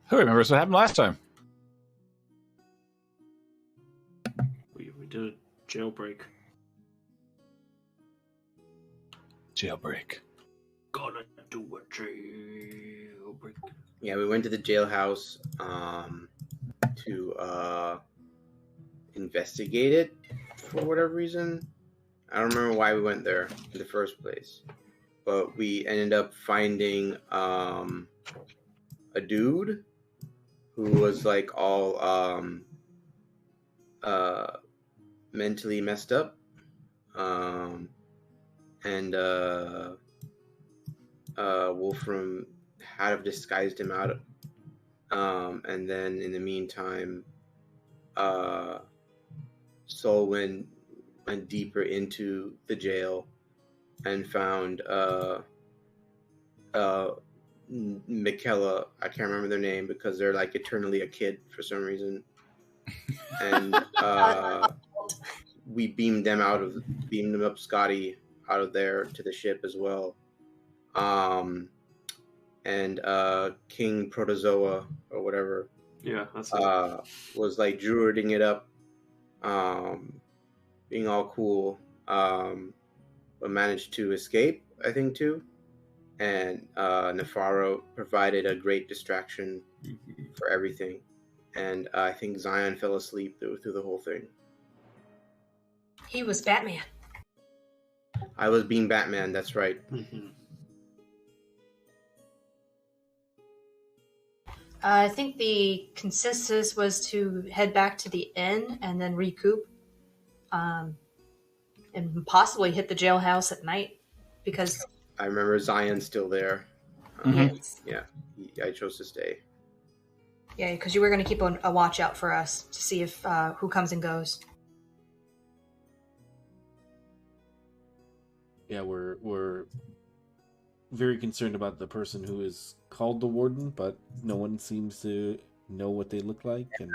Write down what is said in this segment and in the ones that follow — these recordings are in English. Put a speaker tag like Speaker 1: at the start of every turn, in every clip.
Speaker 1: Who remembers what happened last time?
Speaker 2: We did a jailbreak.
Speaker 1: Jailbreak.
Speaker 2: Gonna do a jailbreak.
Speaker 3: Yeah, we went to the jailhouse to investigate it for whatever reason. I don't remember why we went there in the first place, but we ended up finding a dude who was like all mentally messed up, and Wolfram had have disguised him out, and then in the meantime, Solwynn went deeper into the jail and found Michaela. I can't remember their name because they're like eternally a kid for some reason, and we beamed them up, Scotty, out of there to the ship as well. And King Protozoa or whatever,
Speaker 2: Yeah, that's it.
Speaker 3: was like druiding it up, being all cool, but managed to escape, I think, too. And Nefaro provided a great distraction for everything. And I think Zion fell asleep through the whole thing.
Speaker 4: He was Batman.
Speaker 3: I was being Batman, that's right.
Speaker 2: Mm-hmm.
Speaker 4: I think the consensus was to head back to the inn and then recoup, and possibly hit the jailhouse at night, because
Speaker 3: I remember Zion's still there.
Speaker 1: Mhm.
Speaker 3: Yeah, I chose to stay.
Speaker 4: Yeah, because you were going to keep a watch out for us to see if who comes and goes.
Speaker 5: Yeah, we're very concerned about the person who is called the warden, but no one seems to know what they look like. And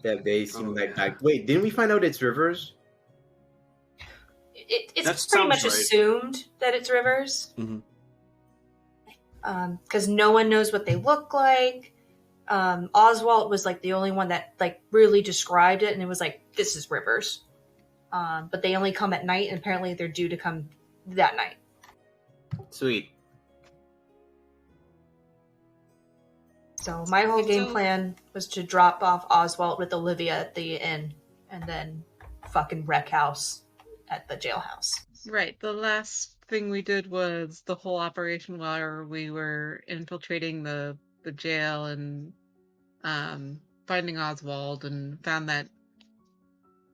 Speaker 3: That they seem like wait, didn't we find out it's Rivers?
Speaker 4: It's
Speaker 2: That
Speaker 4: pretty
Speaker 2: sounds
Speaker 4: much
Speaker 2: right.
Speaker 4: assumed that it's Rivers,
Speaker 5: Mhm.
Speaker 4: because no one knows what they look like. Oswald was like the only one that like really described it, and it was like, this is Rivers. But they only come at night, and apparently they're due to come that night.
Speaker 3: Sweet.
Speaker 4: So my whole game
Speaker 6: So-
Speaker 4: plan was to drop off Oswald with Olivia at the inn, and then fucking wreck house at the jailhouse.
Speaker 6: Right. The last thing we did was the whole operation where we were infiltrating the jail and finding Oswald and found that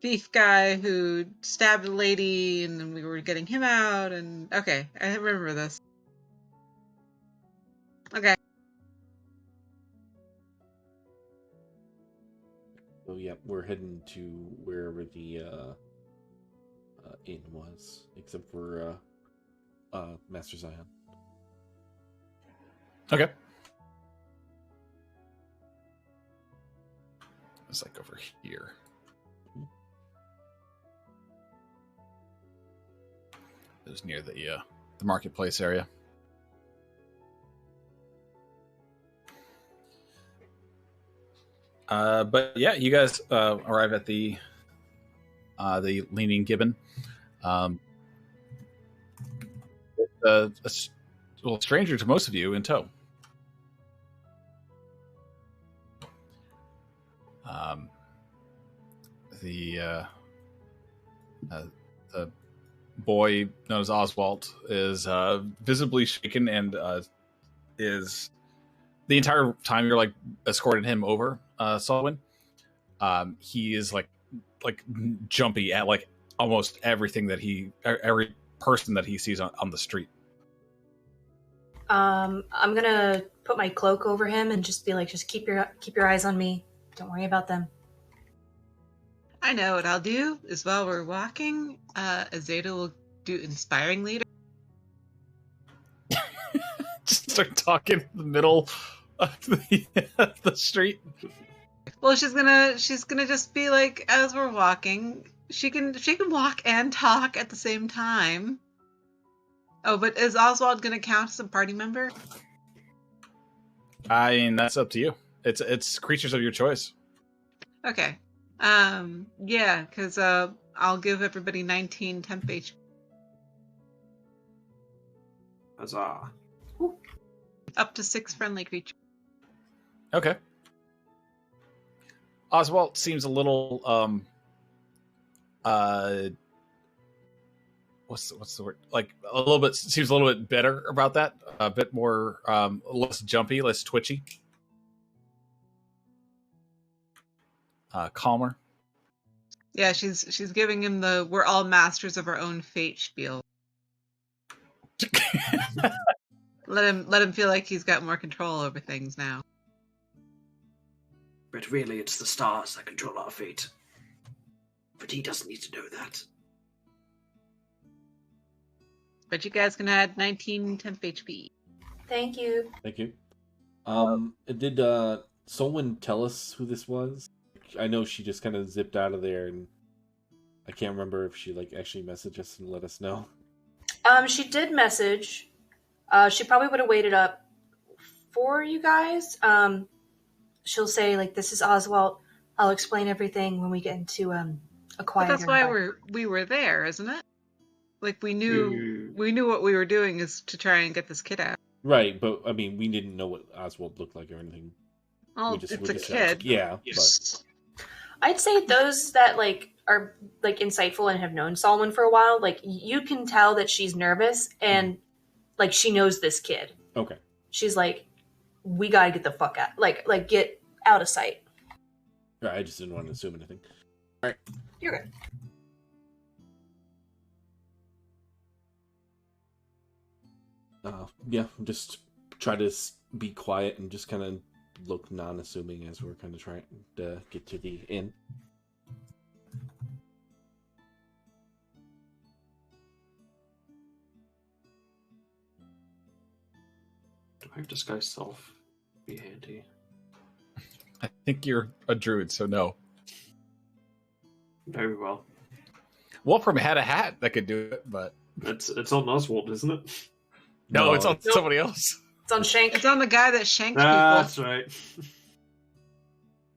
Speaker 6: thief guy who stabbed a lady, and then we were getting him out. And okay, I remember this. Okay.
Speaker 5: so yeah, we're heading to wherever the inn was, except for Master Zion.
Speaker 1: Okay. It's like over here. It was near the marketplace area. But yeah, you guys arrive at the Leaning Gibbon. With a little stranger to most of you in tow. The boy known as Oswald is visibly shaken and is the entire time you're like escorting him over, Solwynn. He is like jumpy at like almost everything that every person that he sees on the street.
Speaker 4: I'm gonna put my cloak over him and just be like, just keep your eyes on me. Don't worry about them.
Speaker 6: I know what I'll do is while we're walking, Azadeh will do inspiring leader.
Speaker 1: Just start talking in the middle of the street.
Speaker 6: Well, she's gonna just be like, as we're walking, she can walk and talk at the same time. Oh, but is Oswald gonna count as a party member?
Speaker 1: I mean, that's up to you. It's creatures of your choice.
Speaker 6: Okay. Yeah, because I'll give everybody 19 temp HP.
Speaker 2: Huzzah.
Speaker 6: Up to 6 friendly creatures.
Speaker 1: Okay. Oswald seems a little what's the word? Like a little bit seems a little bit better about that. A bit more less jumpy, less twitchy. Calmer.
Speaker 6: Yeah, she's giving him the "we're all masters of our own fate" spiel. Let him feel like he's got more control over things now.
Speaker 2: But really, it's the stars that control our fate. But he doesn't need to know that.
Speaker 6: But you guys can add 19 temp HP.
Speaker 4: Thank you.
Speaker 5: Thank you. Did Solwynn tell us who this was? I know she just kind of zipped out of there, and I can't remember if she like actually messaged us and let us know.
Speaker 4: She did message. She probably would have waited up for you guys. She'll say like, "This is Oswald. I'll explain everything when we get into a
Speaker 6: But
Speaker 4: quieter."
Speaker 6: that's why we were there, isn't it? Like we knew what we were doing is to try and get this kid out.
Speaker 5: Right, but I mean, we didn't know what Oswald looked like or anything.
Speaker 6: Oh,
Speaker 5: It's
Speaker 6: a kid.
Speaker 5: Yeah,
Speaker 2: Yes.
Speaker 4: I'd say those that like are like insightful and have known Solwynn for a while, like you can tell that she's nervous and like she knows this kid.
Speaker 5: but okay.
Speaker 4: She's like, we gotta get the fuck out, like get out of sight.
Speaker 5: Right, I just didn't want to assume anything.
Speaker 4: You're good.
Speaker 5: Yeah, just try to be quiet and just kind of look non-assuming as we're kind of trying to get to the inn.
Speaker 2: Do I have disguise self? Be handy.
Speaker 1: I think you're a druid, so no.
Speaker 2: Very well.
Speaker 1: Wolfram had a hat that could do it, but
Speaker 2: It's on Oswald, isn't it?
Speaker 1: no, it's on
Speaker 4: Nope.
Speaker 1: somebody else.
Speaker 4: It's on Shank.
Speaker 6: It's on the guy that shanked people.
Speaker 2: That's right.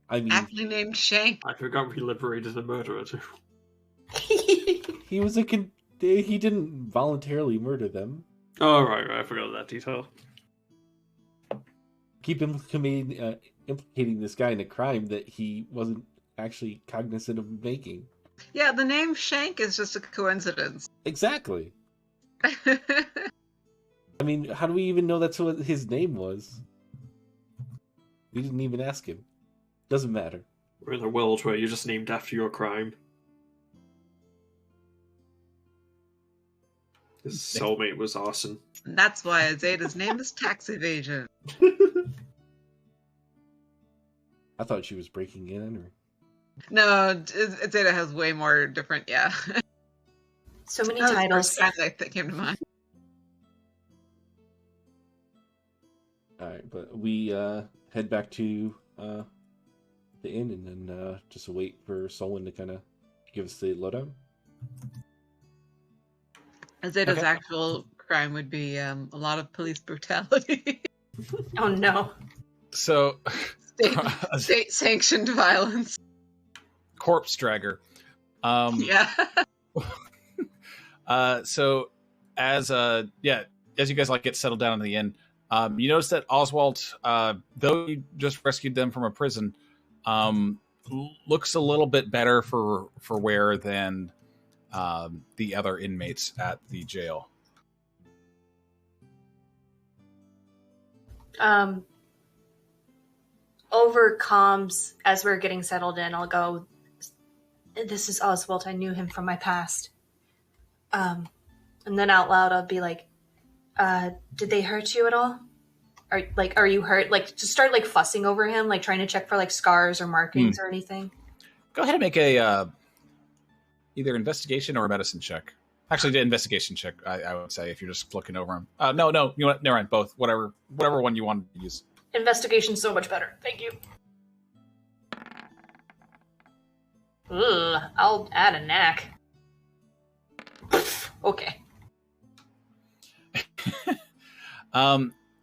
Speaker 5: I mean,
Speaker 6: Aptly named Shank.
Speaker 2: I forgot we liberated a murderer too.
Speaker 5: he was he didn't voluntarily murder them.
Speaker 2: Oh, right, I forgot that detail.
Speaker 5: Keep implicating this guy in a crime that he wasn't actually cognizant of making.
Speaker 6: Yeah, the name Shank is just a coincidence.
Speaker 5: Exactly. I mean, how do we even know that's what his name was? We didn't even ask him. Doesn't matter.
Speaker 2: We're in a world where you're just named after your crime. His soulmate was arson.
Speaker 6: And that's why Azadeh's name is Tax Evasion.
Speaker 5: I thought she was breaking in, or
Speaker 6: No, Azadeh has way more different, yeah.
Speaker 4: So many
Speaker 6: That was the
Speaker 4: titles.
Speaker 6: first time that came to mind.
Speaker 5: all right. But we head back to the inn and then just wait for someone to kind of give us the lowdown.
Speaker 6: Azadeh's
Speaker 1: Okay.
Speaker 6: actual crime would be a lot of police brutality.
Speaker 4: Oh no.
Speaker 1: So,
Speaker 6: State-sanctioned violence.
Speaker 1: corpse dragger.
Speaker 6: Yeah.
Speaker 1: So as as you guys like get settled down in the inn, you notice that Oswald, though you just rescued them from a prison, looks a little bit better for wear than the other inmates at the jail.
Speaker 4: Over comms, as we're getting settled in, I'll go, "This is Oswald. I knew him from my past." And then out loud, I'll be like, "Did they hurt you at all? Are you hurt?" Like, just start like fussing over him, like trying to check for like scars or markings or anything.
Speaker 1: Go ahead and make a either investigation or a medicine check. Actually, the investigation check, I would say, if you're just looking over him. No, you know what? Never mind. Both. Whatever one you want to use.
Speaker 4: Investigation's so much better. Thank you. Ugh, I'll add a knack. Okay.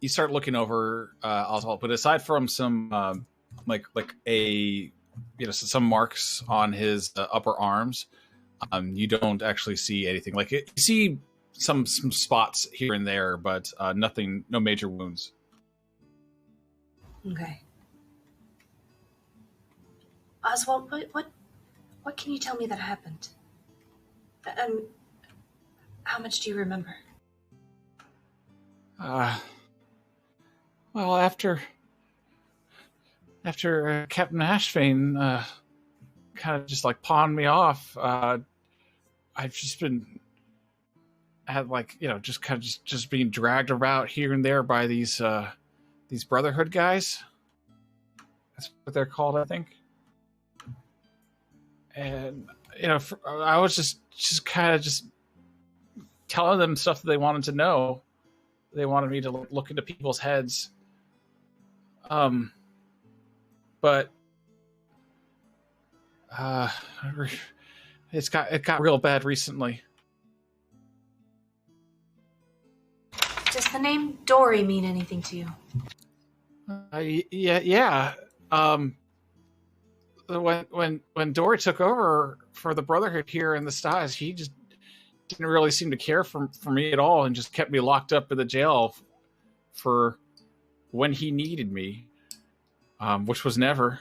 Speaker 1: You start looking over Oswald, but aside from some a some marks on his upper arms. You don't actually see anything. Like you see some spots here and there, but nothing, no major wounds.
Speaker 4: Okay. Oswald, what can you tell me that happened? How much do you remember?
Speaker 1: Well, after Captain Ashvane kind of just like pawned me off, I've just been just being dragged about here and there by these Brotherhood guys. That's what they're called, I think. And I was just kind of just telling them stuff that they wanted to know. They wanted me to look into people's heads. But it got real bad recently.
Speaker 4: Does the name Dory mean anything to you?
Speaker 1: Yeah. When Dory took over for the Brotherhood here in the Styes, he just didn't really seem to care for me at all, and just kept me locked up in the jail for when he needed me, which was never.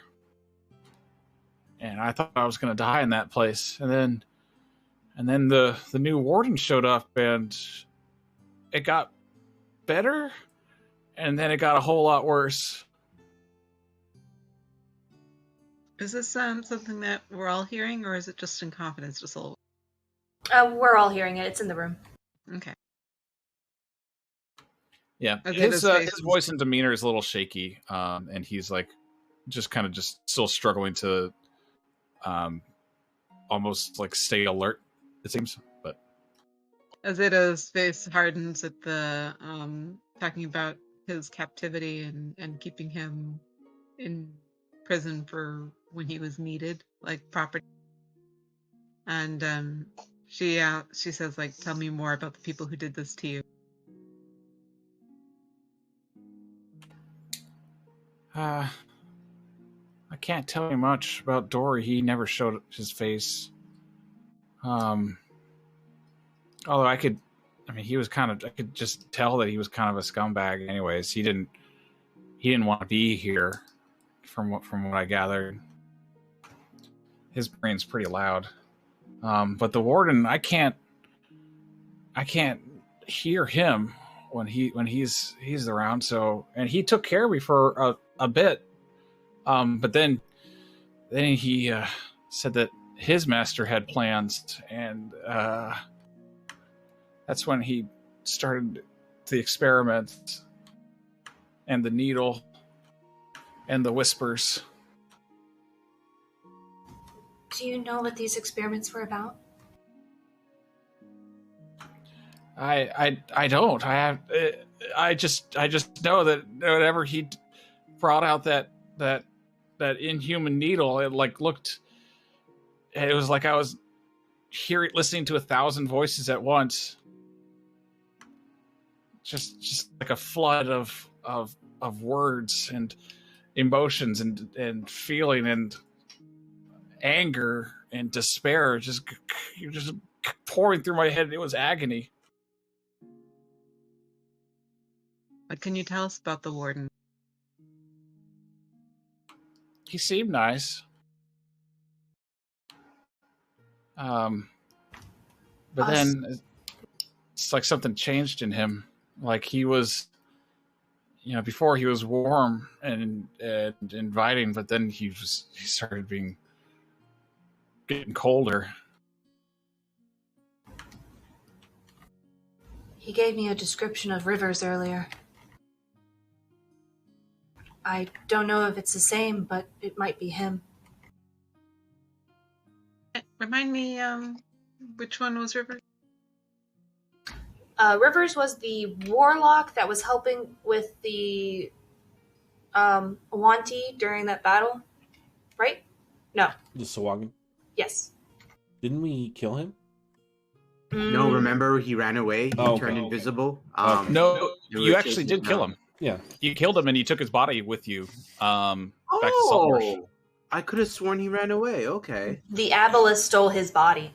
Speaker 1: And I thought I was going to die in that place, and then the new warden showed up, and it got better, and then it got a whole lot worse.
Speaker 6: Is this something that we're all hearing, or is it just in confidence to Solwynn?
Speaker 4: We're all hearing it. It's in the room.
Speaker 6: Okay.
Speaker 1: Yeah,
Speaker 6: Okay,
Speaker 1: his voice and demeanor is a little shaky, and he's like just still struggling to almost like stay alert, it seems. But
Speaker 6: Azadeh's face hardens at the talking about his captivity and keeping him in prison for when he was needed, like property. And she says, like, tell me more about the people who did this to you.
Speaker 1: I can't tell you much about Dory. He never showed his face. Although I could just tell that he was kind of a scumbag anyways. He didn't want to be here from what I gathered. His brain's pretty loud. But the warden, I can't hear him when he's around. So, and he took care of me for a bit. But then he said that his master had plans, and that's when he started the experiment and the needle and the whispers.
Speaker 4: Do you know what these experiments were about?
Speaker 1: I don't. I just know that whenever he brought out that inhuman needle, it was like I was listening to 1,000 voices at once. Just like a flood of words and emotions and feeling and anger and despair just pouring through my head. It was agony.
Speaker 6: What can you tell us about the warden?
Speaker 1: He seemed nice. But then it's like something changed in him. Like he was, before he was warm and inviting, but then he started getting colder.
Speaker 4: He gave me a description of Rivers earlier. I don't know if it's the same, but it might be him.
Speaker 6: Remind me, which one was Rivers?
Speaker 4: Rivers was the warlock that was helping with the Awanti during that battle, right? No.
Speaker 5: The Sawagan?
Speaker 4: Yes.
Speaker 5: Didn't we kill him?
Speaker 3: No, remember he ran away. He
Speaker 5: Oh,
Speaker 3: turned
Speaker 5: okay.
Speaker 3: invisible.
Speaker 1: No, you actually did kill him.
Speaker 5: Yeah.
Speaker 1: You killed him and you took his body with you back to Saltmarsh.
Speaker 3: I could have sworn he ran away. Okay.
Speaker 4: The aboleth stole his body.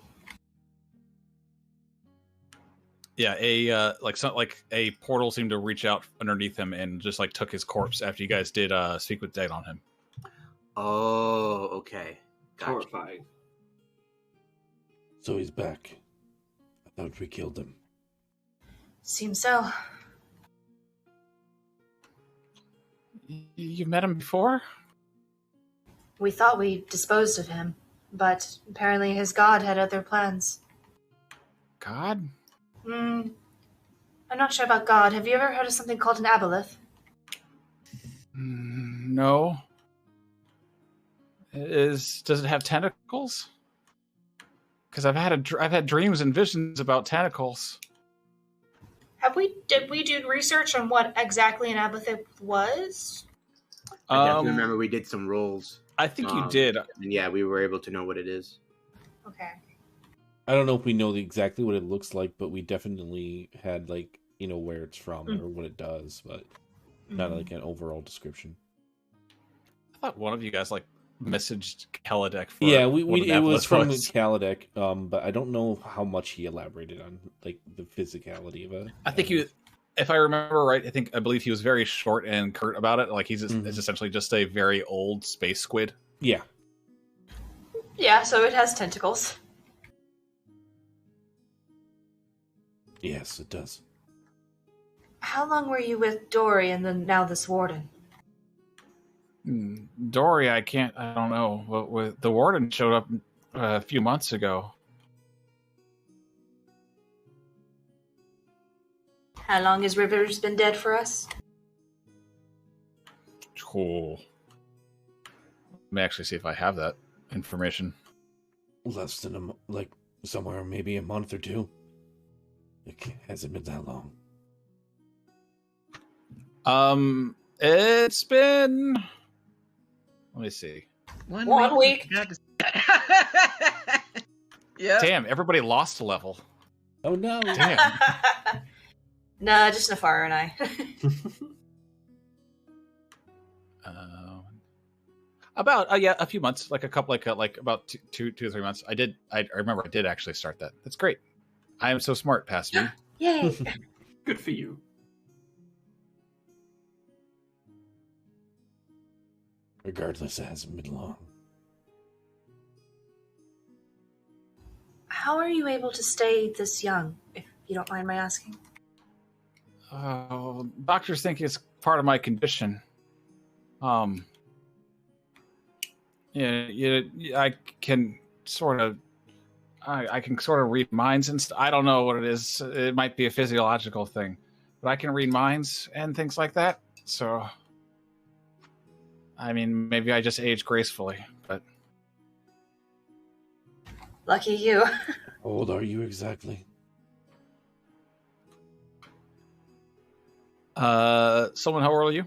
Speaker 1: Yeah, a portal seemed to reach out underneath him and just like took his corpse after you guys did speak with dead on him.
Speaker 3: Oh, okay. Gotcha.
Speaker 2: Horrifying.
Speaker 5: So he's back. I thought we killed him.
Speaker 4: Seems so.
Speaker 1: You met him before?
Speaker 4: We thought we disposed of him, but apparently his god had other plans.
Speaker 1: God?
Speaker 4: I'm not sure about God. Have you ever heard of something called an aboleth?
Speaker 1: No. Does it have tentacles? Because I've had dreams and visions about tentacles.
Speaker 4: Did we do research on what exactly an aboleth was?
Speaker 3: I definitely remember we did some rolls.
Speaker 1: I think you did.
Speaker 3: And yeah, we were able to know what it is.
Speaker 4: Okay.
Speaker 5: I don't know if we know exactly what it looks like, but we definitely had where it's from or what it does, but not like an overall description.
Speaker 1: I thought one of you guys messaged Kaladek for
Speaker 5: it was from
Speaker 1: was.
Speaker 5: Kaladek, but I don't know how much he elaborated on the physicality of it.
Speaker 1: I think if I remember right, I believe he was very short and curt about it. Like it's essentially just a very old space squid.
Speaker 5: Yeah.
Speaker 4: Yeah, so it has tentacles.
Speaker 5: Yes, it does.
Speaker 4: How long were you with Dory and then now this warden?
Speaker 1: Dory, I don't know. But the warden showed up a few months ago.
Speaker 4: How long has Rivers been dead for us?
Speaker 1: Cool. Let me actually see if I have that information.
Speaker 5: Less than somewhere maybe a month or two. It hasn't been that long.
Speaker 1: It's been. Let me see.
Speaker 4: 1 week.
Speaker 6: Yeah.
Speaker 1: Damn, everybody lost a level.
Speaker 5: Oh no!
Speaker 1: Damn.
Speaker 4: Nah, just Nafara and I.
Speaker 1: About a few months, like a couple, like about two or 3 months. I remember I did actually start that. That's great. I am so smart, past me.
Speaker 4: Yay!
Speaker 2: Good for you.
Speaker 5: Regardless, it hasn't been long.
Speaker 4: How are you able to stay this young, if you don't mind my asking?
Speaker 1: Doctors think it's part of my condition. Yeah, I can sort of read minds and I don't know what it is. It might be a physiological thing, but I can read minds and things like that. So, I mean, maybe I just age gracefully, but
Speaker 4: Lucky you.
Speaker 5: How old are you exactly?
Speaker 1: Solwynn, how old are you?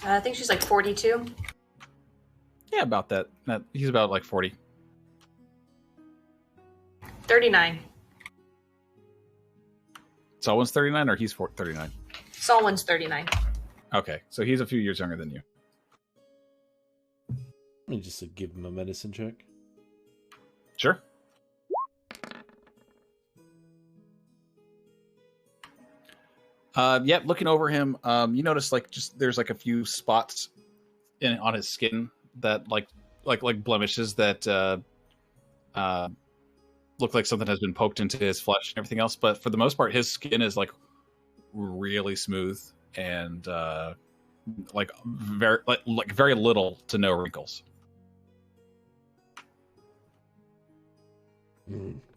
Speaker 4: I think she's 42.
Speaker 1: Yeah, about that. He's about 40.
Speaker 4: 39.
Speaker 1: Solwynn's 39 or he's 39?
Speaker 4: Solwyn's 39.
Speaker 1: Okay, so he's a few years younger than you.
Speaker 5: Let me just give him a medicine check.
Speaker 1: Sure. Yep, looking over him, you notice there's a few spots on his skin that like blemishes that look like something has been poked into his flesh and everything else. But for the most part, his skin is really smooth and very little to no wrinkles.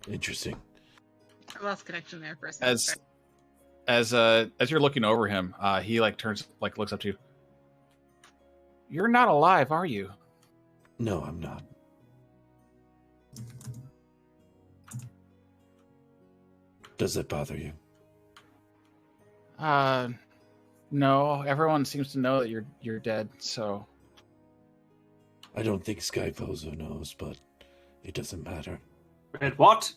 Speaker 5: Interesting.
Speaker 6: I lost connection there for a second.
Speaker 1: As you're looking over him, he turns looks up to you. You're not alive, are you?
Speaker 5: No, I'm not. Does that bother you?
Speaker 1: No. Everyone seems to know that you're dead, so
Speaker 5: I don't think Skyphozo knows, but it doesn't matter.
Speaker 2: Red what?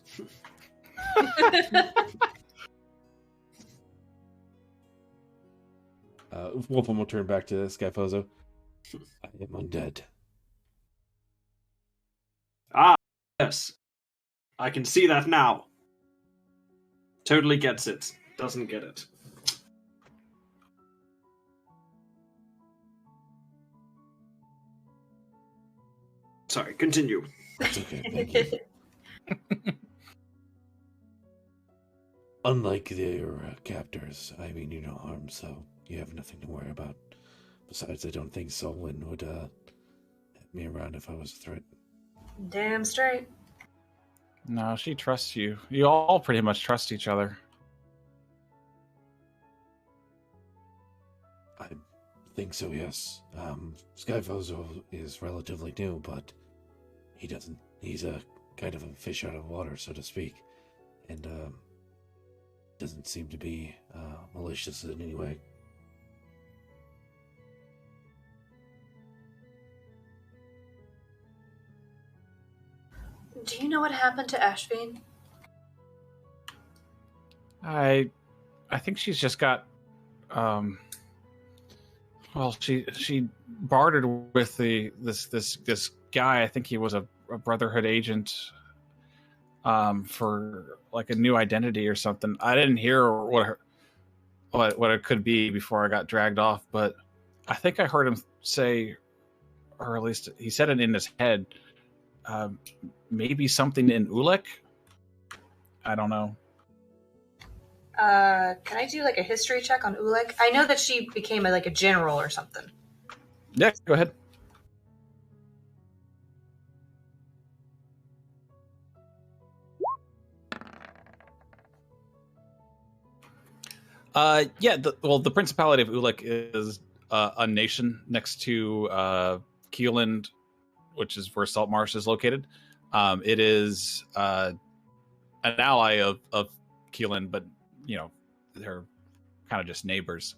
Speaker 5: Wolfram will turn back to Skyphozo. I am undead.
Speaker 7: Ah, yes. I can see that now. Totally gets it. Doesn't get it. Sorry, continue.
Speaker 5: It's okay, thank you. Unlike their captors, I mean you no harm, so you have nothing to worry about. Besides, I don't think Solwynn would have me around if I was a threat.
Speaker 4: Damn straight.
Speaker 1: No, she trusts you. You all pretty much trust each other.
Speaker 5: I think so, yes. Skyphozo is relatively new, but he's a kind of a fish out of water, so to speak. And doesn't seem to be malicious in any way.
Speaker 4: Do you know what happened to Ashveen?
Speaker 1: I think she's just got well, she bartered with this guy. I think he was a Brotherhood agent for like a new identity or something. I didn't hear what it could be before I got dragged off, but I think I heard him say, or at least he said it in his head, maybe something in Ulek. I don't know.
Speaker 4: Can I do like a history check on Ulek? I know that she became a general or something.
Speaker 1: Yeah, go ahead. The Principality of Ulek is a nation next to Keeland, which is where Saltmarsh is located. It is an ally of Keeland, but they're kind of just neighbors.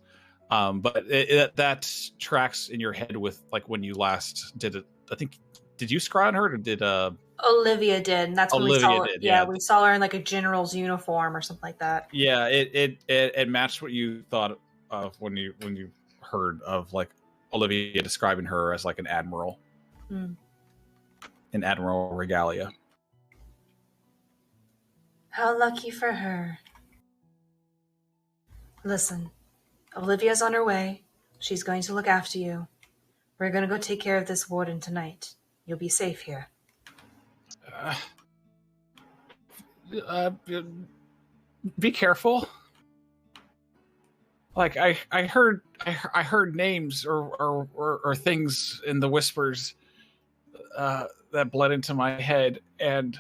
Speaker 1: But that tracks in your head with like when you last did it. I think, did you scry on her or did
Speaker 4: Olivia did, and that's when
Speaker 1: Olivia
Speaker 4: we saw her.
Speaker 1: did,
Speaker 4: Yeah,
Speaker 1: yeah.
Speaker 4: we saw her in like a general's uniform or something like that.
Speaker 1: Yeah, it matched what you thought of when you heard of like Olivia describing her as like an admiral. An admiral regalia.
Speaker 4: How lucky for her. Listen, Olivia's on her way. She's going to look after you. We're going to go take care of this warden tonight. You'll be safe here.
Speaker 1: Be careful. Like I heard names or things in the whispers that bled into my head, and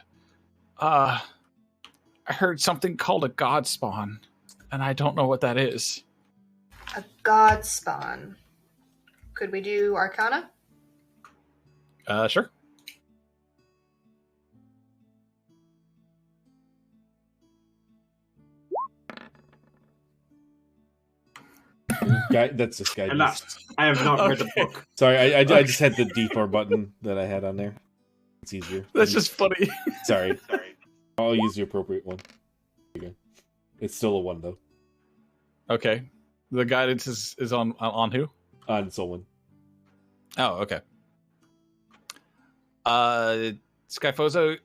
Speaker 1: I heard something called a god spawn, and I don't know what that is.
Speaker 4: A god spawn. Could we do Arcana?
Speaker 1: Sure.
Speaker 5: That's just guidance.
Speaker 7: Enough. I have not read the book.
Speaker 5: Sorry, I just had the D4 button that I had on there. It's easier.
Speaker 1: That's just funny.
Speaker 5: Sorry. I'll use the appropriate one. There you go. It's still a 1 though.
Speaker 1: Okay. The guidance is on who?
Speaker 5: On Solwynn.
Speaker 1: Oh, okay. Skyphozo,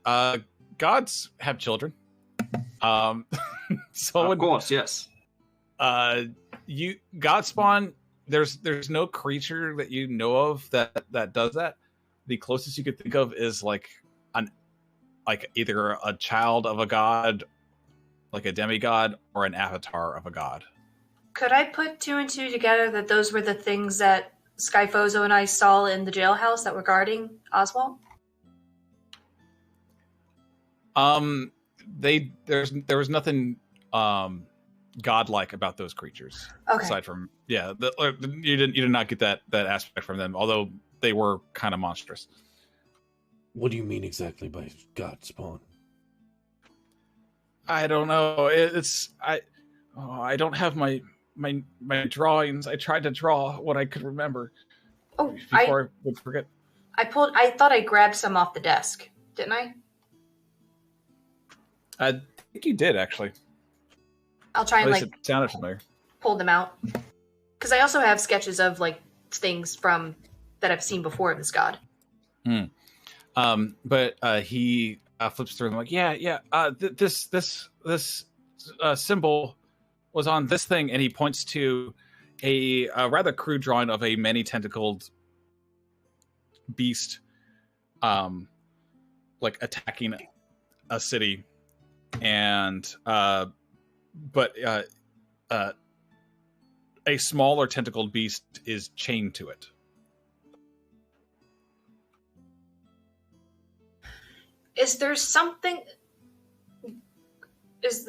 Speaker 1: gods have children.
Speaker 7: Of course, yes.
Speaker 1: You Godspawn, there's no creature that you know of that does that. The closest you could think of is like either a child of a god, like a demigod, or an avatar of a god.
Speaker 4: Could I put 2 and 2 together that those were the things that Skyphozo and I saw in the jailhouse that were guarding Oswald?
Speaker 1: There was nothing godlike about those creatures.
Speaker 4: Okay.
Speaker 1: Aside from you did not get that aspect from them, although they were kind of monstrous.
Speaker 5: What do you mean exactly by god spawn?
Speaker 1: I don't know. I don't have my drawings. I tried to draw what I could remember.
Speaker 4: Oh,
Speaker 1: before I would forget.
Speaker 4: I thought I grabbed some off the desk, didn't I?
Speaker 1: I think you did, actually.
Speaker 4: I'll try
Speaker 1: At
Speaker 4: and
Speaker 1: least it sounded familiar.
Speaker 4: pull them out. Because I also have sketches of like things from that I've seen before of this god.
Speaker 1: But he flips through them like, this symbol was on this thing, and he points to a rather crude drawing of a many-tentacled beast, like attacking a city, and but a smaller tentacled beast is chained to it.
Speaker 4: Is there something? Is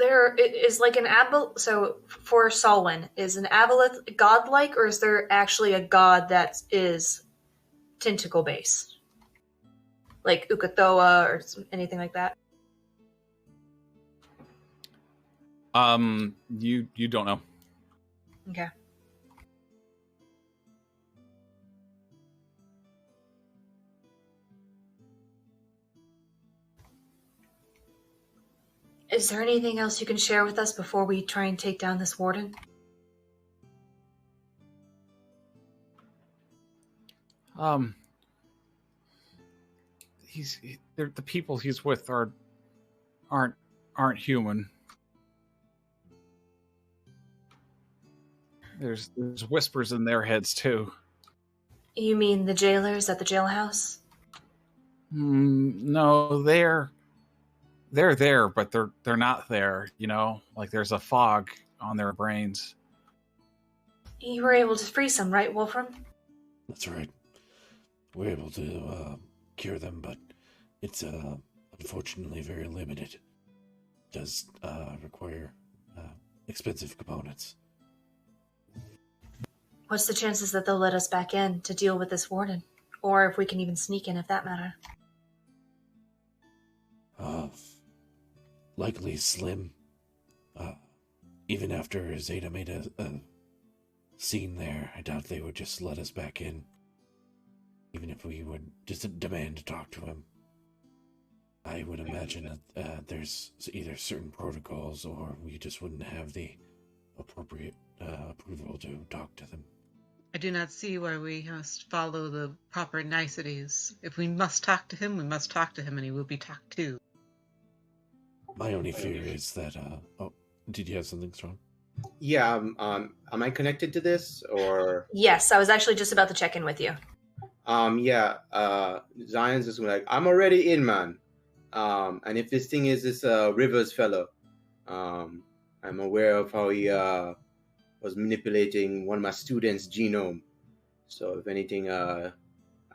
Speaker 4: like an aboleth? So for Solwynn, is an aboleth godlike, or is there actually a god that is tentacle based, like Ukathoa or anything like that?
Speaker 1: You don't know.
Speaker 4: Okay. Is there anything else you can share with us before we try and take down this warden?
Speaker 1: The people he's with aren't human. There's whispers in their heads too.
Speaker 4: You mean the jailers at the jailhouse?
Speaker 1: No, they're there, but they're not there. You know, like there's a fog on their brains.
Speaker 4: You were able to free some, right, Wolfram?
Speaker 5: That's right. We're able to cure them, but it's unfortunately very limited. It does require expensive components.
Speaker 4: What's the chances that they'll let us back in to deal with this warden? Or if we can even sneak in, if that matter?
Speaker 5: Likely slim. Even after Zeta made a scene there, I doubt they would just let us back in. Even if we would just demand to talk to him. I would imagine that there's either certain protocols or we just wouldn't have the appropriate approval to talk to them.
Speaker 6: I do not see why we must follow the proper niceties. If we must talk to him, we must talk to him, and he will be talked to.
Speaker 5: My only fear is that, did you have something strong?
Speaker 3: Yeah, am I connected to this, or?
Speaker 4: Yes, I was actually just about to check in with you.
Speaker 3: Zion's just like, I'm already in, man. And if this thing is this Rivers fellow, I'm aware of how he was manipulating one of my students' genome. So if anything, I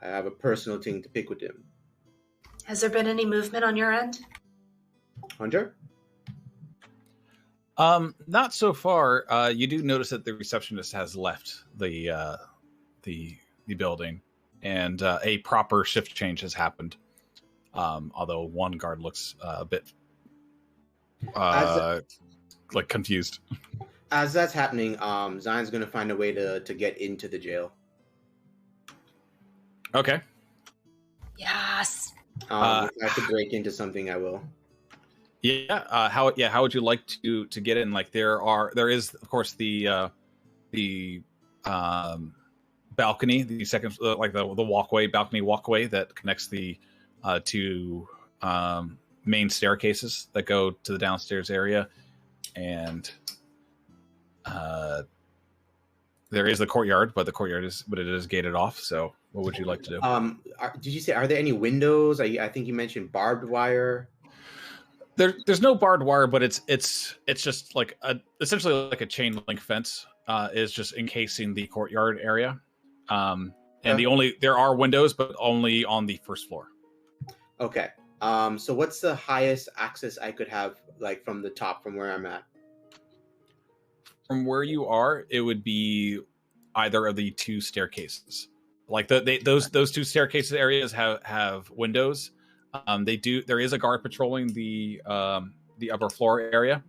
Speaker 3: have a personal thing to pick with him.
Speaker 4: Has there been any movement on your end?
Speaker 3: Hunter?
Speaker 1: Not so far. You do notice that the receptionist has left the building, and a proper shift change has happened. Although one guard looks a bit like confused.
Speaker 3: As that's happening, Zion's going to find a way to get into the jail.
Speaker 1: Okay.
Speaker 4: Yes.
Speaker 3: If I have to break into something, I will.
Speaker 1: Yeah. How would you like to get in? Like there is of course the balcony, the second like the balcony walkway that connects the two main staircases that go to the downstairs area, and there is the courtyard, but it is gated off. So what would you like to do?
Speaker 3: Did you say, are there any windows? I think you mentioned barbed wire.
Speaker 1: There's no barbed wire, but it's just like essentially like a chain link fence is just encasing the courtyard area. And there are windows, but only on the first floor.
Speaker 3: Okay. So what's the highest access I could have, like from the top, from where I'm at?
Speaker 1: From where you are, it would be either of the two staircases. Like those two staircases areas have windows. There is a guard patrolling the upper floor area.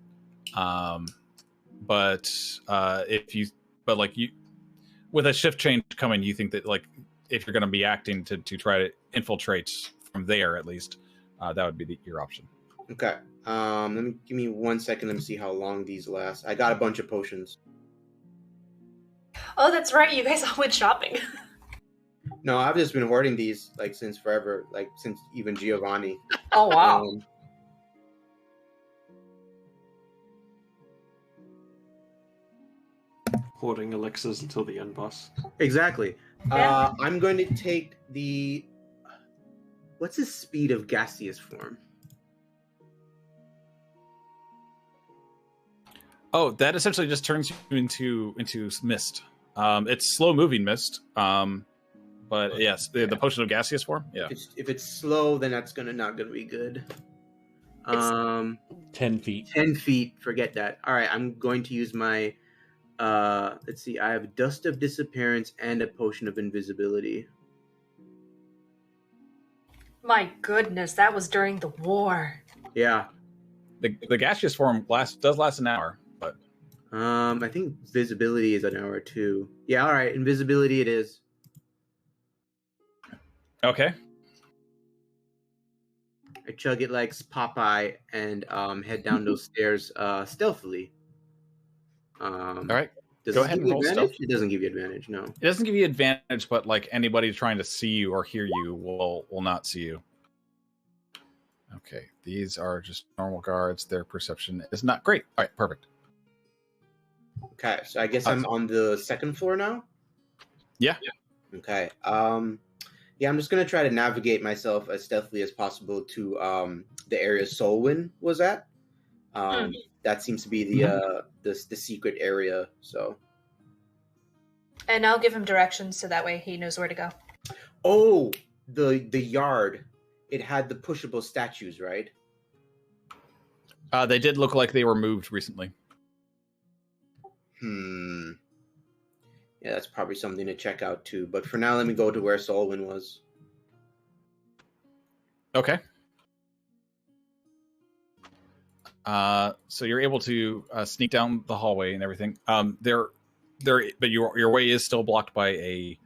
Speaker 1: But with a shift change coming, you think that like if you're going to be acting to try to infiltrate from there at least, that would be your option.
Speaker 3: Okay. Give me 1 second. Let me see how long these last. I got a bunch of potions.
Speaker 4: Oh, that's right. You guys all went shopping.
Speaker 3: No, I've just been hoarding these like since forever, like since even Giovanni.
Speaker 4: Oh, wow.
Speaker 7: Hoarding elixirs until the end boss.
Speaker 3: Exactly.
Speaker 4: Yeah.
Speaker 3: I'm going to take the. What's the speed of gaseous form?
Speaker 1: Oh, that essentially just turns you into mist. It's slow moving mist. But yes, the potion of gaseous form. Yeah.
Speaker 3: If it's slow, then that's not gonna be good.
Speaker 5: 10 feet.
Speaker 3: 10 feet. Forget that. All right, I'm going to use my. Let's see. I have dust of disappearance and a potion of invisibility.
Speaker 4: My goodness, that was during the war.
Speaker 3: Yeah.
Speaker 1: The gaseous form does last an hour, but
Speaker 3: I think visibility is an hour too. Yeah. All right, invisibility it is.
Speaker 1: okay.
Speaker 3: I chug it like Popeye and head down those stairs stealthily.
Speaker 1: All right.
Speaker 3: Does
Speaker 1: Go
Speaker 3: it
Speaker 1: ahead
Speaker 3: give
Speaker 1: and
Speaker 3: you
Speaker 1: roll
Speaker 3: advantage?
Speaker 1: stealth.
Speaker 3: It doesn't give you advantage, no.
Speaker 1: It doesn't give you advantage, but like anybody trying to see you or hear you will not see you. Okay, these are just normal guards. Their perception is not great. All right, perfect.
Speaker 3: Okay, so I guess I'm on the second floor now.
Speaker 1: Yeah.
Speaker 3: Okay. Yeah, I'm just gonna try to navigate myself as stealthily as possible to the area Solwynn was at. That seems to be the secret area. So.
Speaker 4: And I'll give him directions so that way he knows where to go.
Speaker 3: Oh, the yard. It had the pushable statues, right?
Speaker 1: They did look like they were moved recently.
Speaker 3: Yeah, that's probably something to check out too. But for now, let me go to where Solwynn was.
Speaker 1: Okay. So you're able to sneak down the hallway and everything. But your way is still blocked by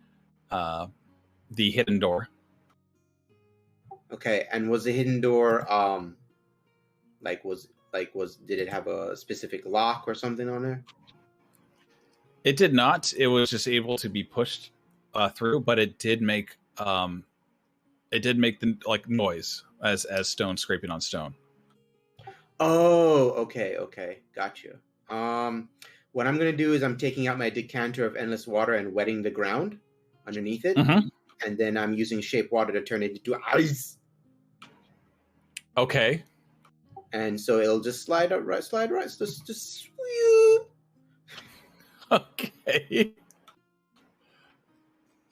Speaker 1: the hidden door.
Speaker 3: Okay, and was the hidden door did it have a specific lock or something on there?
Speaker 1: It did not. It was just able to be pushed through, but it did make the like noise as stone scraping on stone.
Speaker 3: Oh, okay, gotcha. What I'm gonna do is I'm taking out my decanter of endless water and wetting the ground underneath it, and then I'm using shape water to turn it into ice.
Speaker 1: Okay.
Speaker 3: And so it'll just slide right, just swoop.
Speaker 1: Okay.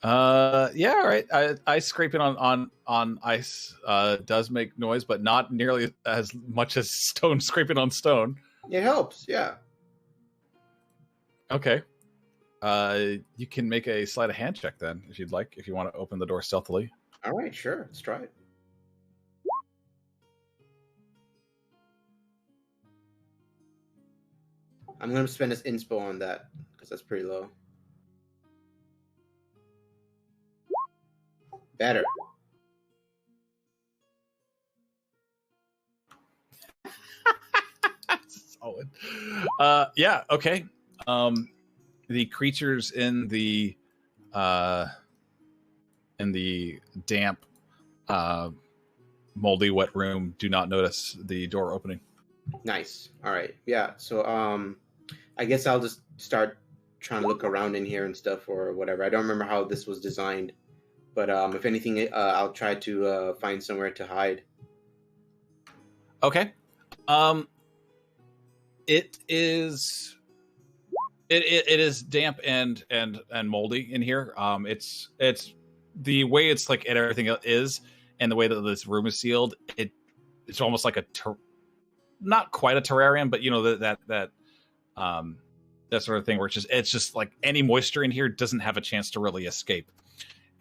Speaker 1: Yeah, all right. Ice scraping on ice does make noise, but not nearly as much as stone scraping on stone.
Speaker 3: It helps, yeah.
Speaker 1: Okay. You can make a sleight of hand check then, if you'd like, if you want to open the door stealthily.
Speaker 3: All right, sure. Let's try it. I'm going to spend this inspo on that, because that's pretty low. Better.
Speaker 1: Solid. Yeah, okay. The creatures in the damp, moldy, wet room do not notice the door opening.
Speaker 3: Nice. All right. Yeah. So, I guess I'll just start trying to look around in here and stuff or whatever. I don't remember how this was designed, but if anything, I'll try to find somewhere to hide.
Speaker 1: Okay. It is damp and moldy in here. It's the way it's like everything is, and the way that this room is sealed. It's almost like not quite a terrarium, but you know that sort of thing where it's just like any moisture in here doesn't have a chance to really escape.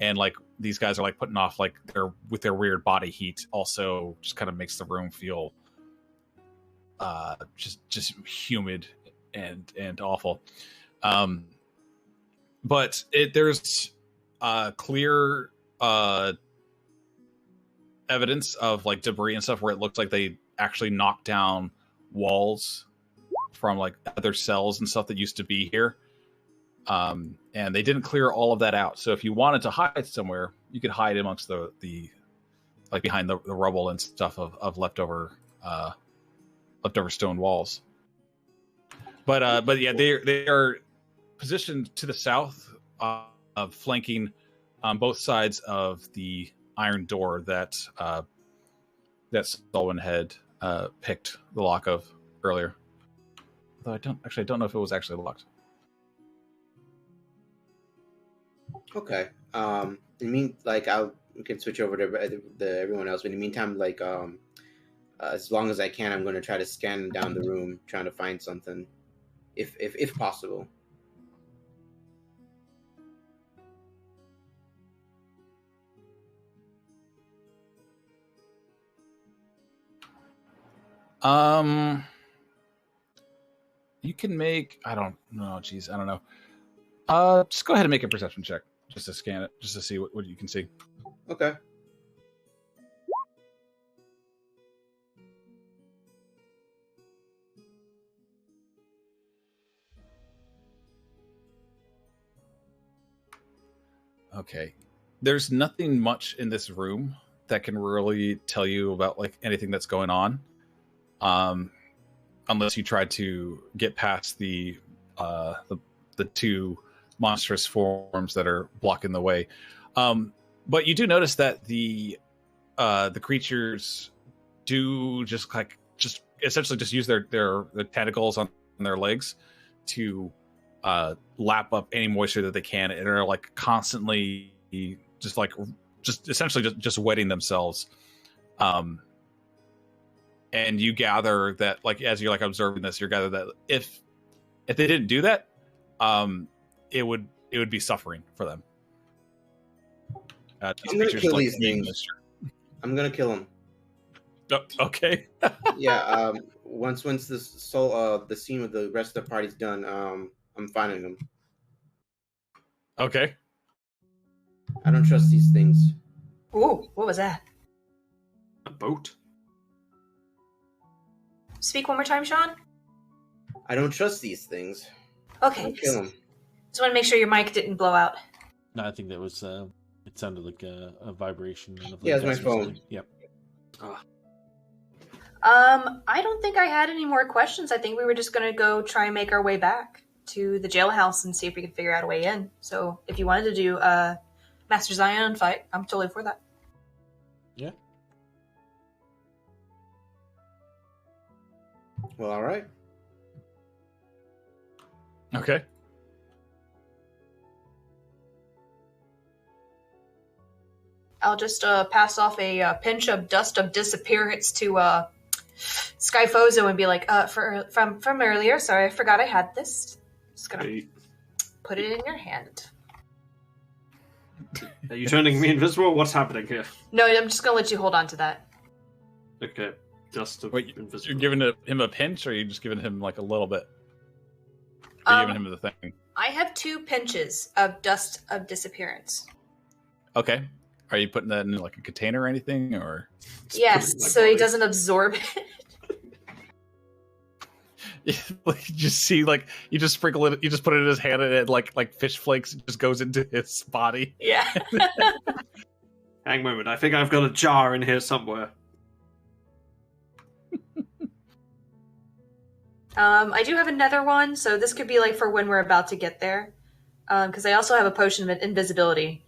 Speaker 1: And like these guys are like putting off like their weird body heat also just kind of makes the room feel just humid and awful. But there's clear evidence of like debris and stuff where it looks like they actually knocked down walls from like other cells and stuff that used to be here. And they didn't clear all of that out. So if you wanted to hide somewhere, you could hide amongst the like behind the rubble and stuff of leftover stone walls. But yeah, they are positioned to the south, flanking on both sides of the iron door that Solwynn had picked the lock of earlier. Though I don't know if it was actually locked.
Speaker 3: Okay. We can switch over to everyone else. But in the meantime, as long as I can, I'm going to try to scan down the room, trying to find something, if possible.
Speaker 1: You can make. I don't know. Geez, I don't know. Just go ahead and make a perception check, just to scan it, just to see what you can see.
Speaker 3: Okay.
Speaker 1: Okay. There's nothing much in this room that can really tell you about like anything that's going on. Unless you try to get past the two monstrous forms that are blocking the way. But you do notice that the creatures do just essentially just use their tentacles on their legs to lap up any moisture that they can, and are like constantly just essentially just wetting themselves. And you gather that, like, as you're like observing this, you gather that if they didn't do that, it would be suffering for them.
Speaker 3: I'm gonna kill these things. I'm gonna kill them.
Speaker 1: Oh, okay.
Speaker 3: Yeah. Once the scene with the rest of the party's done, I'm finding them.
Speaker 1: Okay.
Speaker 3: I don't trust these things.
Speaker 4: Ooh, what was that?
Speaker 7: A boat?
Speaker 4: Speak one more time, Sean.
Speaker 3: I don't trust these things.
Speaker 4: Okay.
Speaker 3: I'll kill them.
Speaker 4: Just want to make sure your mic didn't blow out.
Speaker 5: No, I think that was. It sounded like a vibration.
Speaker 3: Yeah, it's my phone.
Speaker 5: Yep.
Speaker 4: I don't think I had any more questions. I think we were just going to go try and make our way back to the jailhouse and see if we could figure out a way in. So if you wanted to do a Master Zion fight, I'm totally for that.
Speaker 5: Yeah.
Speaker 3: Well, all right.
Speaker 1: Okay.
Speaker 4: I'll just pass off a pinch of dust of disappearance to Skyphozo and be like, from earlier. Sorry, I forgot I had this. Just gonna put it in your hand.
Speaker 7: Are you turning me invisible? What's happening here?
Speaker 4: No, I'm just gonna let you hold on to that.
Speaker 7: Okay, just
Speaker 1: Wait,
Speaker 7: invisible.
Speaker 1: you're giving him a pinch, or are you just giving him like a little bit? Or giving him the thing?
Speaker 4: I have 2 pinches of dust of disappearance.
Speaker 1: Okay. Are you putting that in like a container or anything, or?
Speaker 4: Yes, so he doesn't absorb it.
Speaker 1: You just see, like, you just sprinkle it, you just put it in his hand, and it like fish flakes just goes into his body.
Speaker 4: Yeah.
Speaker 7: Hang a moment, I think I've got a jar in here somewhere.
Speaker 4: I do have another one, so this could be like for when we're about to get there. Because I also have a potion of invisibility.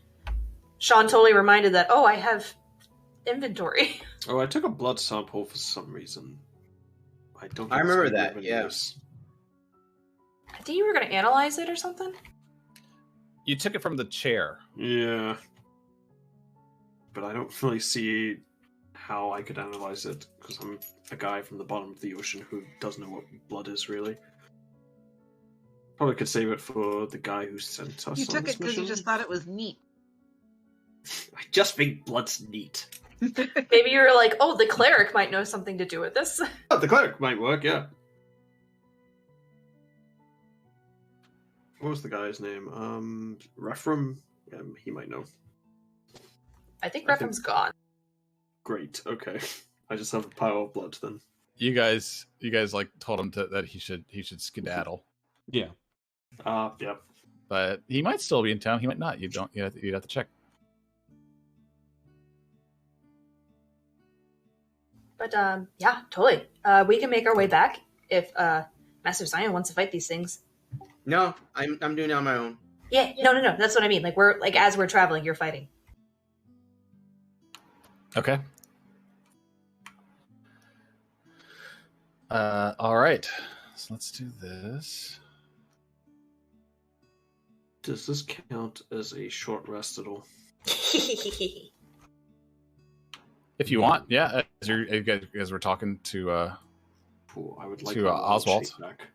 Speaker 4: Sean totally reminded that, I have inventory.
Speaker 7: Oh, I took a blood sample for some reason. I
Speaker 3: remember that, yeah.
Speaker 4: I think you were going to analyze it or something?
Speaker 1: You took it from the chair.
Speaker 7: Yeah. But I don't really see how I could analyze it, because I'm a guy from the bottom of the ocean who doesn't know what blood is, really. Probably could save it for the guy who sent us.
Speaker 6: You took it because you just thought it was neat.
Speaker 7: I just think blood's neat.
Speaker 4: Maybe you were like, the cleric might know something to do with this.
Speaker 7: Oh, the cleric might work, yeah. What was the guy's name? Wolfram? Yeah, he might know.
Speaker 4: I think Wolfram's gone.
Speaker 7: Great, okay. I just have a pile of blood then.
Speaker 1: You guys like told him that he should skedaddle.
Speaker 5: Yeah.
Speaker 7: Yeah.
Speaker 1: but he might still be in town. He might not. You'd have to check.
Speaker 4: But yeah, totally. We can make our way back if Master Zion wants to fight these things.
Speaker 3: No, I'm doing it on my own.
Speaker 4: Yeah, no. That's what I mean. Like as we're traveling, you're fighting.
Speaker 1: Okay. All right. So let's do this.
Speaker 7: Does this count as a short rest at all?
Speaker 1: If you want, yeah. As we're talking to
Speaker 7: Cool. I would like
Speaker 1: to
Speaker 7: a wild
Speaker 1: Oswald.
Speaker 7: shape back.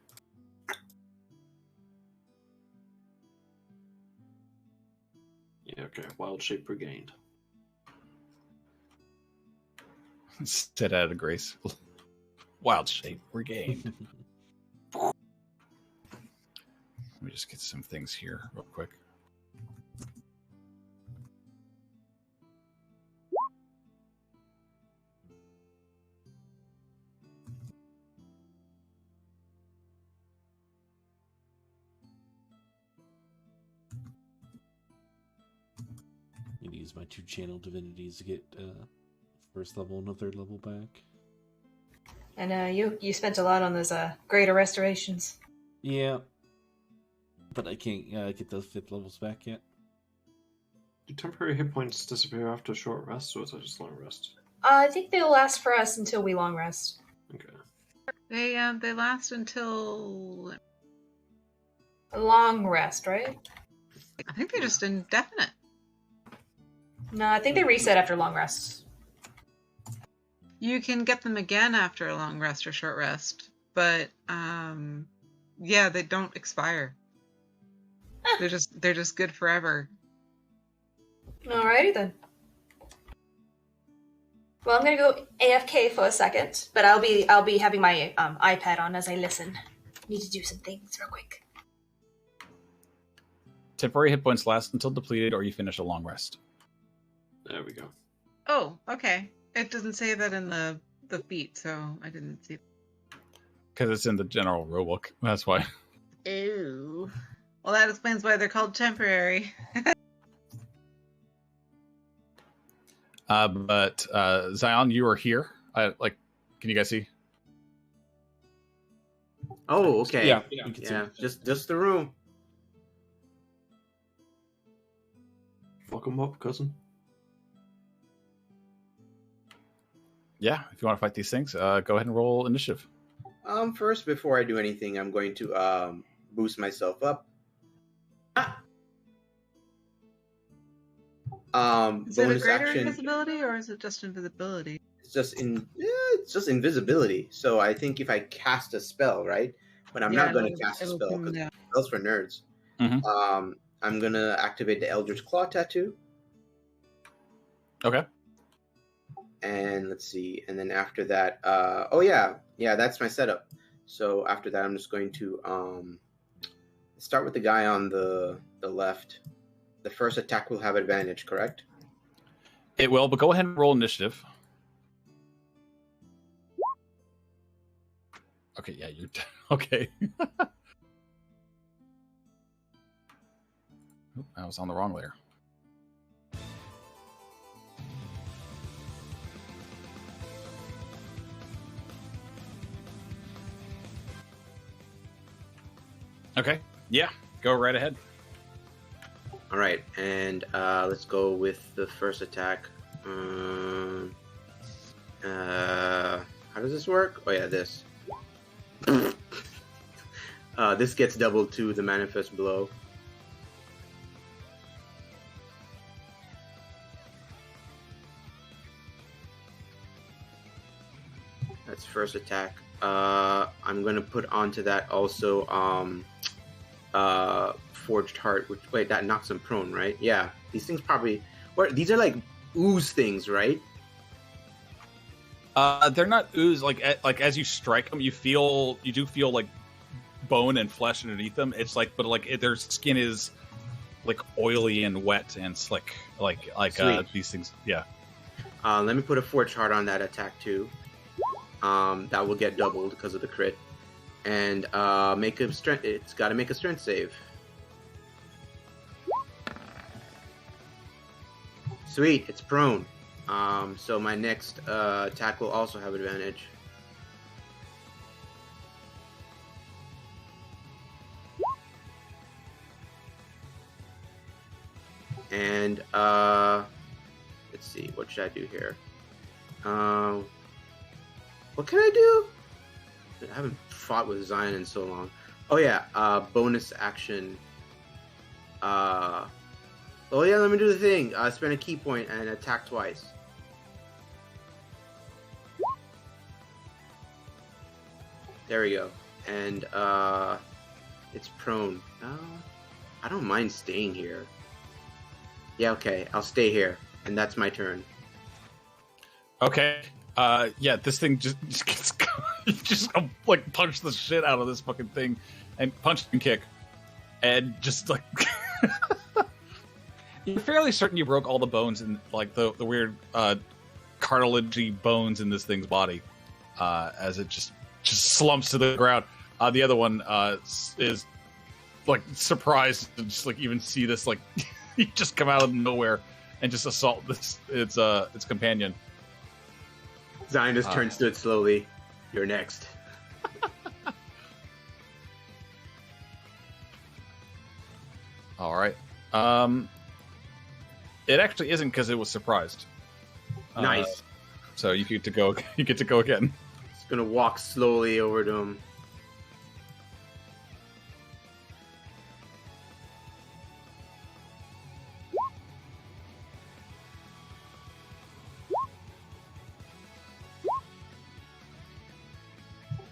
Speaker 7: Yeah, okay. Wild shape regained.
Speaker 1: Set out of grace. Wild shape regained. Let me just get some things here real quick.
Speaker 5: I'm gonna use my 2 channel divinities to get first level and a 3rd level back.
Speaker 4: And you spent a lot on those greater restorations.
Speaker 5: Yeah. But I can't get those 5th levels back yet.
Speaker 7: Do temporary hit points disappear after a short rest, or is that just long rest?
Speaker 4: I think they'll last for us until we long rest.
Speaker 7: Okay.
Speaker 6: They last until
Speaker 4: A long rest, right?
Speaker 6: I think they're just indefinite.
Speaker 4: No, I think they reset after long rests.
Speaker 6: You can get them again after a long rest or short rest, but yeah, they don't expire. They're just good forever.
Speaker 4: Alrighty then. Well, I'm gonna go AFK for a second, but I'll be having my iPad on as I listen. Need to do some things real quick.
Speaker 1: Temporary hit points last until depleted, or you finish a long rest.
Speaker 7: There we go.
Speaker 6: Oh, okay. It doesn't say that in the feat, so I didn't see.
Speaker 1: Because it's in the general rulebook. That's why.
Speaker 6: Ew. Well, that explains why they're called temporary.
Speaker 1: But Zion, you are here. Can you guys see?
Speaker 3: Oh, okay.
Speaker 5: Yeah, you can see.
Speaker 3: Just the room.
Speaker 7: Fuck 'em up, cousin.
Speaker 1: Yeah, if you want to fight these things, go ahead and roll initiative.
Speaker 3: First, before I do anything, I'm going to boost myself up.
Speaker 6: Is it a
Speaker 3: Bonus
Speaker 6: greater
Speaker 3: action.
Speaker 6: invisibility or is it just invisibility?
Speaker 3: It's just invisibility. So I think if I cast a spell, right? But I'm not going to cast a spell because spells for nerds.
Speaker 1: Mm-hmm.
Speaker 3: I'm gonna activate the Eldritch Claw tattoo.
Speaker 1: Okay.
Speaker 3: And let's see. And then after that, yeah, that's my setup. So after that, I'm just going to start with the guy on the left. The first attack will have advantage, correct?
Speaker 1: It will, but go ahead and roll initiative. Okay, yeah, you're okay. Oop, I was on the wrong layer. Okay, yeah, go right ahead.
Speaker 3: All right, and let's go with the first attack. How does this work? Oh yeah, this. This gets doubled to the manifest blow. That's first attack. I'm gonna put onto that also Forged Heart. Which, wait, that knocks him prone, right? Yeah. These things probably. What? These are like ooze things, right?
Speaker 1: They're not ooze. Like as you strike them, you do feel like bone and flesh underneath them. It's like, but like their skin is like oily and wet and slick. Like these things. Yeah.
Speaker 3: Let me put a Forged Heart on that attack too. That will get doubled because of the crit, and make a strength. It's got to make a strength save. Sweet, it's prone. So my next attack will also have advantage. And let's see, what should I do here? What can I do? I haven't fought with Zion in so long. Oh yeah, bonus action. Oh yeah, let me do the thing. Spend a key point and attack twice. There we go. And it's prone. I don't mind staying here. Yeah, okay, I'll stay here, and that's my turn.
Speaker 1: Okay. Yeah, this thing just gets just like punch the shit out of this fucking thing, and punch and kick, and just like you're fairly certain you broke all the bones and like the weird cartilagey bones in this thing's body, as it just slumps to the ground. The other one is like surprised to just like even see this like you just come out of nowhere and just assault its companion.
Speaker 3: Zion just turns to it slowly. You're next.
Speaker 1: All right. It actually isn't because it was surprised.
Speaker 3: Nice.
Speaker 1: So you get to go. You get to go again.
Speaker 3: It's gonna walk slowly over to him.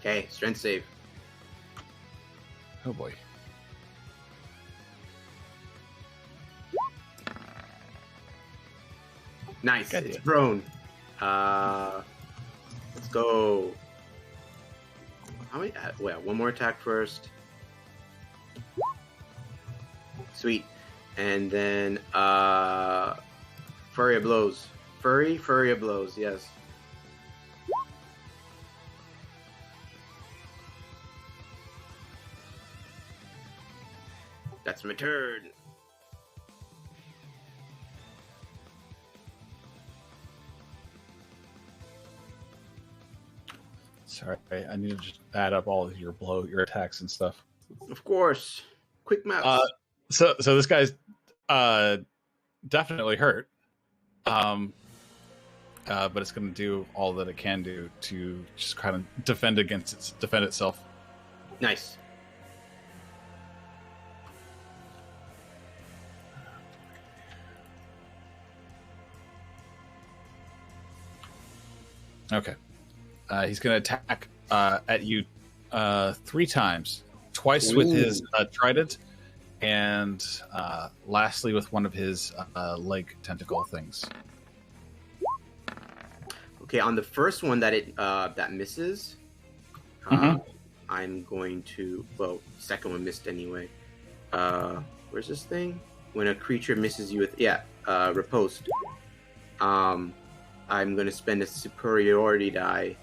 Speaker 3: Okay, strength save.
Speaker 1: Oh boy.
Speaker 3: Nice.
Speaker 1: God
Speaker 3: It's
Speaker 1: damn.
Speaker 3: prone. Let's go. How many? Well, one more attack first. Sweet. And then Flurry of Blows. Flurry of Blows, yes. That's my turn.
Speaker 1: Sorry, I need to just add up all of your attacks and stuff.
Speaker 3: Of course. Quick mouse.
Speaker 1: So this guy's definitely hurt. But it's going to do all that it can do to just kind of defend itself.
Speaker 3: Nice.
Speaker 1: Okay. He's going to attack at you 3 times. Twice with his trident, and lastly with one of his leg tentacle things.
Speaker 3: Okay, on the first one that misses, I'm going to. Well, second one missed anyway. Where's this thing? When a creature misses you with riposte. I'm going to spend a superiority die,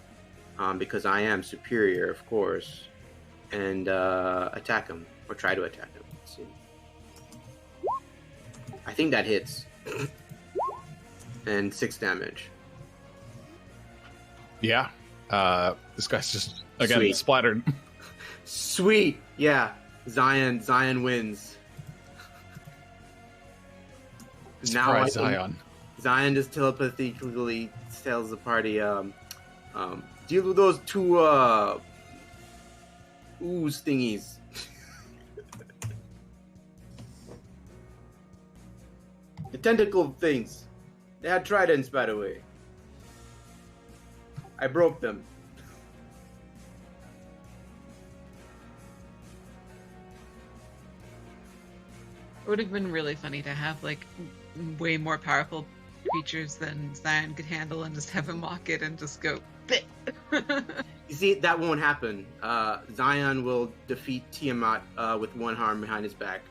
Speaker 3: because I am superior, of course, and attack him or try to attack him. Let's see. I think that hits, and 6 damage.
Speaker 1: Yeah. This guy's just again
Speaker 3: Sweet.
Speaker 1: splattered.
Speaker 3: Sweet, yeah. Zion wins.
Speaker 1: Surprise, Zion.
Speaker 3: Zion just telepathically tells the party, deal with those 2 ooze thingies. The tentacle things. They had tridents, by the way. I broke them.
Speaker 6: It would have been really funny to have like way more powerful creatures than Zion could handle and just have him walk it and just go "Bleh."
Speaker 3: You see, that won't happen. Zion will defeat Tiamat with 1 arm behind his back.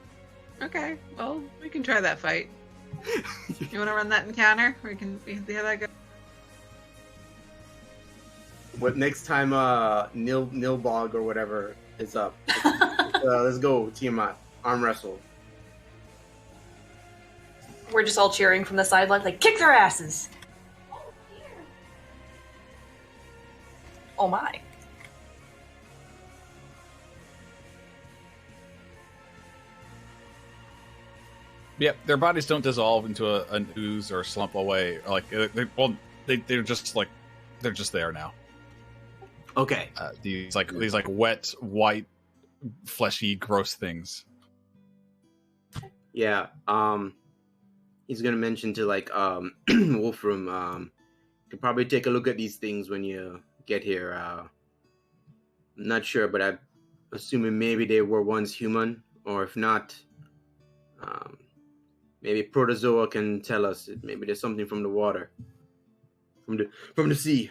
Speaker 6: Okay, well, we can try that fight. You want to run that encounter? We can see how that goes.
Speaker 3: What next time Nilbog or whatever is up? Let's go, Tiamat. Arm wrestle.
Speaker 4: We're just all cheering from the sideline, like, kick their asses! Oh my.
Speaker 1: Yep, their bodies don't dissolve into an ooze or slump away. Like, they're just like, they're just there now.
Speaker 3: Okay.
Speaker 1: These wet, white, fleshy, gross things.
Speaker 3: Yeah. He's gonna mention to Wolfram. Could probably take a look at these things when you get here. I'm not sure, but I'm assuming maybe they were once human, or if not, maybe Protozoa can tell us. Maybe there's something from the water, from the sea.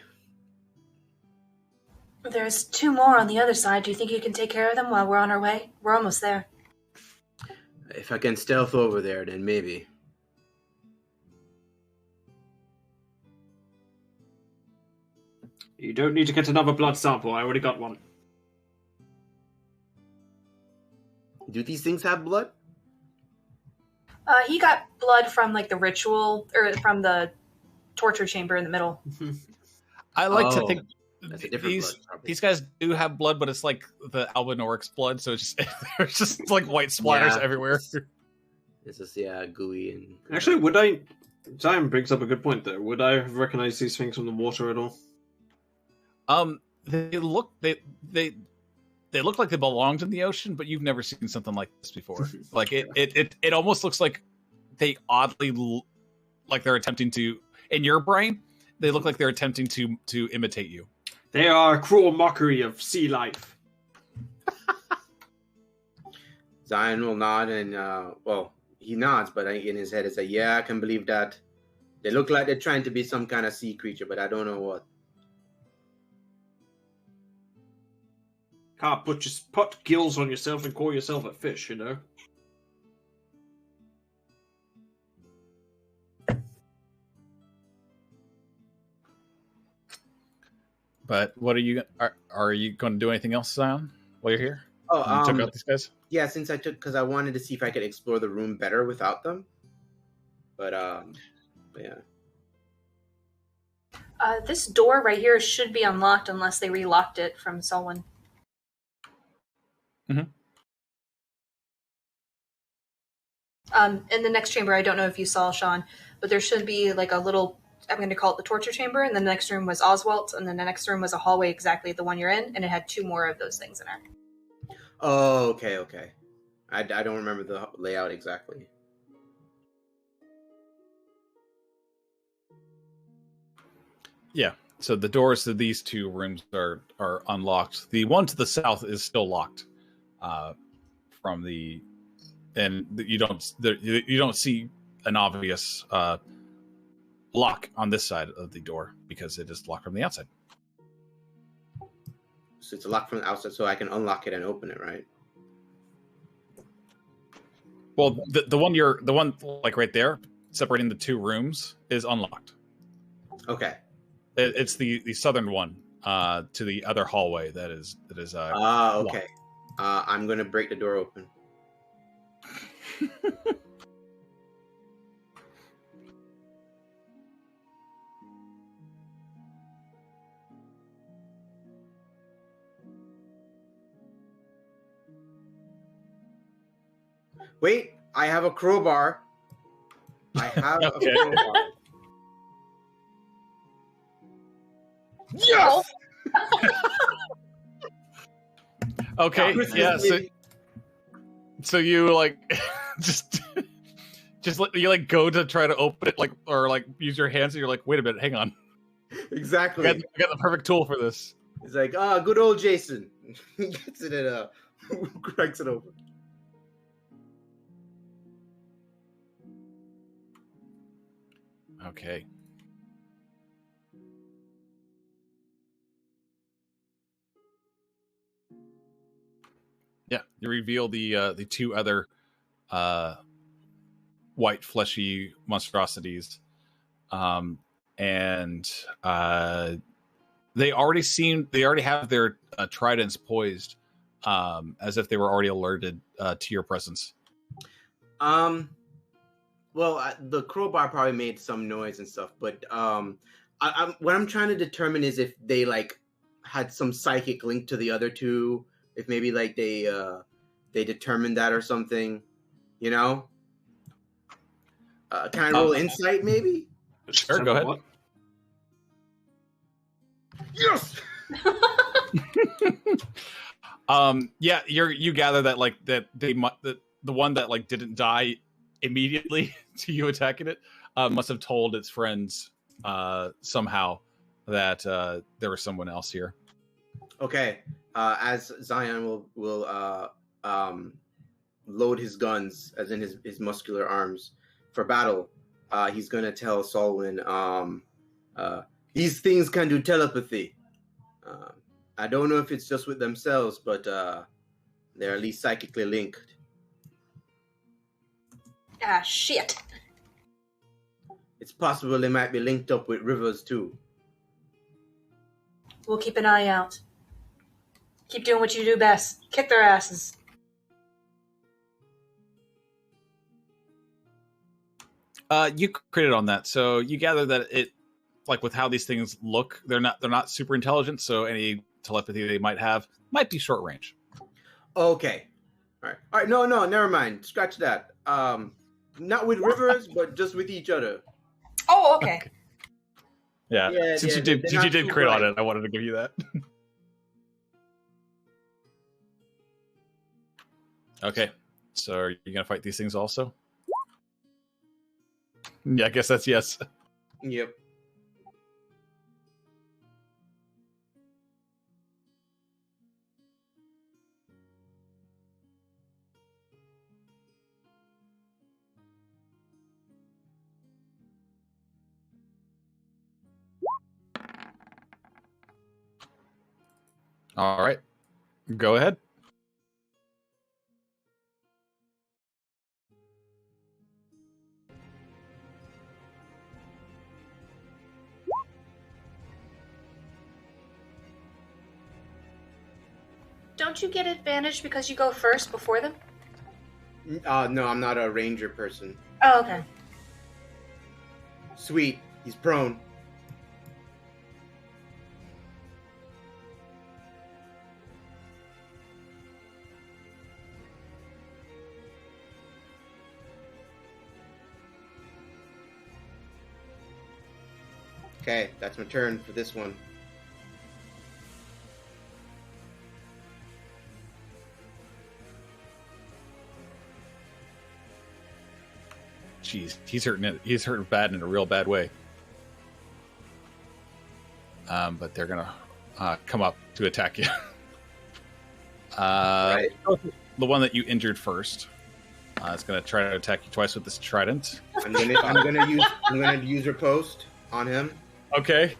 Speaker 4: There's 2 more on the other side. Do you think you can take care of them while we're on our way? We're almost there.
Speaker 3: If I can stealth over there, then maybe.
Speaker 7: You don't need to get another blood sample. I already got one.
Speaker 3: Do these things have blood?
Speaker 4: He got blood from, like, the ritual, or from the torture chamber in the middle.
Speaker 1: I like to think
Speaker 3: that's a different blood,
Speaker 1: these guys do have blood, but it's like the Albinorix blood, so it's just there's just like white splatters everywhere.
Speaker 3: It's just gooey and.
Speaker 7: Actually, would I? Zion brings up a good point there. Would I have recognized these things from the water at all?
Speaker 1: They look like they belonged in the ocean, but you've never seen something like this before. Like it almost looks like they oddly like they're attempting to, in your brain, they look like they're attempting to imitate you.
Speaker 7: They are a cruel mockery of sea life.
Speaker 3: Zion will nod and he nods, but in his head it's like, yeah, I can believe that. They look like they're trying to be some kind of sea creature, but I don't know what.
Speaker 7: Can't put gills on yourself and call yourself a fish, you know.
Speaker 1: But what are you going to do anything else, Zion, while you're here?
Speaker 3: Oh,
Speaker 1: you took out these guys?
Speaker 3: Yeah, because I wanted to see if I could explore the room better without them. But yeah.
Speaker 4: This door right here should be unlocked unless they relocked it from Solwynn.
Speaker 1: Mm-hmm.
Speaker 4: In the next chamber, I don't know if you saw, Sean, but there should be like a little, I'm going to call it the torture chamber, and then the next room was Oswald's, and then the next room was a hallway exactly the one you're in, and it had 2 more of those things in it.
Speaker 3: Oh, okay. I don't remember the layout exactly.
Speaker 1: Yeah. So the doors to these 2 rooms are unlocked. The one to the south is still locked. You don't see an obvious lock on this side of the door because it is locked from the outside.
Speaker 3: So it's locked from the outside, so I can unlock it and open it, right?
Speaker 1: Well, the one like right there, separating the 2 rooms, is unlocked.
Speaker 3: Okay.
Speaker 1: It's the southern one to the other hallway that is.
Speaker 3: Okay.
Speaker 1: Locked.
Speaker 3: I'm gonna break the door open. Wait, I have a crowbar. I have a crowbar.
Speaker 1: Yes! Okay, yeah, so you like just you like go to try to open it, like, or like use your hands, and you're like, wait a minute, hang on.
Speaker 3: Exactly.
Speaker 1: I got the perfect tool for this.
Speaker 3: It's like, good old Jason. He gets it and cracks it open.
Speaker 1: Okay. Yeah, you reveal the 2 other white fleshy monstrosities, and they already have their tridents poised, as if they were already alerted to your presence.
Speaker 3: the crowbar probably made some noise and stuff, but what I'm trying to determine is if they like had some psychic link to the other two, if maybe like they determined that or something, you know. Can I roll insight, maybe?
Speaker 1: Sure, go ahead.
Speaker 7: What?
Speaker 3: Yes.
Speaker 1: Yeah, you gather that like that they the one that like didn't die immediately to you attacking it must have told its friends somehow that there was someone else here.
Speaker 3: Okay. As Zion will load his guns, as in his muscular arms, for battle, he's gonna tell Solwynn, these things can do telepathy. I don't know if it's just with themselves, but they're at least psychically linked.
Speaker 4: Ah, shit.
Speaker 3: It's possible they might be linked up with rivers too.
Speaker 4: We'll keep an eye out. Keep doing what you do best. Kick their asses.
Speaker 1: You critted on that, so you gather that it, like with how these things look, they're not super intelligent. So any telepathy they might have might be short range.
Speaker 3: Okay, all right. No, never mind. Scratch that. Not with rivers, but just with each other.
Speaker 4: Oh, okay.
Speaker 1: Yeah. Since you did crit on it, I wanted to give you that. Okay, so are you gonna fight these things also? Yeah, I guess that's yes.
Speaker 3: Yep.
Speaker 1: All right, go ahead.
Speaker 4: Don't you get advantage because you go first before them?
Speaker 3: No, I'm not a ranger person.
Speaker 4: Oh, okay.
Speaker 3: Sweet. He's prone. Okay, that's my turn for this one.
Speaker 1: Jeez, he's hurting bad in a real bad way. But they're gonna come up to attack you.
Speaker 3: Right.
Speaker 1: The one that you injured first is gonna try to attack you twice with this trident.
Speaker 3: I'm gonna use riposte on him.
Speaker 1: Okay.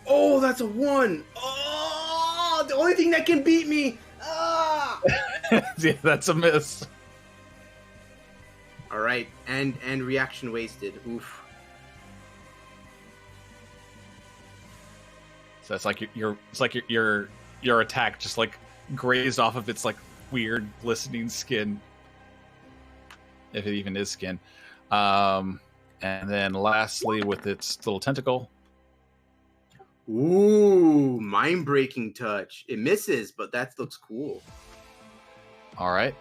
Speaker 3: Oh, that's a 1. Oh, the only thing that can beat me. Ah!
Speaker 1: Yeah, that's a miss.
Speaker 3: All right, and reaction wasted. Oof.
Speaker 1: So that's like your attack just like grazed off of its like weird glistening skin, if it even is skin. And then lastly, with its little tentacle.
Speaker 3: Ooh, mind-breaking touch. It misses, but that looks cool.
Speaker 1: All right.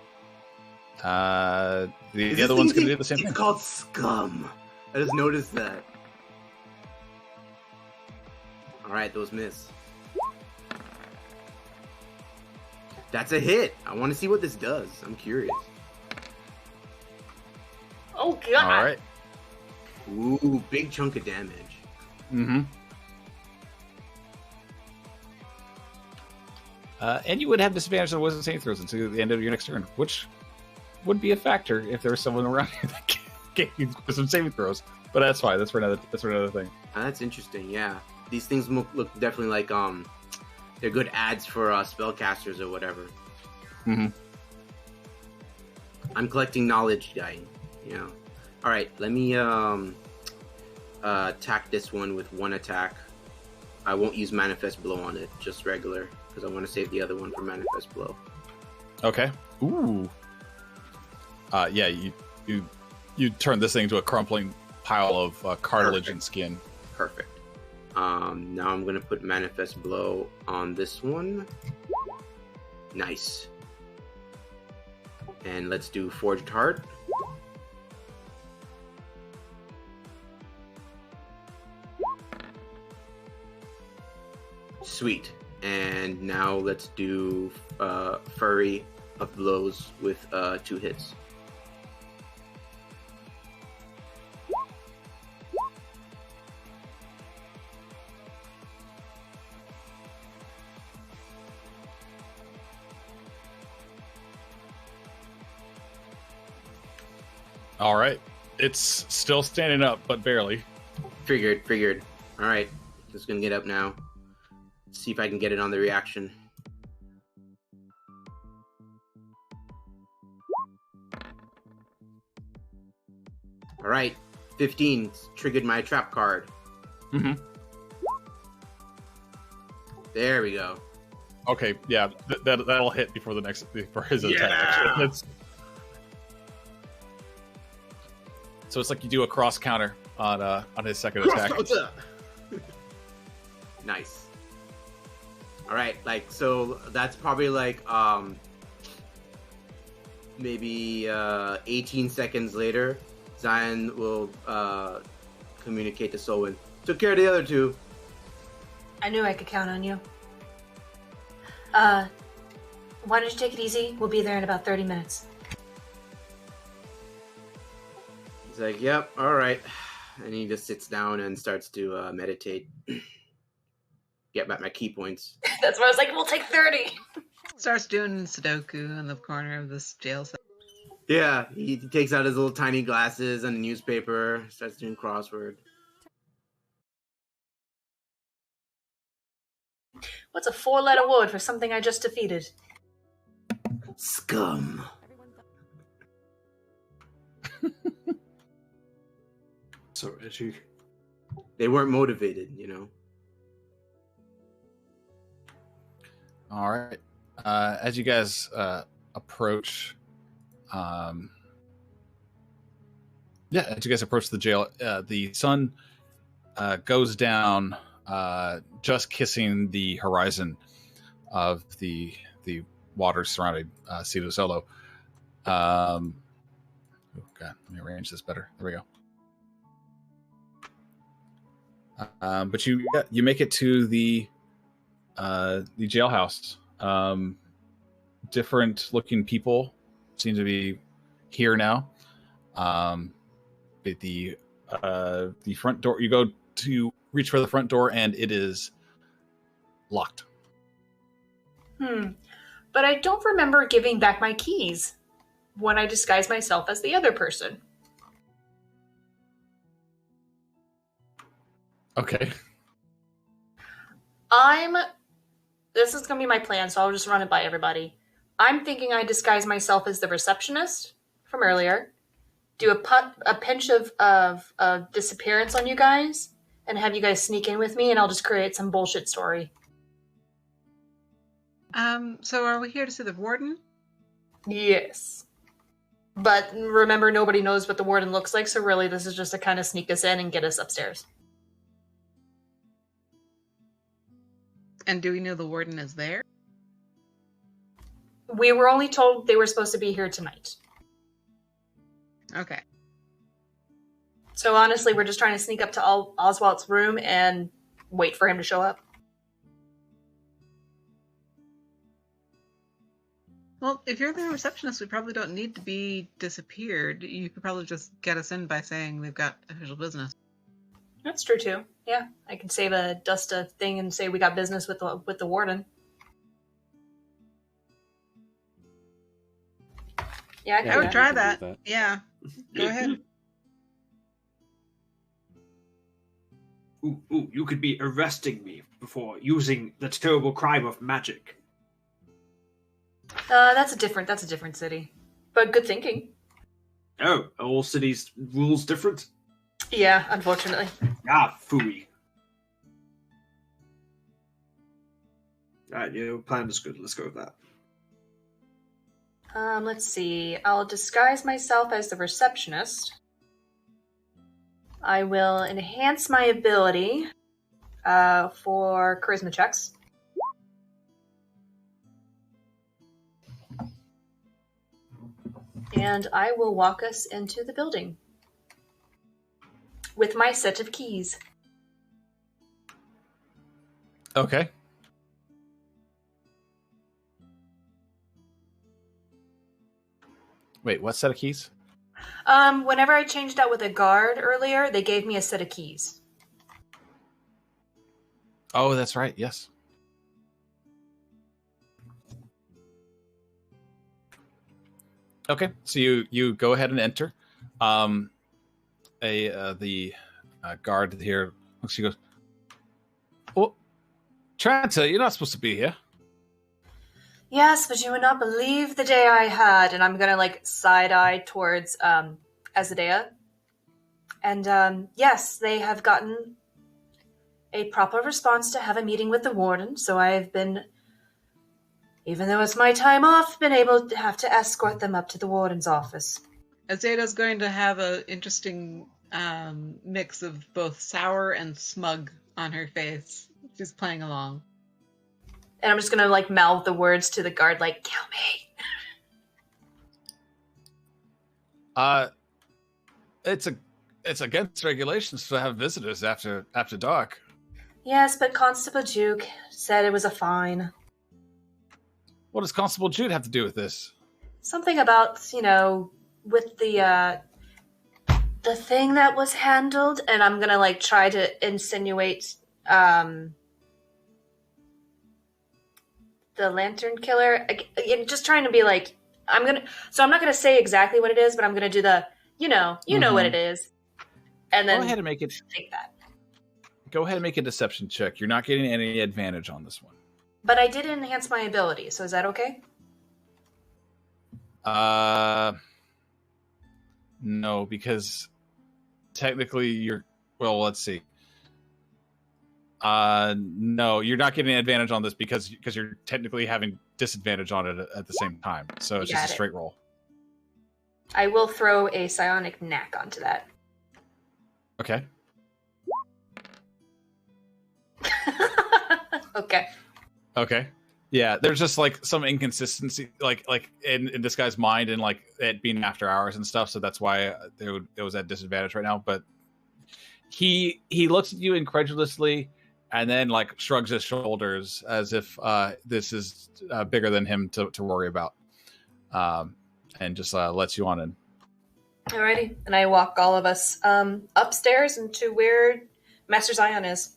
Speaker 1: The other one's going to do the same thing.
Speaker 3: It's called Scum. I just noticed that. All right, those miss. That's a hit. I want to see what this does. I'm curious.
Speaker 4: Oh, God.
Speaker 1: All right.
Speaker 3: Ooh, big chunk of damage.
Speaker 1: Mm-hmm. And you would have disadvantage on wisdom saving throws until the end of your next turn, which would be a factor if there was someone around you that gave you wisdom saving throws. But that's fine. That's for another thing.
Speaker 3: That's interesting. Yeah, these things look definitely like they're good ads for spellcasters or whatever.
Speaker 1: Mm-hmm.
Speaker 3: I'm collecting knowledge, guy. You know. All right, let me attack this one with one attack. I won't use Manifest Blow on it, just regular, because I want to save the other one for Manifest Blow.
Speaker 1: Okay. Ooh. Yeah, you turn this thing into a crumpling pile of cartilage and skin.
Speaker 3: Perfect. Now I'm going to put Manifest Blow on this one. Nice. And let's do Forged Heart. Sweet. And now let's do Flurry of Blows with 2 hits.
Speaker 1: All right. It's still standing up, but barely.
Speaker 3: Figured. All right. Just going to get up now. See if I can get it on the reaction. All right. 15 triggered my trap card.
Speaker 1: Mm-hmm.
Speaker 3: There we go.
Speaker 1: Okay, yeah, that'll hit before his attack. Actually. So it's like you do a cross counter on his second attack.
Speaker 3: Nice. All right, so that's probably maybe 18 seconds later, Zion will communicate to Solwynn. Took care of the other 2.
Speaker 4: I knew I could count on you. Why don't you take it easy? We'll be there in about 30 minutes.
Speaker 3: He's like, yep, all right. And he just sits down and starts to meditate. Get back my key points.
Speaker 4: That's why I was like, we'll take 30.
Speaker 6: Starts doing Sudoku in the corner of this jail cell.
Speaker 3: Yeah, he takes out his little tiny glasses and a newspaper, starts doing crossword.
Speaker 4: What's a 4-letter word for something I just defeated?
Speaker 3: Scum.
Speaker 7: So edgy.
Speaker 3: They weren't motivated, you know.
Speaker 1: All right. As you guys approach, as you guys approach the jail, the sun goes down, just kissing the horizon of the water surrounding Cito Solo. Oh God, let me arrange this better. There we go. But you make it to the jailhouse. Different looking people seem to be here now. The front door, you go to reach for the front door and it is locked.
Speaker 4: But I don't remember giving back my keys when I disguised myself as the other person.
Speaker 1: Okay.
Speaker 4: This is going to be my plan, so I'll just run it by everybody. I'm thinking I disguise myself as the receptionist from earlier, do a pinch of disappearance on you guys, and have you guys sneak in with me, and I'll just create some bullshit story.
Speaker 6: So are we here to see the warden?
Speaker 4: Yes. But remember, nobody knows what the warden looks like, so really this is just to kind of sneak us in and get us upstairs.
Speaker 6: And do we know the warden is there?
Speaker 4: We were only told they were supposed to be here tonight.
Speaker 6: Okay.
Speaker 4: So honestly, we're just trying to sneak up to Oswald's room and wait for him to show up.
Speaker 6: Well, if you're the receptionist, we probably don't need to be disappeared. You could probably just get us in by saying we've got official business.
Speaker 4: That's true too. Yeah, I can save a thing and say we got business with the warden. Yeah,
Speaker 6: I would try that.
Speaker 5: that.
Speaker 6: Yeah, go ahead.
Speaker 7: Ooh, you could be arresting me for using the terrible crime of magic.
Speaker 4: That's a different city. But good thinking.
Speaker 7: Oh, are all cities' rules different?
Speaker 4: Yeah, unfortunately.
Speaker 7: Ah, phooey. Alright, your plan is good. Let's go with that.
Speaker 4: Let's see. I'll disguise myself as the receptionist. I will enhance my ability for charisma checks. And I will walk us into the building with my set of keys.
Speaker 1: Okay. Wait, what set of keys?
Speaker 4: Whenever I changed out with a guard earlier, they gave me a set of keys.
Speaker 1: Oh, that's right. Yes. Okay, so you go ahead and enter. The guard here looks. She goes, "Oh, Tranta, you're not supposed to be here."
Speaker 4: Yes, but you would not believe the day I had. And I'm gonna side eye towards Azadeh. And yes, they have gotten a proper response to have a meeting with the warden. So I've been, even though it's my time off, been able to have to escort them up to the warden's office.
Speaker 6: Azadeh's going to have an interesting mix of both sour and smug on her face. She's playing along.
Speaker 4: And I'm just gonna mouth the words to the guard, kill me.
Speaker 1: It's against regulations to have visitors after dark.
Speaker 4: Yes, but Constable Duke said it was a fine.
Speaker 1: What does Constable Jude have to do with this?
Speaker 4: Something about, with the thing that was handled, and I'm gonna try to insinuate the lantern killer. Again, just trying to be I'm not gonna say exactly what it is, but I'm gonna do the know what it is, and then
Speaker 1: go ahead and make it.
Speaker 4: Take that.
Speaker 1: Go ahead and make a deception check. You're not getting any advantage on this one.
Speaker 4: But I did enhance my ability, so is that okay?
Speaker 1: No, because technically you're. Well, let's see. No, you're not getting an advantage on this because you're technically having disadvantage on it at the same time. So it's just a straight roll.
Speaker 4: I will throw a psionic knack onto that.
Speaker 1: Okay.
Speaker 4: Okay.
Speaker 1: Okay. Yeah, there's just some inconsistency, in this guy's mind, and it being after hours and stuff. So that's why it was at disadvantage right now. But he looks at you incredulously, and then shrugs his shoulders as if this is bigger than him to worry about, and just lets you on in.
Speaker 4: Alrighty, and I walk all of us upstairs into where Master Zion is,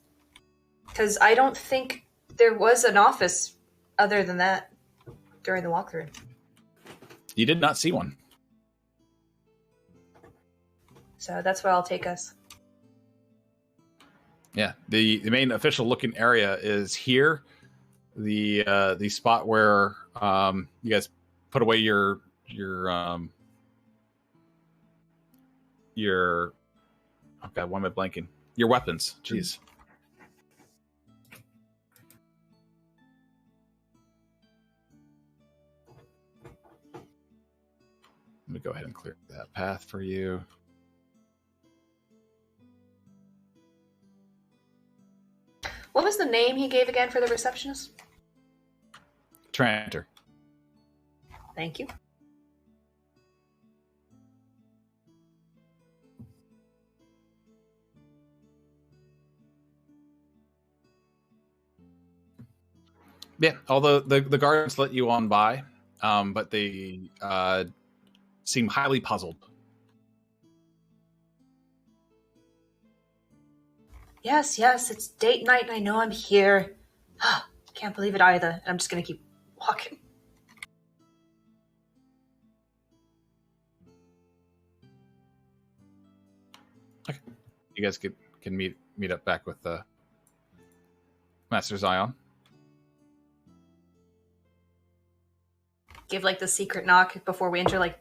Speaker 4: because I don't think there was an office other than that during the walkthrough.
Speaker 1: You did not see one.
Speaker 4: So that's where I'll take us.
Speaker 1: Yeah, the main official looking area is here. The spot where you guys put away your oh god, why am I blanking? Your weapons. Jeez. Let me go ahead and clear that path for you.
Speaker 4: What was the name he gave again for the receptionist?
Speaker 1: Tranter.
Speaker 4: Thank you.
Speaker 1: Yeah, although the guards let you on by, but they seem highly puzzled.
Speaker 4: Yes, it's date night and I know I'm here. Can't believe it either. And I'm just going to keep walking.
Speaker 1: Okay. You guys can meet up back with Master Zion.
Speaker 4: Give the secret knock before we enter,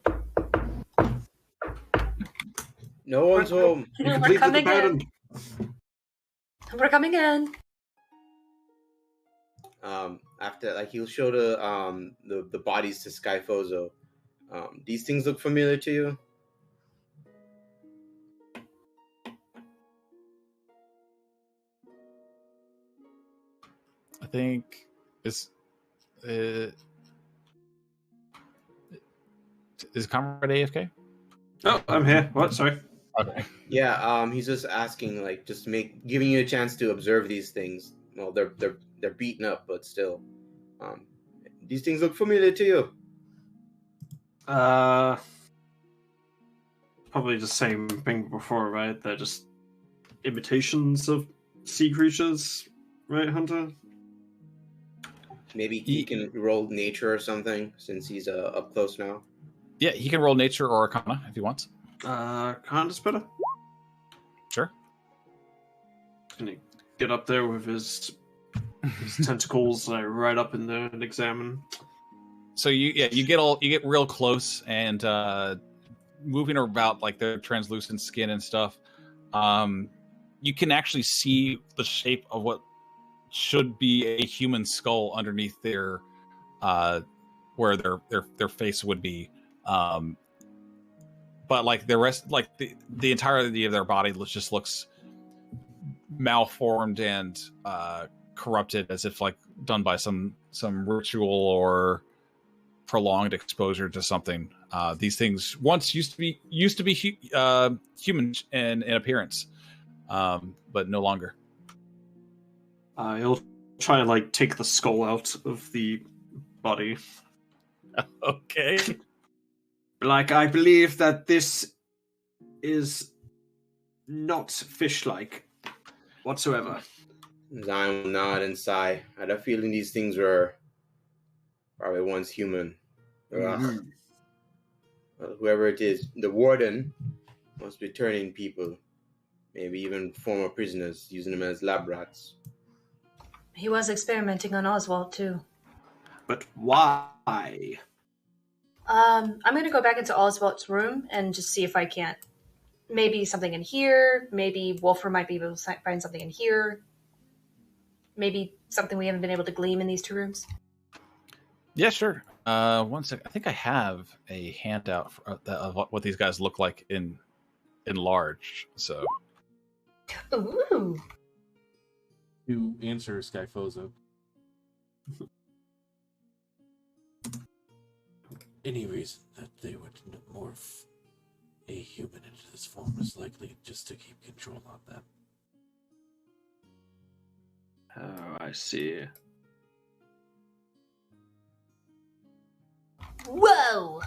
Speaker 3: No one's home.
Speaker 4: We're coming in. We're coming in.
Speaker 3: After he'll show the bodies to Skyphozo These things look familiar to you?
Speaker 1: I think is Comrade AFK?
Speaker 7: Oh, I'm here. What? Sorry.
Speaker 1: Okay.
Speaker 3: Yeah, he's just asking, like, giving you a chance to observe these things. Well, they're beaten up, but still, these things look familiar to you.
Speaker 7: Probably the same thing before, right? They're just imitations of sea creatures, right, Hunter?
Speaker 3: Maybe he can roll nature or something since he's up close now.
Speaker 1: Yeah, he can roll nature or arcana if he wants.
Speaker 7: Arcana's better.
Speaker 1: Sure.
Speaker 7: Can he get up there with his tentacles right up in there and examine?
Speaker 1: So you get real close and moving about like their translucent skin and stuff. You can actually see the shape of what should be a human skull underneath their where their face would be. But like the rest, like the entirety of their body just looks malformed and corrupted, as if like done by some ritual or prolonged exposure to something. These things once used to be human in appearance, but no longer.
Speaker 7: He'll try and like take the skull out of the body.
Speaker 1: Okay.
Speaker 7: Like, I believe that this is not fish-like whatsoever.
Speaker 3: Zion will nod and sigh. I had a feeling these things were probably once human.
Speaker 7: Mm-hmm.
Speaker 3: Well, whoever it is, the warden must be turning people. Maybe even former prisoners, using them as lab rats.
Speaker 4: He was experimenting on Oswald, too.
Speaker 7: But why?
Speaker 4: I'm going to go back into Oswald's room and just see if I can't. Maybe something in here. Maybe Wolfram might be able to find something in here. Maybe something we haven't been able to glean in these two rooms.
Speaker 1: Yeah, sure. One sec. I think I have a handout of what these guys look like in large. So.
Speaker 4: Ooh.
Speaker 5: To answer Skyphozo. Any reason that they would morph a human into this form is likely just to keep control of them.
Speaker 7: Oh, I see.
Speaker 4: Whoa!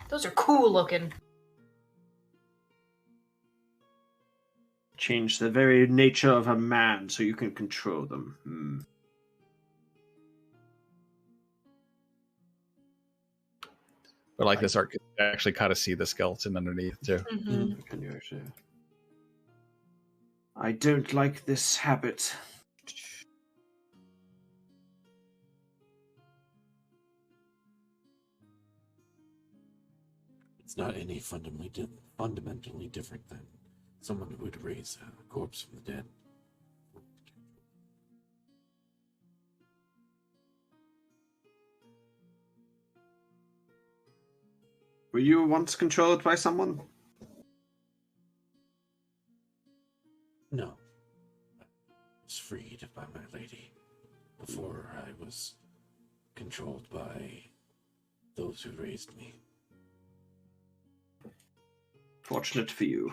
Speaker 4: Those are cool looking.
Speaker 7: Change the very nature of a man so you can control them.
Speaker 1: But like this art, you can actually kind of see the skeleton underneath too.
Speaker 4: Mm-hmm.
Speaker 7: Can you actually? I don't like this habit.
Speaker 5: It's not any fundamentally different than someone who would raise a corpse from the dead.
Speaker 7: Were you once controlled by someone?
Speaker 5: No. I was freed by my lady before I was controlled by those who raised me.
Speaker 7: Fortunate for you.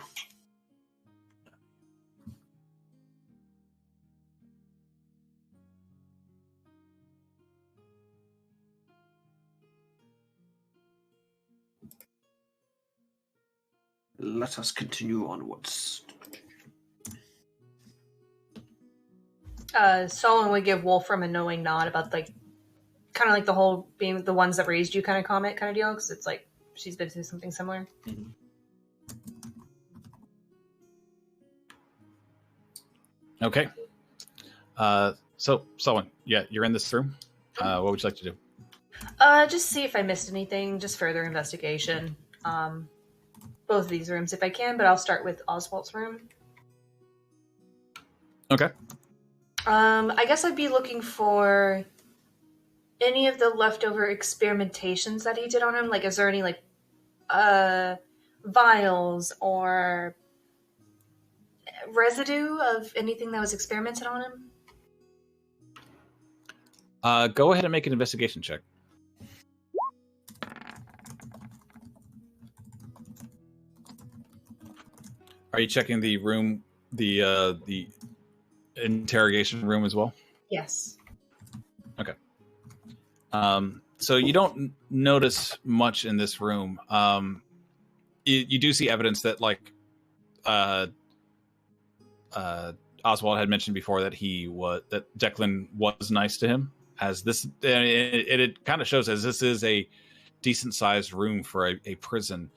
Speaker 7: Let us onwards.
Speaker 4: Solwynn would give Wolfram a knowing nod about kind of like the whole being the ones that raised you kind of comment kind of deal, because it's like she's been through something similar.
Speaker 5: Mm-hmm.
Speaker 1: Okay. So Solwynn, yeah, you're in this room. What would you like to do?
Speaker 4: Just see if I missed anything. Just further investigation. Both of these rooms if I can, but I'll start with Oswald's room.
Speaker 1: Okay.
Speaker 4: I guess I'd be looking for any of the leftover experimentations that he did on him? Like, is there any, like, vials or residue of anything that was experimented on him?
Speaker 1: Go ahead and make an investigation check. Are you checking the room, the interrogation room as well?
Speaker 4: Yes.
Speaker 1: Okay. So you don't notice much in this room. You do see evidence that, like, Oswald had mentioned before that that Declan was nice to him. As this, it kind of shows as this is a decent sized room for a prison,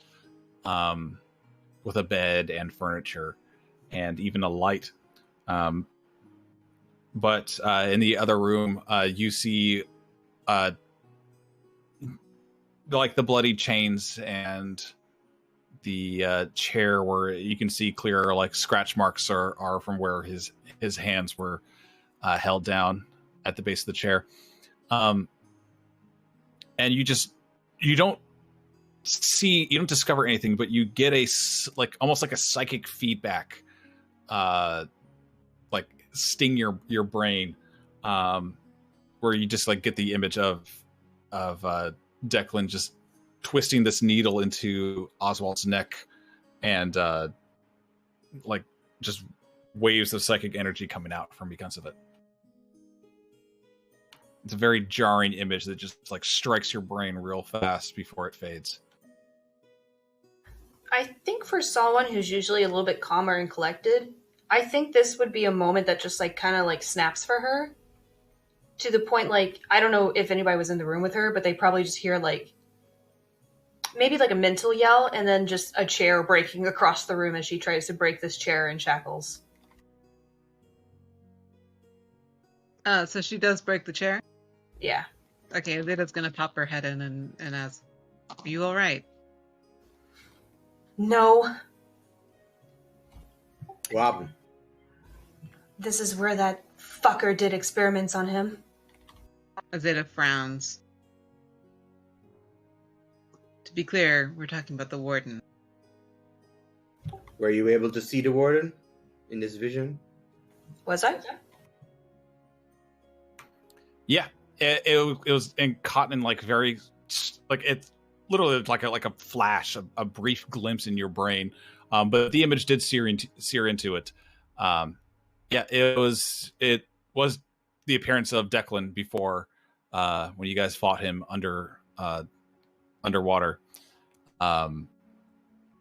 Speaker 1: with a bed and furniture, and even a light. But in the other room, you see, like, the bloody chains and the chair where you can see clear, like, scratch marks are from where his hands were held down at the base of the chair. And you don't discover anything, but you get almost like a psychic feedback, like, sting your brain, where you just, like, get the image of Declan just twisting this needle into Oswald's neck, and like, just waves of psychic energy coming out from because of it. It's a very jarring image that just, like, strikes your brain real fast before it fades.
Speaker 4: I think for someone who's usually a little bit calmer and collected, I think this would be a moment that just, like, kind of, like, snaps for her. To the point, like, I don't know if anybody was in the room with her, but they probably just hear, like, maybe, like, a mental yell, and then just a chair breaking across the room as she tries to break this chair in shackles.
Speaker 6: So she does break the chair?
Speaker 4: Yeah.
Speaker 6: Okay, Lyda's gonna pop her head in and ask, "Are you alright?"
Speaker 4: No.
Speaker 3: What happened?
Speaker 4: This is where that fucker did experiments on him.
Speaker 6: Azadeh frowns. To be clear, we're talking about the warden.
Speaker 3: Were you able to see the warden in this vision?
Speaker 4: Was I?
Speaker 1: Yeah, it was caught in, like, very, like, it's literally like a flash, a brief glimpse in your brain, but the image did sear into it. Yeah, it was the appearance of Declan before, when you guys fought him underwater.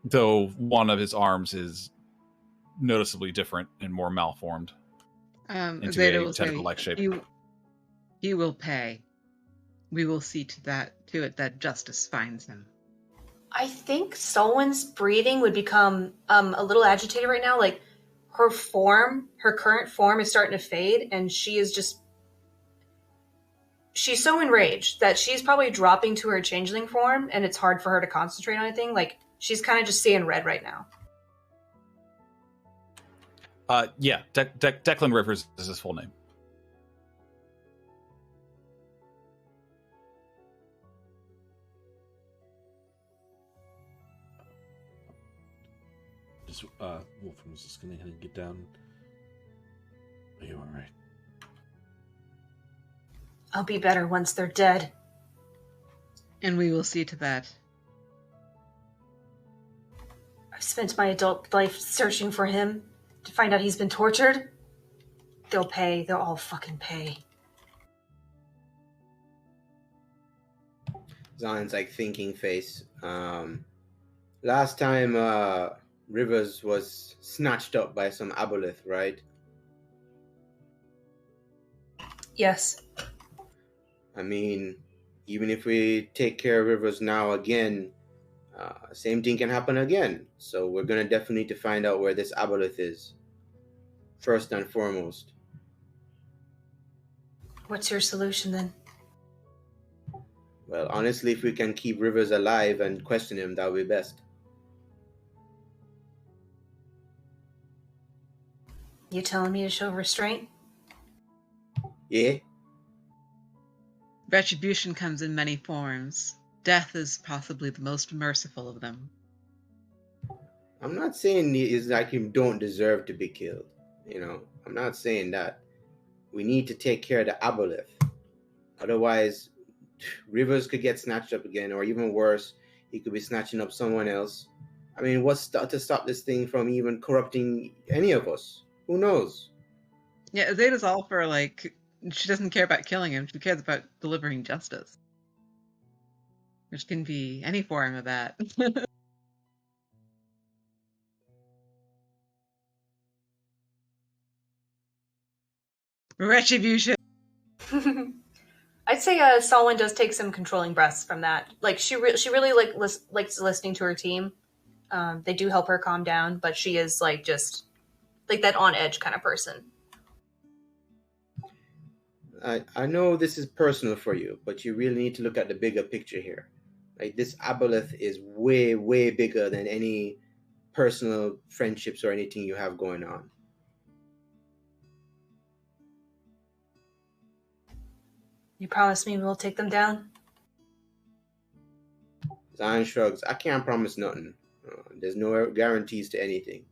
Speaker 1: Though one of his arms is noticeably different and more malformed into
Speaker 6: Azadeh
Speaker 1: a
Speaker 6: will
Speaker 1: tentacle-like shape.
Speaker 6: You will pay. We will see to it that justice finds him.
Speaker 4: I think Solwynn's breathing would become a little agitated right now. Like, her current form is starting to fade, and she's so enraged that she's probably dropping to her changeling form, and it's hard for her to concentrate on anything. Like, she's kind of just seeing red right now.
Speaker 1: Yeah, Declan Rivers is his full name.
Speaker 5: Wolfram was just gonna get down. Are you alright?
Speaker 4: I'll be better once they're dead.
Speaker 6: And we will see to that.
Speaker 4: I've spent my adult life searching for him to find out he's been tortured. They'll pay. They'll all fucking pay.
Speaker 3: Zion's, like, thinking face. Last time, Rivers was snatched up by some aboleth, right?
Speaker 4: Yes.
Speaker 3: I mean, even if we take care of Rivers now again, same thing can happen again. So we're gonna definitely need to find out where this aboleth is, first and foremost.
Speaker 4: What's your solution then?
Speaker 3: Well, honestly, if we can keep Rivers alive and question him, that would be best.
Speaker 4: You telling me to show restraint?
Speaker 3: Yeah?
Speaker 6: Retribution comes in many forms. Death is possibly the most merciful of them.
Speaker 3: I'm not saying it's like you don't deserve to be killed. You know, I'm not saying that. We need to take care of the aboleth. Otherwise, Rivers could get snatched up again, or even worse, he could be snatching up someone else. I mean, what's to stop this thing from even corrupting any of us? Who knows?
Speaker 6: Yeah, Azadeh's all for, like, she doesn't care about killing him. She cares about delivering justice. Which can be any form of that. Retribution.
Speaker 4: I'd say Solwynn does take some controlling breaths from that. Like she really likes listening to her team. They do help her calm down, but she is like just like that on edge kind of person.
Speaker 3: I know this is personal for you, but you really need to look at the bigger picture here. Like, this aboleth is way, way bigger than any personal friendships or anything you have going on.
Speaker 4: You promise me we'll take them down?
Speaker 3: Zion shrugs. I can't promise nothing. There's no guarantees to anything.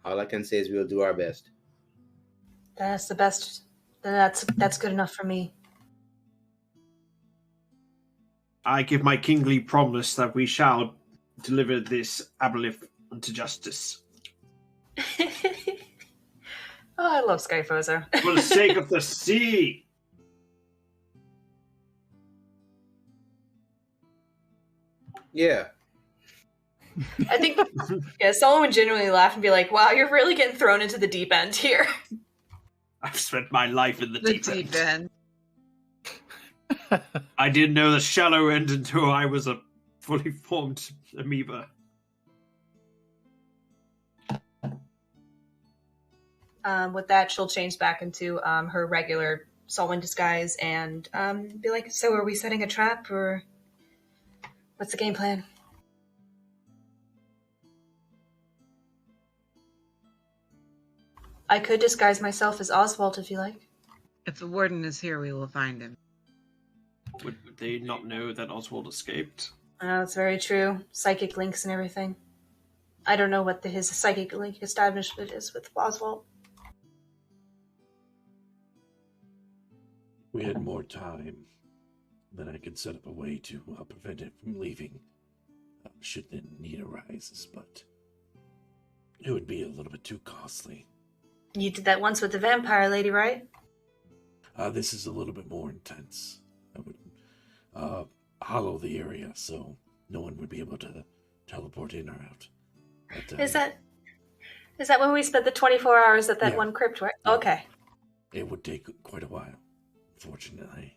Speaker 3: All I can say is we'll do our best.
Speaker 4: That's the best. Then that's good enough for me.
Speaker 7: I give my kingly promise that we shall deliver this aboleth unto justice.
Speaker 4: Oh, I love Skyphozo.
Speaker 7: For the sake of the sea!
Speaker 3: Yeah.
Speaker 4: I think, yeah, someone would genuinely laugh and be like, wow, you're really getting thrown into the deep end here.
Speaker 7: I've spent my life in the
Speaker 6: The
Speaker 7: deep
Speaker 6: deep
Speaker 7: end.
Speaker 6: end.
Speaker 7: I didn't know the shallow end until I was a fully formed amoeba.
Speaker 4: With that, she'll change back into her regular Solwynn disguise and be like, so are we setting a trap, or what's the game plan? I could disguise myself as Oswald if you like.
Speaker 6: If the warden is here, we will find him.
Speaker 7: Would they not know that Oswald escaped?
Speaker 4: That's very true. Psychic links and everything. I don't know what his psychic link establishment is with Oswald.
Speaker 5: We had more time, then I could set up a way to prevent it from leaving should the need arises, but it would be a little bit too costly.
Speaker 4: You did that once with the vampire lady, right?
Speaker 5: This is a little bit more intense. I would hollow the area so no one would be able to teleport in or out. But,
Speaker 4: Is that when we spent the 24 hours at that
Speaker 5: Yeah.
Speaker 4: one crypt, right?
Speaker 5: Yeah.
Speaker 4: Okay.
Speaker 5: it would take quite a while, fortunately.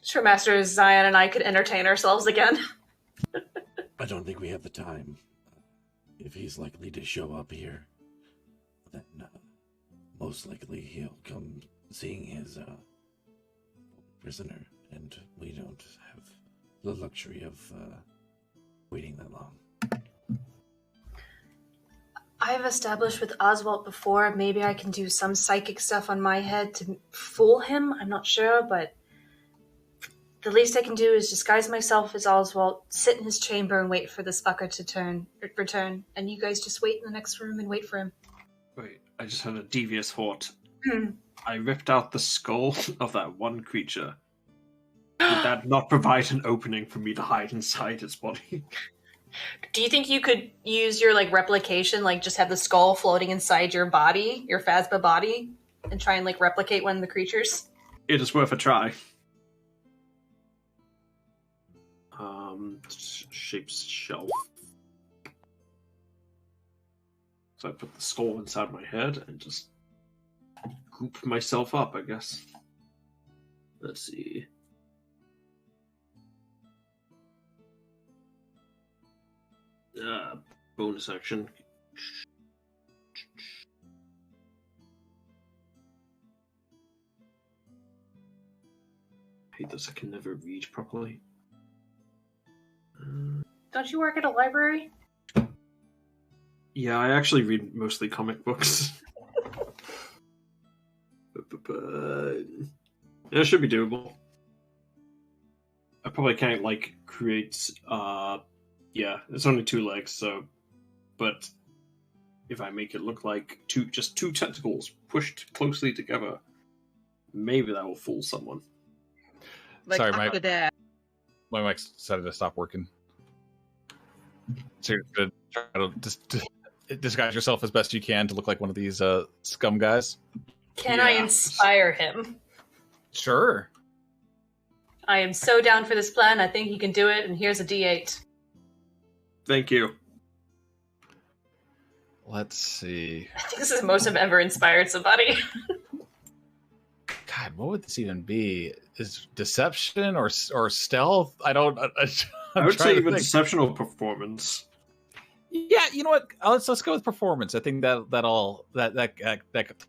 Speaker 4: Sure, Master Zion and I could entertain ourselves again.
Speaker 5: I don't think we have the time. If he's likely to show up here, then most likely he'll come seeing his prisoner, and we don't have the luxury of waiting that long.
Speaker 4: I've established with Oswald before, maybe I can do some psychic stuff on my head to fool him. I'm not sure, but the least I can do is disguise myself as Oswald, sit in his chamber and wait for this fucker to return. And you guys just wait in the next room and wait for him.
Speaker 7: Wait, I just had a devious thought.
Speaker 4: Hmm.
Speaker 7: I ripped out the skull of that one creature. Would that not provide an opening for me to hide inside its body?
Speaker 4: Do you think you could use your replication, just have the skull floating inside your body, your Phasma body, and try and replicate one of the creatures?
Speaker 7: It is worth a try. Shapes shelf. So I put the skull inside my head and just goop myself up, I guess. Let's see. Bonus action. I hate this, I can never read properly.
Speaker 4: Don't you work at a library?
Speaker 7: Yeah, I actually read mostly comic books. Yeah, it should be doable. I probably can't like create. Yeah, it's only 2 legs, so. But if I make it look like just two tentacles pushed closely together, maybe that will fool someone.
Speaker 6: Like
Speaker 1: Sorry,
Speaker 6: Azadeh.
Speaker 1: my mic decided to stop working. So you're gonna try to just disguise yourself as best you can to look like one of these scum guys.
Speaker 4: Can I
Speaker 7: Yeah.
Speaker 4: inspire him?
Speaker 1: Sure.
Speaker 4: I am so down for this plan. I think he can do it, and here's a D8.
Speaker 7: Thank you.
Speaker 1: Let's see.
Speaker 4: I think this is the most I've ever inspired somebody.
Speaker 1: God, what would this even be? Is deception or stealth? I don't.
Speaker 7: I would say even deception or performance.
Speaker 1: Yeah, you know what? Let's go with performance. I think that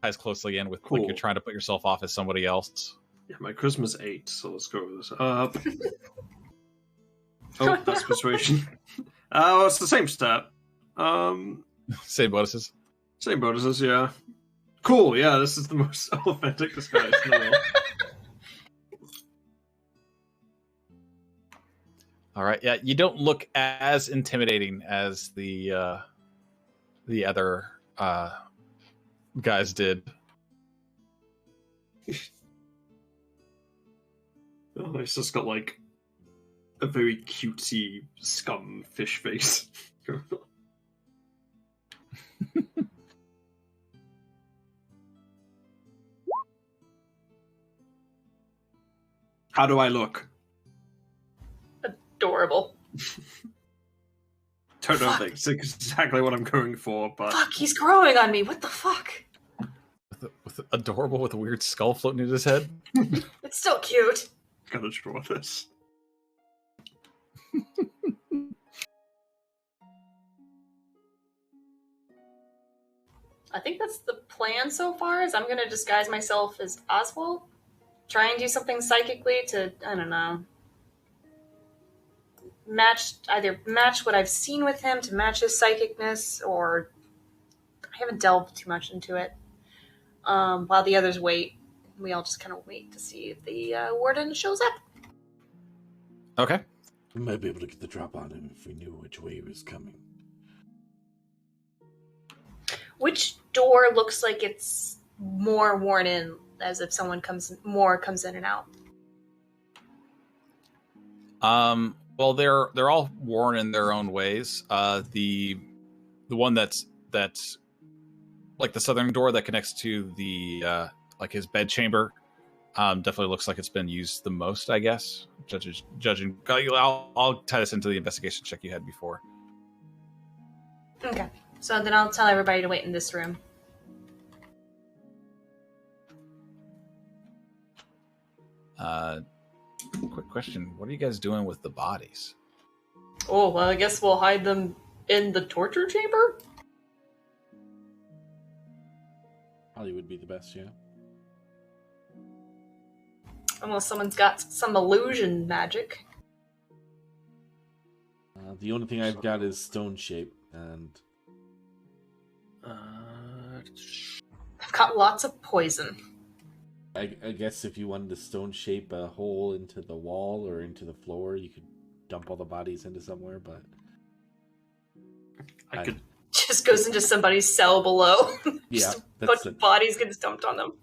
Speaker 1: ties closely in with like
Speaker 7: Cool.
Speaker 1: you're trying to put yourself off as somebody else.
Speaker 7: Yeah, my charisma's 8, so let's go with this. Oh, that's persuasion. Oh, it's the same stat.
Speaker 1: Same bonuses.
Speaker 7: Same bonuses, yeah. Cool, yeah, this is the most authentic disguise in the world.
Speaker 1: All right. Yeah, you don't look as intimidating as the other guys did.
Speaker 7: Oh, it's just got like a very cutesy scum fish face. How do I look?
Speaker 4: Adorable.
Speaker 7: Don't know
Speaker 4: Fuck.
Speaker 7: things. It's exactly what I'm going for, but
Speaker 4: Fuck, he's growing on me. What the fuck?
Speaker 1: With adorable with a weird skull floating in his head.
Speaker 4: It's still cute.
Speaker 7: gotta draw this.
Speaker 4: I think that's the plan so far, is I'm going to disguise myself as Oswald. Try and do something psychically to, I don't know, either match what I've seen with him to match his psychicness, or I haven't delved too much into it. While the others wait, we all just kind of wait to see if the warden shows up.
Speaker 1: Okay.
Speaker 5: We might be able to get the drop on him if we knew which way he was coming.
Speaker 4: Which door looks like it's more worn in, as if someone comes in and out?
Speaker 1: Well, they're all worn in their own ways. The one that's like the southern door that connects to the like his bed chamber definitely looks like it's been used the most, I guess. Judging, I'll tie this into the investigation check you had before.
Speaker 4: Okay. So then I'll tell everybody to wait in this room.
Speaker 1: Quick question. What are you guys doing with the bodies?
Speaker 4: Oh, well, I guess we'll hide them in the torture chamber?
Speaker 5: Probably would be the best, yeah.
Speaker 4: Unless someone's got some illusion magic.
Speaker 5: The only thing I've got is stone shape, and
Speaker 4: I've got lots of poison.
Speaker 5: I guess if you wanted to stone shape a hole into the wall or into the floor, you could dump all the bodies into somewhere, but
Speaker 7: I could.
Speaker 4: Just goes into somebody's cell below.
Speaker 5: Yeah,
Speaker 4: Just a
Speaker 5: that's
Speaker 4: bunch of
Speaker 5: it.
Speaker 4: bodies gets dumped on them.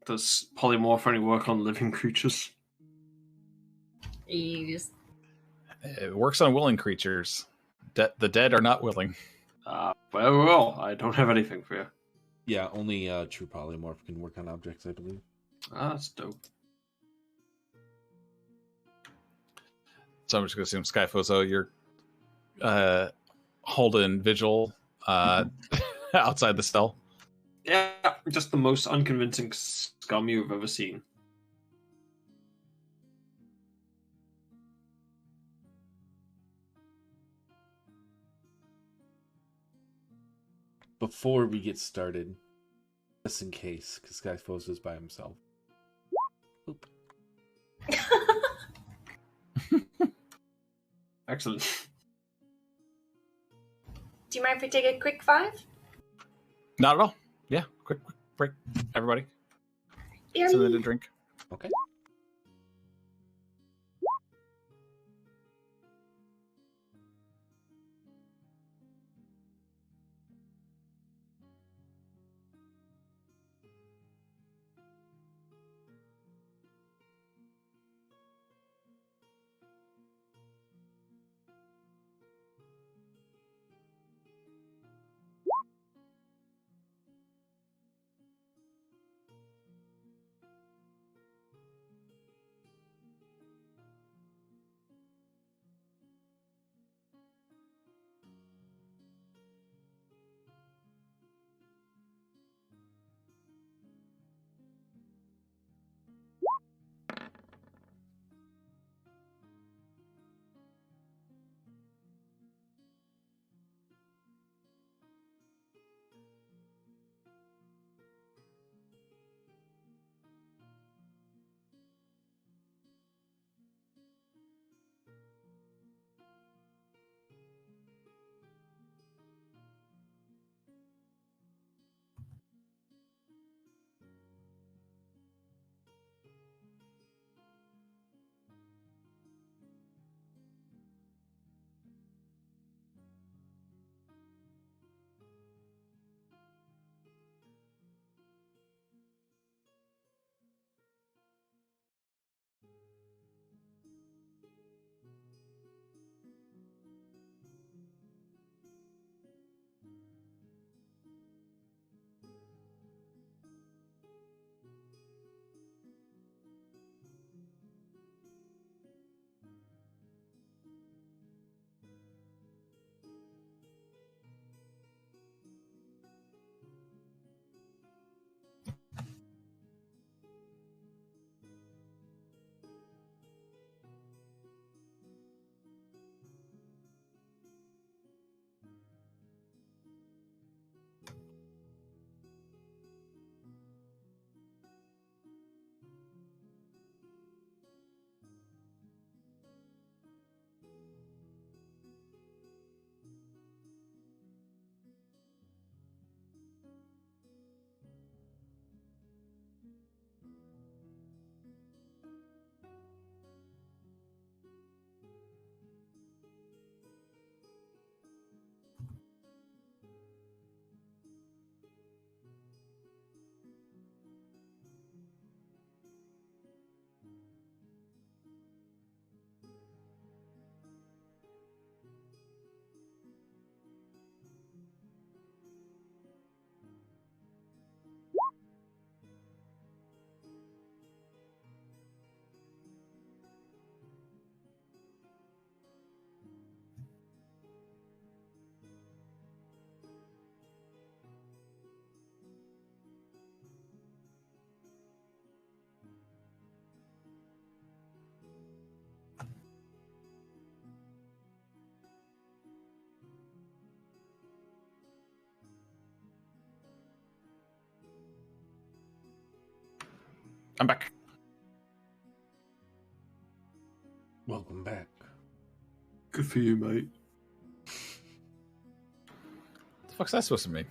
Speaker 7: Does polymorph only work on living creatures?
Speaker 4: Ease.
Speaker 1: It works on willing creatures. The dead are not willing.
Speaker 7: Well, I don't have anything for you.
Speaker 5: Yeah, only true polymorph can work on objects, I believe.
Speaker 7: That's dope.
Speaker 1: So I'm just going to assume Skyphozo, you're holding vigil outside the cell.
Speaker 7: Yeah, just the most unconvincing scum you've ever seen.
Speaker 5: Before we get started, just in case, because Skyphozo is by himself. Oop.
Speaker 7: Excellent.
Speaker 4: Do you mind if we take a quick 5?
Speaker 1: Not at all. Yeah, quick break. Everybody. Something to drink.
Speaker 5: Okay.
Speaker 1: I'm back.
Speaker 5: Welcome back.
Speaker 7: Good for you, mate.
Speaker 1: What the fuck's that supposed to mean?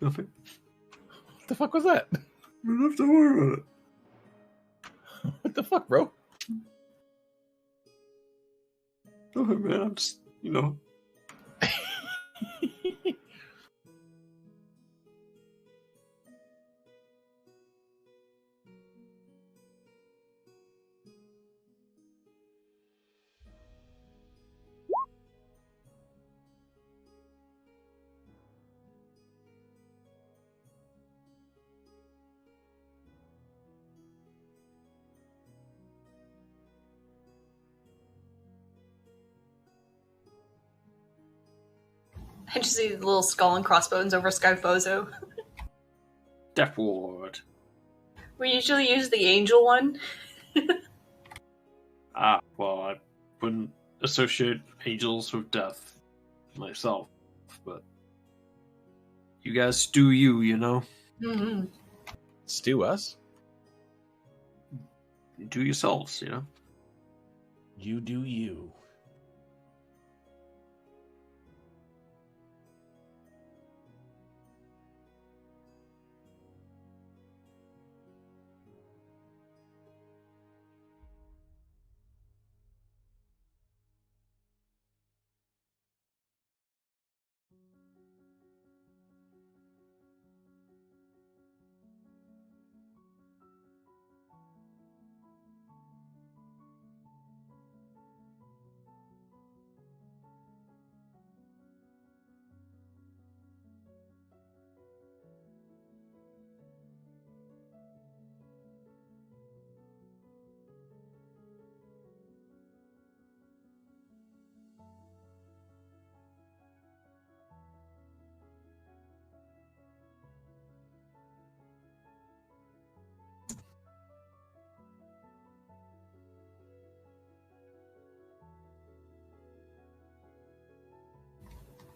Speaker 7: Nothing.
Speaker 1: What the fuck was that?
Speaker 7: You don't have to worry about it.
Speaker 1: What the fuck, bro?
Speaker 7: Nothing, man. I'm just,
Speaker 4: I just see the little skull and crossbones over Skyphozo.
Speaker 7: Death Ward.
Speaker 4: We usually use the angel one.
Speaker 7: Well, I wouldn't associate angels with death myself, but you guys do you,
Speaker 4: Mm-hmm.
Speaker 1: Stew us?
Speaker 7: Do yourselves,
Speaker 5: You do you.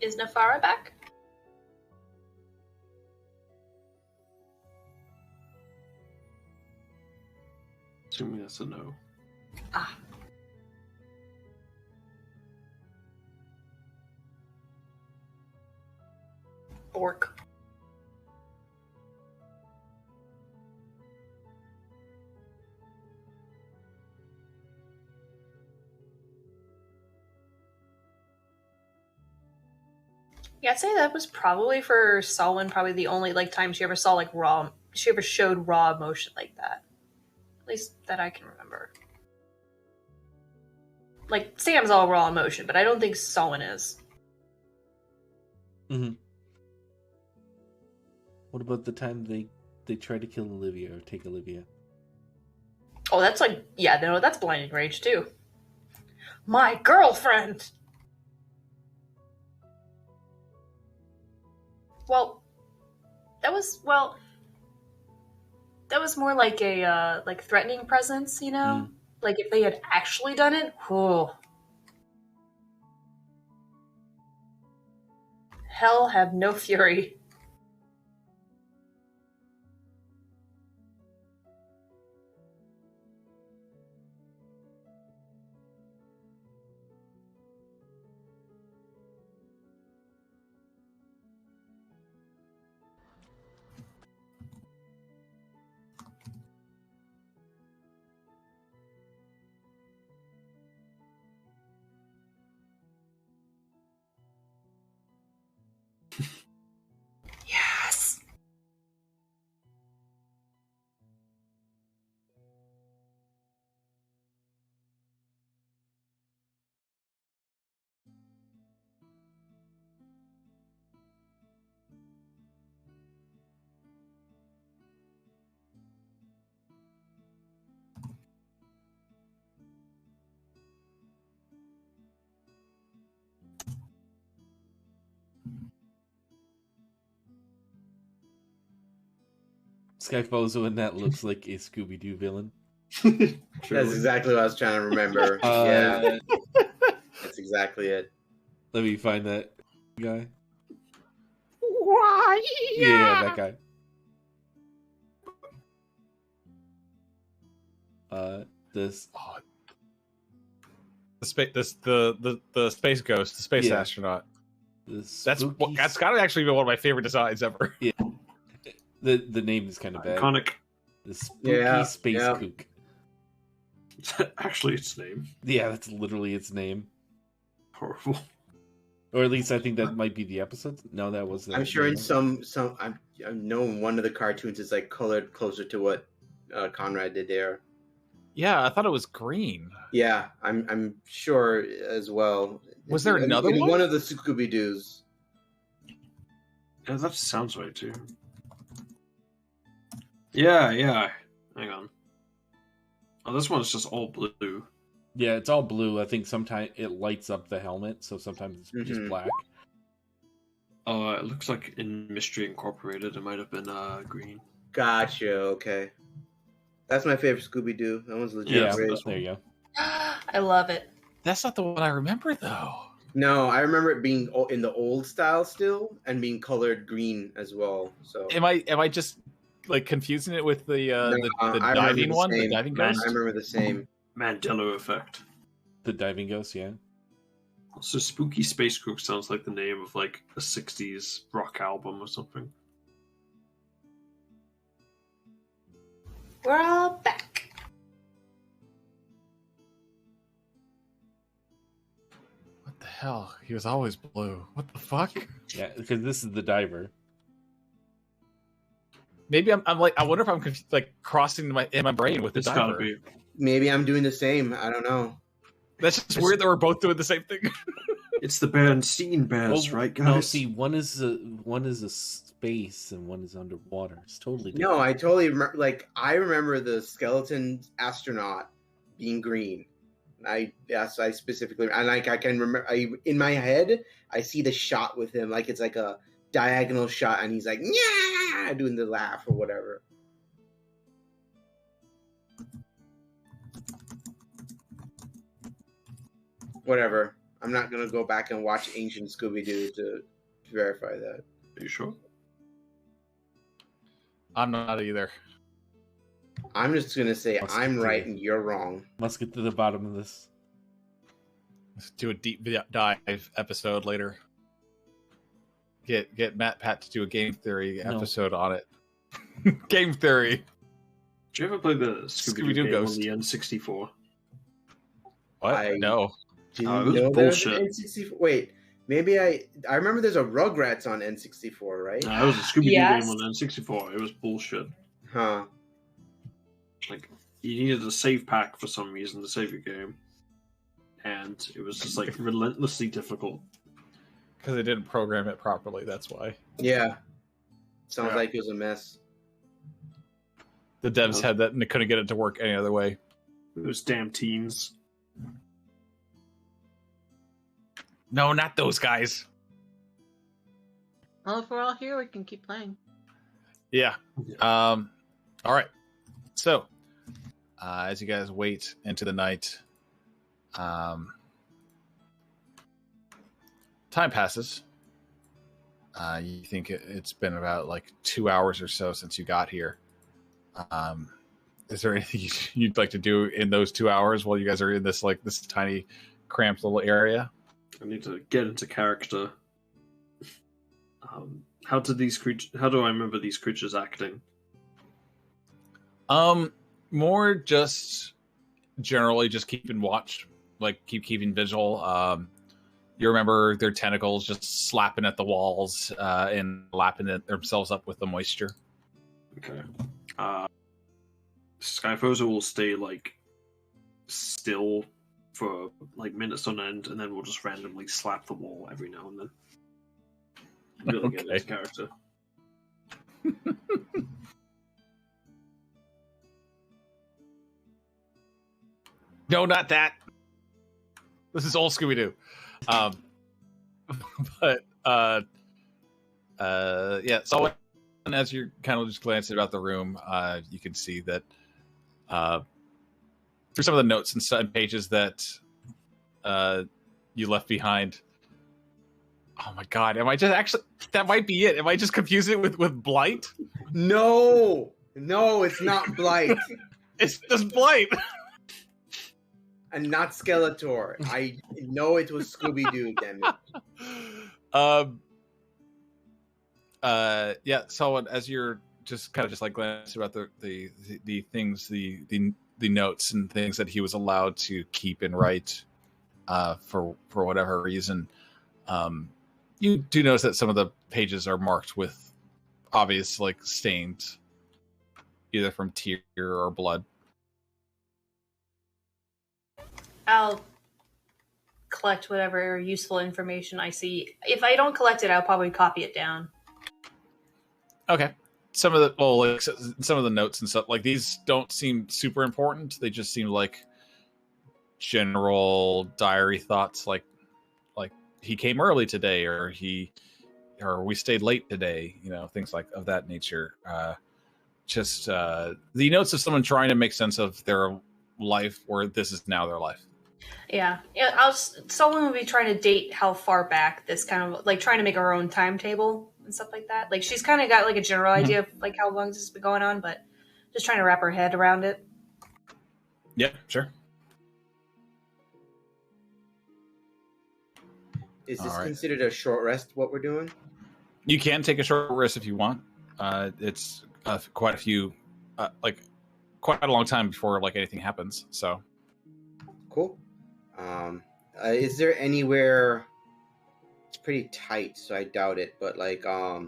Speaker 4: Is Nefara back?
Speaker 7: Assuming that's a no.
Speaker 4: Ah. Bork. Yeah, I'd say that was probably for Solwynn probably the only time she ever saw she ever showed raw emotion like that. At least that I can remember. Sam's all raw emotion, but I don't think Solwynn is.
Speaker 5: Mm-hmm. What about the time they tried to kill Olivia or take Olivia?
Speaker 4: Oh, that's that's blinding rage too. My girlfriend! That was more like a threatening presence, If they had actually done it, whew. Hell have no fury. Yes.
Speaker 5: Skyphozo and that looks like a Scooby-Doo villain.
Speaker 3: That's exactly what I was trying to remember. Yeah, that's exactly it.
Speaker 5: Let me find that guy.
Speaker 4: Why?
Speaker 5: Yeah, that guy. This
Speaker 1: the space the space ghost, the space astronaut. That's got to actually be one of my favorite designs ever.
Speaker 5: Yeah. The name is kind of bad.
Speaker 7: Iconic.
Speaker 5: The spooky space kook.
Speaker 7: Actually, its name.
Speaker 5: Yeah, that's literally its name.
Speaker 7: Horrible.
Speaker 5: Or at least I think that might be the episode. No, that was.
Speaker 3: I'm sure in some I know one of the cartoons is like colored closer to what Conrad did there.
Speaker 1: Yeah, I thought it was green.
Speaker 3: Yeah, I'm sure as well.
Speaker 1: Was there another one?
Speaker 3: One of the Scooby Doos.
Speaker 7: Yeah, that sounds right too. Yeah. Hang on. Oh, this one's just all blue.
Speaker 5: Yeah, it's all blue. I think sometimes it lights up the helmet, so sometimes it's just black.
Speaker 7: It looks like in Mystery Incorporated, it might have been green.
Speaker 3: Gotcha. Okay, that's my favorite Scooby Doo. That one's legit.
Speaker 5: Yeah,
Speaker 3: great.
Speaker 5: there you go.
Speaker 4: I love it.
Speaker 1: That's not the one I remember though.
Speaker 3: No, I remember it being in the old style still, and being colored green as well. So
Speaker 1: Am I just like confusing it with the diving one, the diving ghost?
Speaker 3: I remember the same.
Speaker 7: Mandela effect.
Speaker 5: The diving ghost, yeah.
Speaker 7: So Spooky Space Cook sounds like the name of like a 60s rock album or something.
Speaker 4: We're all back.
Speaker 1: What the hell? He was always blue. What the fuck?
Speaker 5: Yeah, because this is the diver.
Speaker 1: Maybe I'm like, I wonder if I'm like crossing in my brain with the
Speaker 7: It's
Speaker 1: diver.
Speaker 7: gotta be.
Speaker 3: Maybe I'm doing the same. I don't know.
Speaker 1: That's just weird that we're both doing the same thing.
Speaker 7: It's the Bernstein Bears, right, guys?
Speaker 5: No, see, one is a space and one is underwater. It's totally different.
Speaker 3: No, I totally remember. Like I remember the skeleton astronaut being green. I specifically, and like I can remember. In my head, I see the shot with him, like it's like a diagonal shot, and he's like, "Yeah," doing the laugh or whatever. Whatever. I'm not gonna go back and watch ancient Scooby Doo to verify that.
Speaker 7: Are you sure?
Speaker 1: I'm not either.
Speaker 3: I'm just gonna say
Speaker 5: Let's
Speaker 3: I'm
Speaker 5: do
Speaker 3: right
Speaker 5: it.
Speaker 3: and you're wrong.
Speaker 5: Let's get to the bottom of this.
Speaker 1: Let's do a deep dive episode later. Get Matt Pat to do a game theory episode on it. Game theory.
Speaker 7: Did you ever play the Scooby-Doo game
Speaker 1: Ghost
Speaker 7: on the N64?
Speaker 1: What? No.
Speaker 3: Do you
Speaker 7: Oh, it was
Speaker 3: know there's an
Speaker 7: bullshit.
Speaker 3: N64? Wait, maybe I remember there's a Rugrats on N64, right?
Speaker 7: No, it was a Scooby-Doo
Speaker 4: Yes.
Speaker 7: game on N64. It was bullshit.
Speaker 3: Huh.
Speaker 7: Like, you needed a save pack for some reason to save your game. And it was just, like, relentlessly difficult.
Speaker 1: Because they didn't program it properly, that's why.
Speaker 3: Yeah. Sounds
Speaker 1: Yeah.
Speaker 3: like it was a mess.
Speaker 1: The devs had that and they couldn't get it to work any other way.
Speaker 7: Those damn teens.
Speaker 1: No, not those guys.
Speaker 6: Well, if we're all here, we can keep playing.
Speaker 1: Yeah. All right. So, as you guys wait into the night, time passes. You think it's been about like 2 hours or so since you got here. Is there anything you'd like to do in those 2 hours while you guys are in this tiny, cramped little area?
Speaker 7: I need to get into character. How do I remember these creatures acting?
Speaker 1: More just generally just keeping watch, like keeping visual. You remember their tentacles just slapping at the walls and lapping themselves up with the moisture.
Speaker 7: Okay. Skyphozo will stay like still for like minutes on end, and then we'll just randomly slap the wall every now and then. Really get
Speaker 1: Okay.
Speaker 7: into character.
Speaker 1: No, not that. This is old Scooby Doo. But yeah. So as you're kind of just glancing about the room, you can see that through some of the notes and pages that you left behind. Oh my god! Am I just actually? That might be it. Am I just confusing it with Blight?
Speaker 3: No, it's not Blight.
Speaker 1: It's just blight.
Speaker 3: And not Skeletor. I know it was Scooby-Doo, damn it.
Speaker 1: Yeah. So as you're just kind of just like glancing about the things, the notes and things that he was allowed to keep and write, for whatever reason, you do notice that some of the pages are marked with obvious like stains, either from tear or blood.
Speaker 4: I'll collect whatever useful information I see. If I don't collect it, I'll probably copy it down.
Speaker 1: Okay. Some of the notes and stuff like these don't seem super important. They just seem like general diary thoughts, like he came early today, or we stayed late today. You know, things like of that nature. Just the notes of someone trying to make sense of their life, or this is now their life.
Speaker 4: Yeah. Solwynn will be trying to date how far back this kind of like trying to make her own timetable and stuff like that. Like she's kind of got like a general idea of like how long this has been going on, but just trying to wrap her head around it.
Speaker 1: Yeah, sure.
Speaker 3: Is this considered a short rest, what we're doing?
Speaker 1: You can take a short rest if you want. It's quite a few, quite a long time before like anything happens. So
Speaker 3: cool. Is there anywhere? It's pretty tight, so I doubt it. But like, I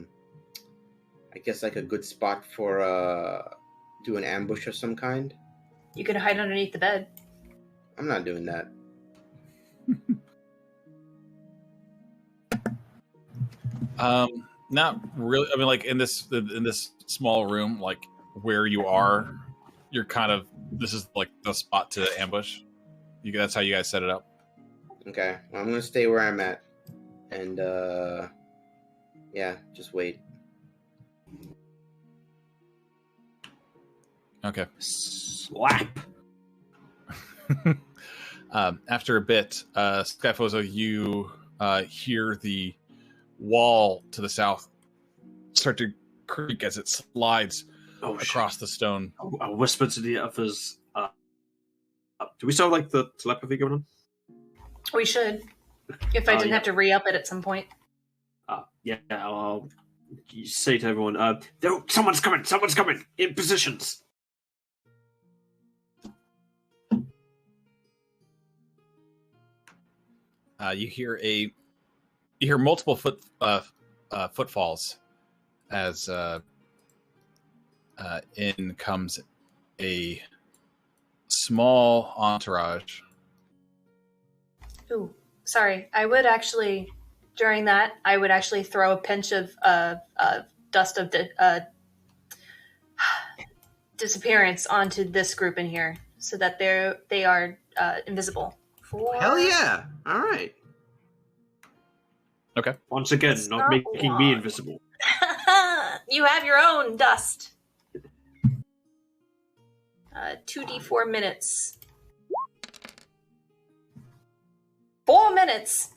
Speaker 3: guess like a good spot for do an ambush of some kind.
Speaker 4: You could hide underneath the bed.
Speaker 3: I'm not doing that.
Speaker 1: Not really. I mean, like in this small room, like where you are, you're kind of, this is like the spot to ambush. That's how you guys set it up.
Speaker 3: Okay, well, I'm gonna stay where I'm at, and yeah, just wait.
Speaker 1: Okay.
Speaker 7: Slap.
Speaker 1: After a bit, Skyphozo, you hear the wall to the south start to creak as it slides across the stone.
Speaker 7: I whisper to the others. Do we still have, like, the telepathy going on?
Speaker 4: We should. If I didn't have to re-up it at some point.
Speaker 7: Yeah, I'll say to everyone, someone's coming, in positions.
Speaker 1: You hear multiple footfalls as in comes a small entourage.
Speaker 4: Ooh, sorry. I would actually, during that, throw a pinch of dust of disappearance onto this group in here, so that they are invisible.
Speaker 3: Hell yeah! All right.
Speaker 1: Okay.
Speaker 7: Once again, not making me invisible.
Speaker 4: You have your own dust. 2d4 minutes. 4 minutes.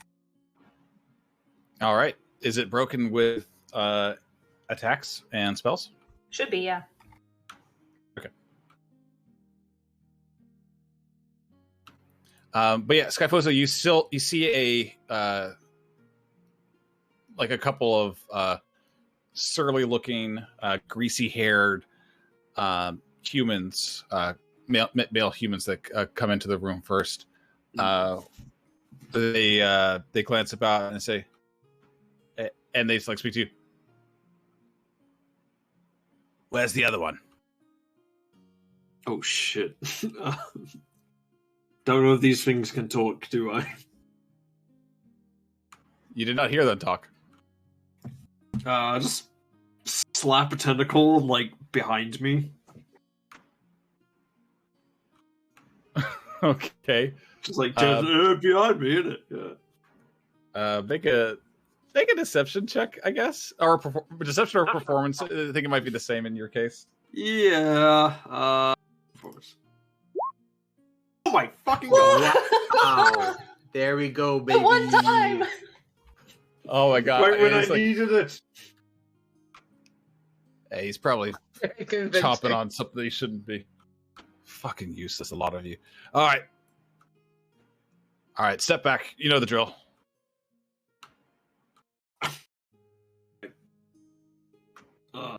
Speaker 1: All right. Is it broken with attacks and spells?
Speaker 4: Should be, yeah.
Speaker 1: Okay. But yeah, Skyphozo, you see a like a couple of surly-looking, greasy-haired humans, male humans that come into the room first. They glance about and say, and they like speak to you. Where's the other one?
Speaker 7: Oh shit! Don't know if these things can talk, do I?
Speaker 1: You did not hear them talk.
Speaker 7: Just slap a tentacle like behind me.
Speaker 1: Okay.
Speaker 7: Just like behind me, innit? Yeah.
Speaker 1: Make a deception check, I guess, or deception or performance. I think it might be the same in your case.
Speaker 7: Yeah. Performance. Oh my fucking god!
Speaker 3: Wow. There we go, baby.
Speaker 4: The one time.
Speaker 1: Oh my god!
Speaker 7: Right when I needed it.
Speaker 1: Hey, he's probably chomping on something he shouldn't be. Fucking useless, a lot of you. All right, step back. You know the drill.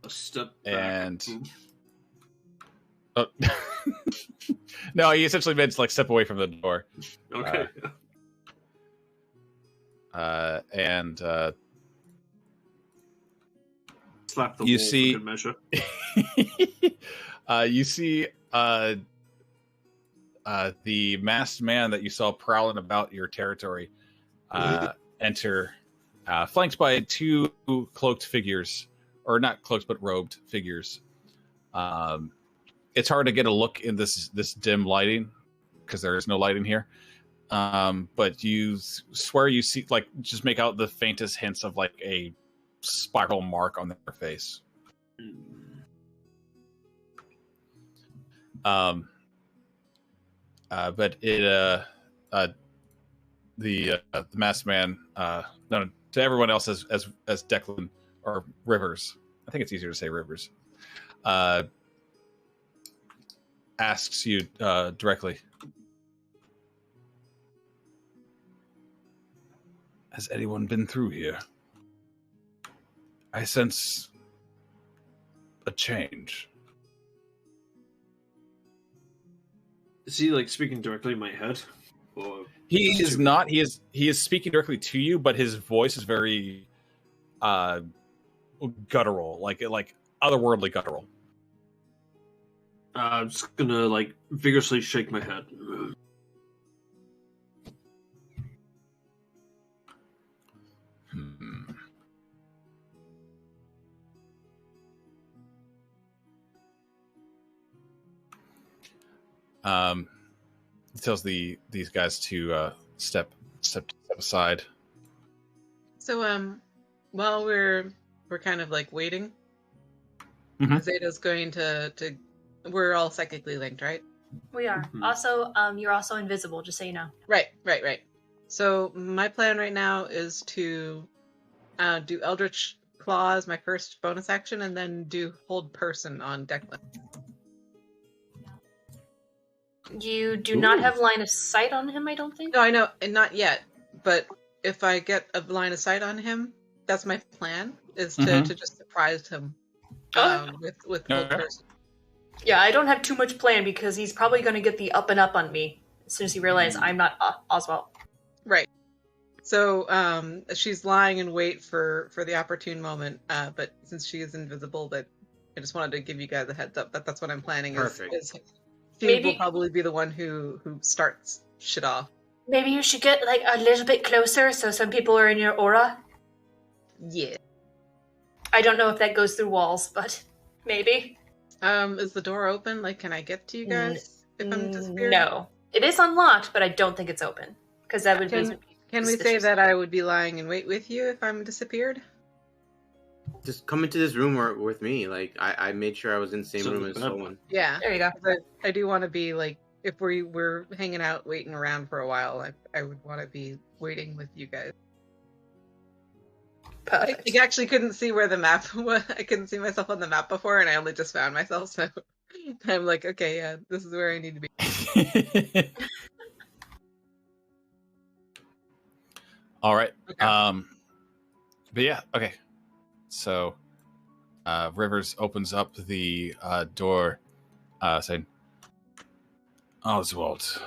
Speaker 7: Step back.
Speaker 1: And oh. No, he essentially meant like step away from the door.
Speaker 7: Okay.
Speaker 1: And
Speaker 7: Slap the
Speaker 1: you
Speaker 7: wall
Speaker 1: see-
Speaker 7: for good measure.
Speaker 1: you see the masked man that you saw prowling about your territory enter, flanked by two cloaked figures, or not cloaked but robed figures. It's hard to get a look in this dim lighting because there is no light in here. But you swear you see, like, just make out the faintest hints of like a spiral mark on their face. But it the masked man, no, to everyone else as Declan or Rivers, I think it's easier to say Rivers, asks you directly, has anyone been through here? I sense a change.
Speaker 7: Is he like speaking directly in my head? Or
Speaker 1: He is not. He is speaking directly to you, but his voice is very guttural, like otherworldly guttural.
Speaker 7: I'm just gonna like vigorously shake my head.
Speaker 1: He tells these guys to step aside.
Speaker 6: So while we're kind of like waiting,
Speaker 1: Mhm.
Speaker 6: Azadeh's going to we're all psychically linked, right?
Speaker 4: We are.
Speaker 7: Mhm.
Speaker 4: Also, you're also invisible, just so you know.
Speaker 6: Right. So my plan right now is to do Eldritch Claw as my first bonus action, and then do Hold Person on Declan.
Speaker 4: You do not have line of sight on him, I don't think.
Speaker 6: No, I know, and not yet. But if I get a line of sight on him, that's my plan. Is to,
Speaker 1: Mhm.
Speaker 6: to just surprise him with Hold
Speaker 1: Okay.
Speaker 6: Person.
Speaker 4: Yeah, I don't have too much plan because he's probably going to get the up and up on me as soon as he realizes I'm not Oswald.
Speaker 6: Right. So she's lying in wait for the opportune moment. But since she is invisible, that I just wanted to give you guys a heads up that that's what I'm planning.
Speaker 3: Perfect.
Speaker 6: Is she
Speaker 4: Maybe-
Speaker 6: will probably be the one who starts shit off.
Speaker 4: Maybe you should get like a little bit closer so some people are in your aura.
Speaker 6: Yeah.
Speaker 4: I don't know if that goes through walls, but maybe.
Speaker 6: Is the door open? Like, can I get to you guys if I'm disappeared?
Speaker 4: No. It is unlocked, but I don't think it's open. Because that would be...
Speaker 6: Can we say
Speaker 4: suspicious.
Speaker 6: that I would be lying in wait with you if I'm disappeared?
Speaker 3: Just come into this room or with me. Like I made sure I was in the same
Speaker 7: So
Speaker 3: room as
Speaker 7: bad.
Speaker 3: someone.
Speaker 6: Yeah.
Speaker 4: There you go.
Speaker 6: 'Cause I do want to be like, if we're hanging out, waiting around for a while, I would want to be waiting with you guys.
Speaker 4: Perfect.
Speaker 6: I actually couldn't see where the map was. I couldn't see myself on the map before, and I only just found myself, so I'm like, okay, yeah, this is where I need to be.
Speaker 1: All right.
Speaker 6: Okay.
Speaker 1: But yeah, okay. So Rivers opens up the door, saying, Oswald,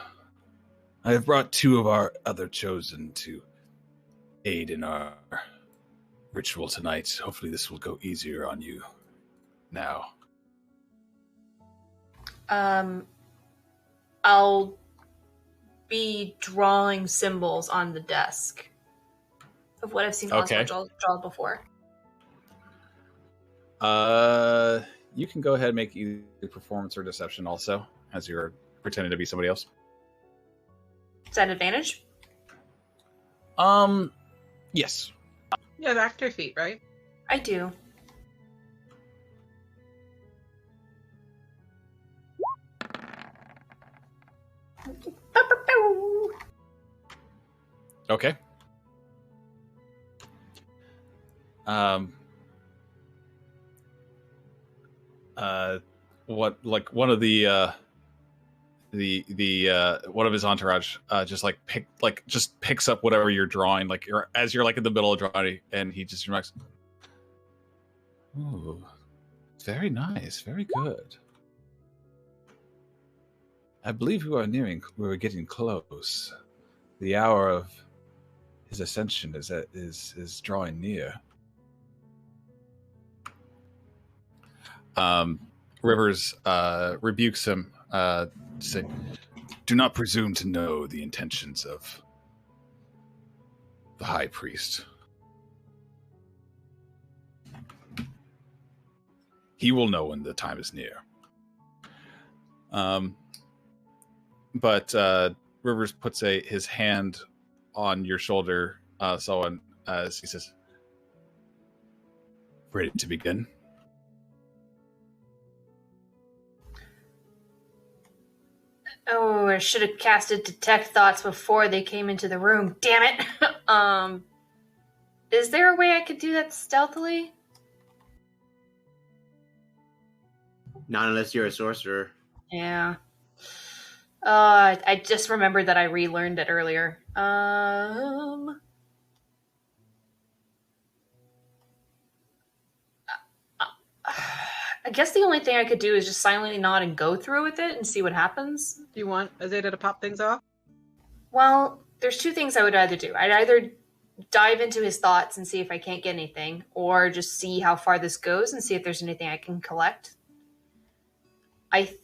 Speaker 1: I have brought two of our other chosen to aid in our ritual tonight. Hopefully this will go easier on you now.
Speaker 4: I'll be drawing symbols on the desk of what I've seen
Speaker 1: Okay.
Speaker 4: Oswald draw before.
Speaker 1: You can go ahead and make either performance or deception also, as you're pretending to be somebody else.
Speaker 4: Is that an advantage?
Speaker 1: Yes.
Speaker 6: You have actor feet, right?
Speaker 4: I do.
Speaker 1: Okay. What, like one of the the one of his entourage just picks up whatever you're drawing, like as you're like in the middle of drawing, and he just remarks, "Oh, very nice, very good. I believe we're getting close. The hour of his ascension is drawing near." Rivers rebukes him, saying, "Do not presume to know the intentions of the High Priest. He will know when the time is near." But Rivers puts his hand on your shoulder, Solwynn, as he says, "Ready to begin?"
Speaker 4: Oh, I should have casted detect thoughts before they came into the room. Damn it! Is there a way I could do that stealthily?
Speaker 3: Not unless you're a sorcerer.
Speaker 4: Yeah. I just remembered that I relearned it earlier. I guess the only thing I could do is just silently nod and go through with it and see what happens.
Speaker 6: Do you want Azadeh to pop things off?
Speaker 4: Well, there's two things I would either do. I'd either dive into his thoughts and see if I can't get anything, or just see how far this goes and see if there's anything I can collect. I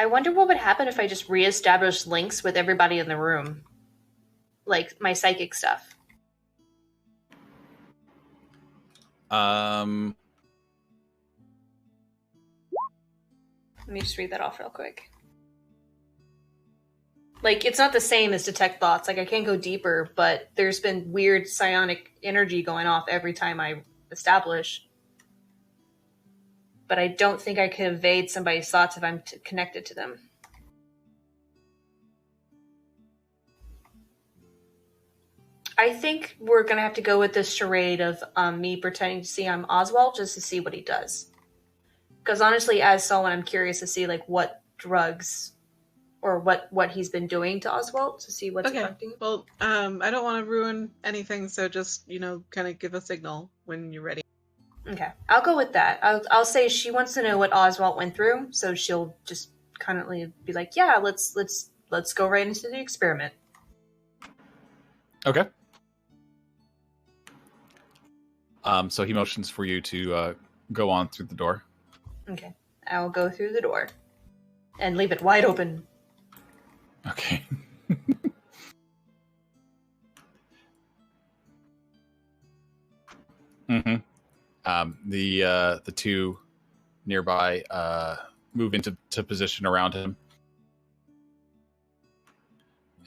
Speaker 4: wonder what would happen if I just reestablished links with everybody in the room. Like, my psychic stuff.
Speaker 1: Let
Speaker 4: me just read that off real quick. Like, it's not the same as detect thoughts. Like, I can't go deeper, but there's been weird psionic energy going off every time I establish. But I don't think I could evade somebody's thoughts if I'm connected to them. I think we're going to have to go with this charade of me pretending to see I'm Oswald just to see what he does. Because honestly, as someone, I'm curious to see like what drugs or what he's been doing to Oswald to see what's affecting him.
Speaker 6: Well, I don't want to ruin anything, so just, kind of give a signal when you're ready.
Speaker 4: Okay, I'll go with that. I'll say she wants to know what Oswald went through, so she'll just kind of be like, "Yeah, let's go right into the experiment."
Speaker 1: Okay. So he motions for you to go on through the door.
Speaker 4: Okay, I'll go through the door and leave it wide open.
Speaker 1: Okay. Mm-hmm. The two nearby move into position around him,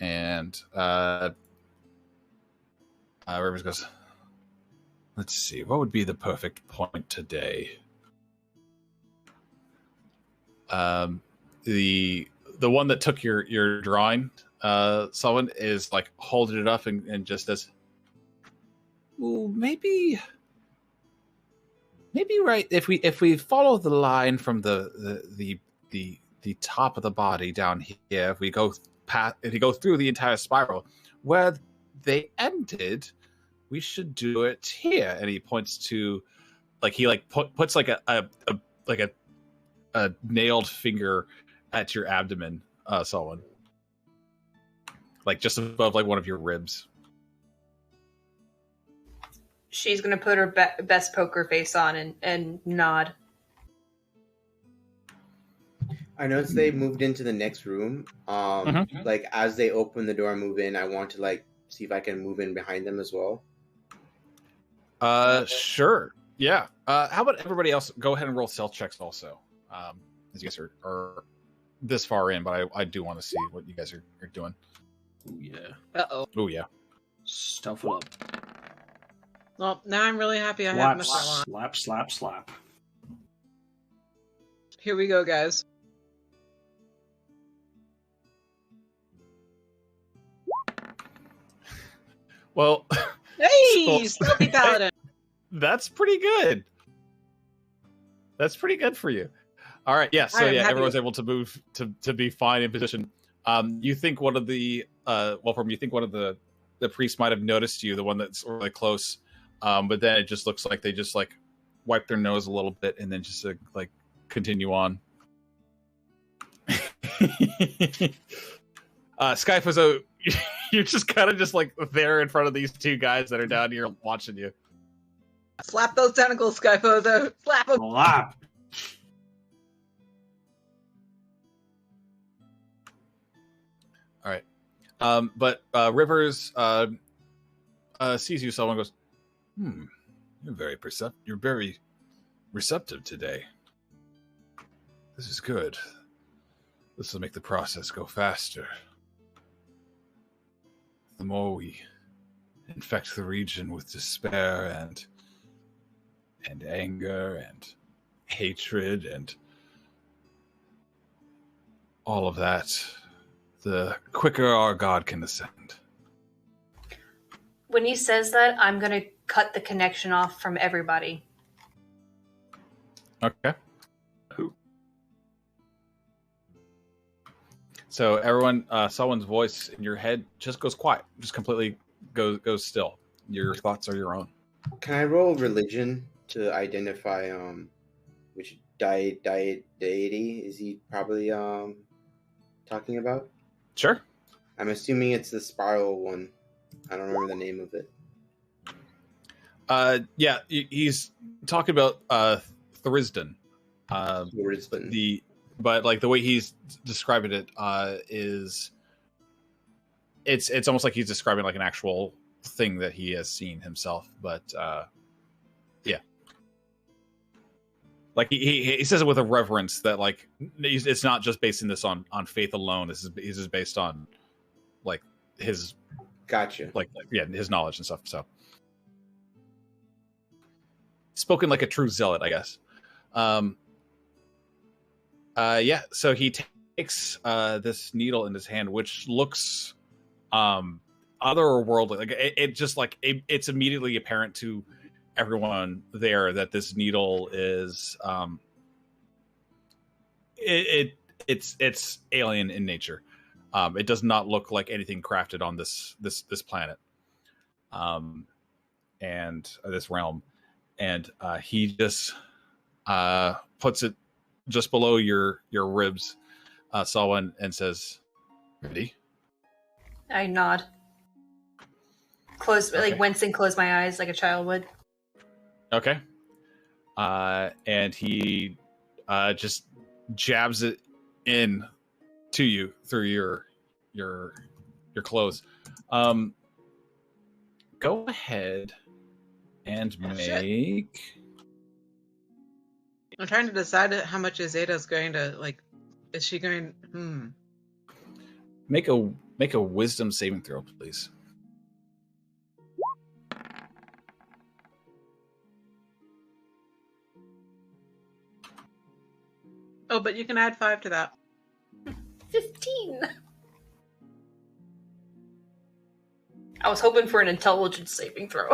Speaker 1: and Rivers goes, "Let's see, what would be the perfect point today?" The one that took your drawing, Solwynn, is like holding it up and just says, "Well, maybe right if we follow the line from the top of the body down here, if you go through the entire spiral where they ended, we should do it here." And he points to puts like a nailed finger at your abdomen, Solwynn, like just above like one of your ribs.
Speaker 4: She's gonna put her best poker face on and nod.
Speaker 3: I noticed they moved into the next room. Like as they open the door and move in, I want to like see if I can move in behind them as well.
Speaker 1: Sure. Yeah. How about everybody else go ahead and roll stealth checks also? As you guys are this far in, but I do want to see what you guys are doing.
Speaker 7: Oh yeah.
Speaker 6: Uh-oh.
Speaker 1: Oh yeah.
Speaker 7: Stealth up.
Speaker 6: Well, now I'm really happy I have Mr. Long.
Speaker 7: Slap.
Speaker 6: Here we go, guys.
Speaker 1: Well,
Speaker 6: hey, Stealthy Paladin.
Speaker 1: That's pretty good. That's pretty good for you. All right, yeah. So
Speaker 6: I am
Speaker 1: yeah,
Speaker 6: happy.
Speaker 1: everyone's able to move to be fine in position. You think one of the Wolfram, you think one of the priests might have noticed you, the one that's really close, but then it just looks like they just like wipe their nose a little bit and then just like continue on. Skyphozo, you're just kind of just like there in front of these two guys that are down here watching you.
Speaker 6: Slap those tentacles, Skyphozo. Slap them.
Speaker 7: Slap.
Speaker 1: All right. But Rivers sees you, someone goes, you're very receptive today. This is good. This will make the process go faster. The more we infect the region with despair and anger and hatred and all of that, the quicker our God can ascend.
Speaker 4: When he says that, I'm going to cut the connection off from everybody.
Speaker 1: Okay. So everyone, someone's voice in your head just goes quiet, just completely goes still. Your thoughts are your own.
Speaker 3: Can I roll religion to identify which deity is he probably talking about?
Speaker 1: Sure.
Speaker 3: I'm assuming it's the spiral one. I don't remember the name of it.
Speaker 1: Yeah, he's talking about Thurisdan.
Speaker 3: Thurisdan.
Speaker 1: But like the way he's describing it is it's almost like he's describing like an actual thing that he has seen himself. But yeah, like he says it with a reverence that like it's not just basing this on faith alone. This is based on like his
Speaker 3: Gotcha.
Speaker 1: like yeah, his knowledge and stuff. So spoken like a true zealot, I guess. Yeah, so he takes this needle in his hand, which looks otherworldly. Like it just like it's immediately apparent to everyone there that this needle is it's alien in nature. It does not look like anything crafted on this planet, and this realm. And he just puts it just below your ribs, Solwynn, and says, "Ready?"
Speaker 4: I nod.
Speaker 1: Okay.
Speaker 4: Like wince and close my eyes like a child would.
Speaker 1: Okay. And he just jabs it in to you through your clothes. Go ahead and make.
Speaker 6: I'm trying to decide how much Azadeh's going to like. Is she going?
Speaker 1: Make a wisdom saving throw, please.
Speaker 6: Oh, but you can add 5 to that.
Speaker 4: 15. I was hoping for an intelligence saving throw.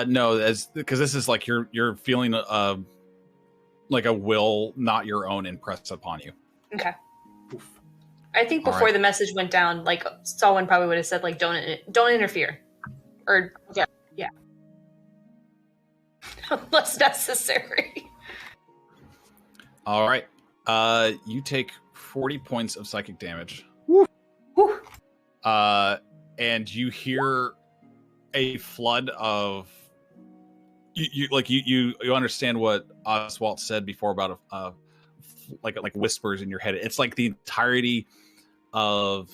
Speaker 1: No, because this is like you're feeling like a will not your own impressed upon you.
Speaker 4: Okay. I think before the message went down, like Solwynn probably would have said, like, don't interfere, or yeah, unless necessary.
Speaker 1: All right, you take 40 points of psychic damage.
Speaker 4: Woo.
Speaker 1: And you hear a flood of you understand what Oswald said before about like whispers in your head. It's like the entirety of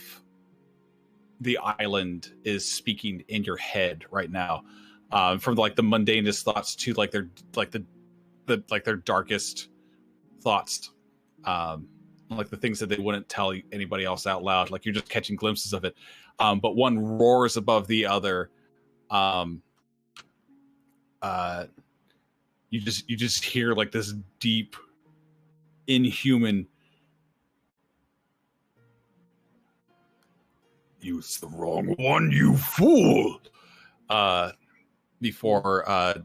Speaker 1: the island is speaking in your head right now, from like the mundanest thoughts to like their darkest thoughts, like the things that they wouldn't tell anybody else out loud. Like you're just catching glimpses of it, but one roars above the other. You just hear like this deep, inhuman. Use the wrong one, you fool! Before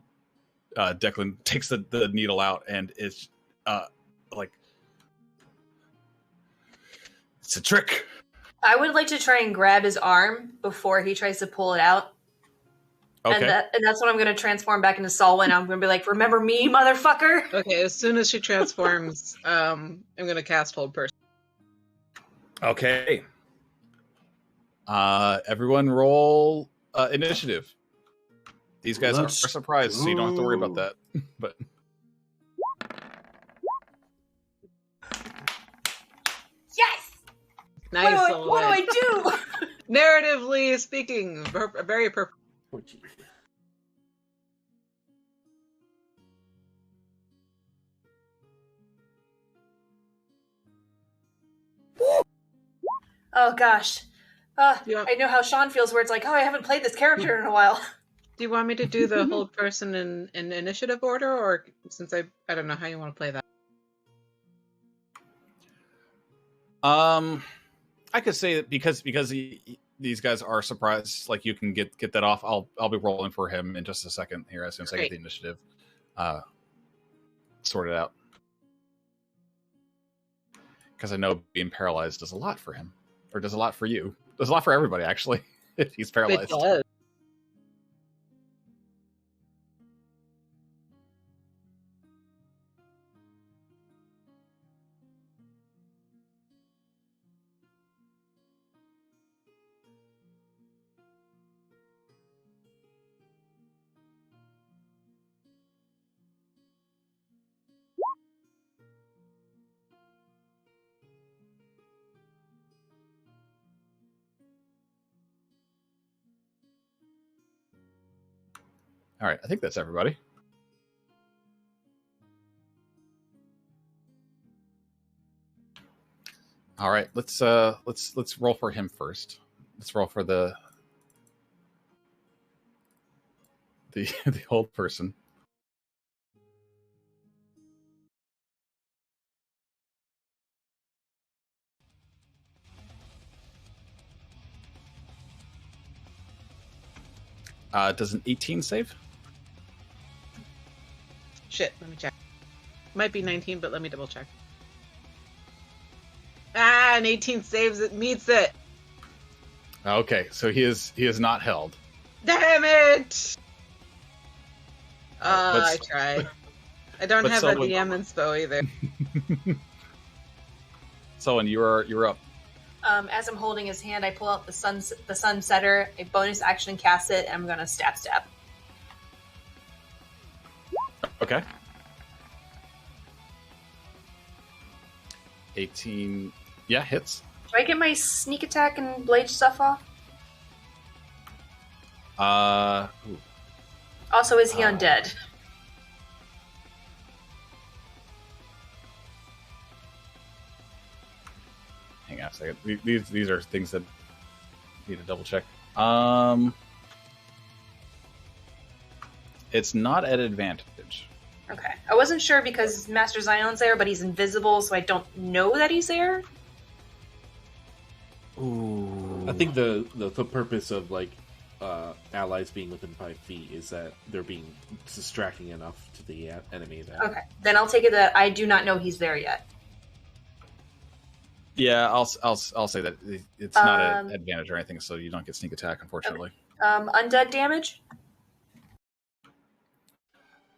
Speaker 1: Declan takes the needle out, and it's like it's a trick.
Speaker 4: I would like to try and grab his arm before he tries to pull it out.
Speaker 1: Okay.
Speaker 4: And that's when I'm going to transform back into Solwynn. I'm going to be like, remember me, motherfucker?
Speaker 6: Okay, as soon as she transforms, I'm going to cast Hold Person.
Speaker 1: Okay. Everyone roll initiative. These guys are surprised, so you don't have to worry about that. But
Speaker 4: Yes!
Speaker 6: Nice.
Speaker 4: What do I do?
Speaker 6: Narratively speaking, very appropriate.
Speaker 5: Oh, geez.
Speaker 4: Oh, gosh.
Speaker 6: Yeah.
Speaker 4: I know how Sean feels, where it's like, oh, I haven't played this character in a while.
Speaker 6: Do you want me to do the Hold Person in initiative order, or since I don't know how you want to play that?
Speaker 1: I could say that because these guys are surprised, like you can get that off. I'll be rolling for him in just a second here as soon as I get the initiative sorted out. Because I know being paralyzed does a lot for him, or does a lot for you. Does a lot for everybody actually. If he's paralyzed.
Speaker 6: It does.
Speaker 1: All right, I think that's everybody. All right, let's roll for him first. Let's roll for the old person. Does an 18 save?
Speaker 6: Shit, let me check. Might be 19, but let me double check. Ah, an 18 saves it, meets it.
Speaker 1: Okay, so he is not held.
Speaker 6: Damn it! I
Speaker 1: But-
Speaker 6: tried. I don't
Speaker 1: but
Speaker 6: have a
Speaker 1: Solwynn-
Speaker 6: DM inspo either.
Speaker 1: Solwynn, you're up.
Speaker 4: As I'm holding his hand, I pull out the Sunsetter, a bonus action cast it, and I'm going to stab.
Speaker 1: Okay. 18. Yeah, hits.
Speaker 4: Do I get my sneak attack and blade stuff off?
Speaker 1: Ooh.
Speaker 4: Also, is he undead?
Speaker 1: Hang on a second. These are things that need to double check. It's not at advantage.
Speaker 4: Okay. I wasn't sure because Master Zion's there, but he's invisible, so I don't know that he's there.
Speaker 1: Ooh.
Speaker 5: I think the purpose of like allies being within 5 feet is that they're being distracting enough to the enemy. That
Speaker 4: Okay. Then I'll take it that I do not know he's there yet.
Speaker 1: Yeah, I'll say that it's not an advantage or anything, so you don't get sneak attack, unfortunately.
Speaker 4: Undead damage?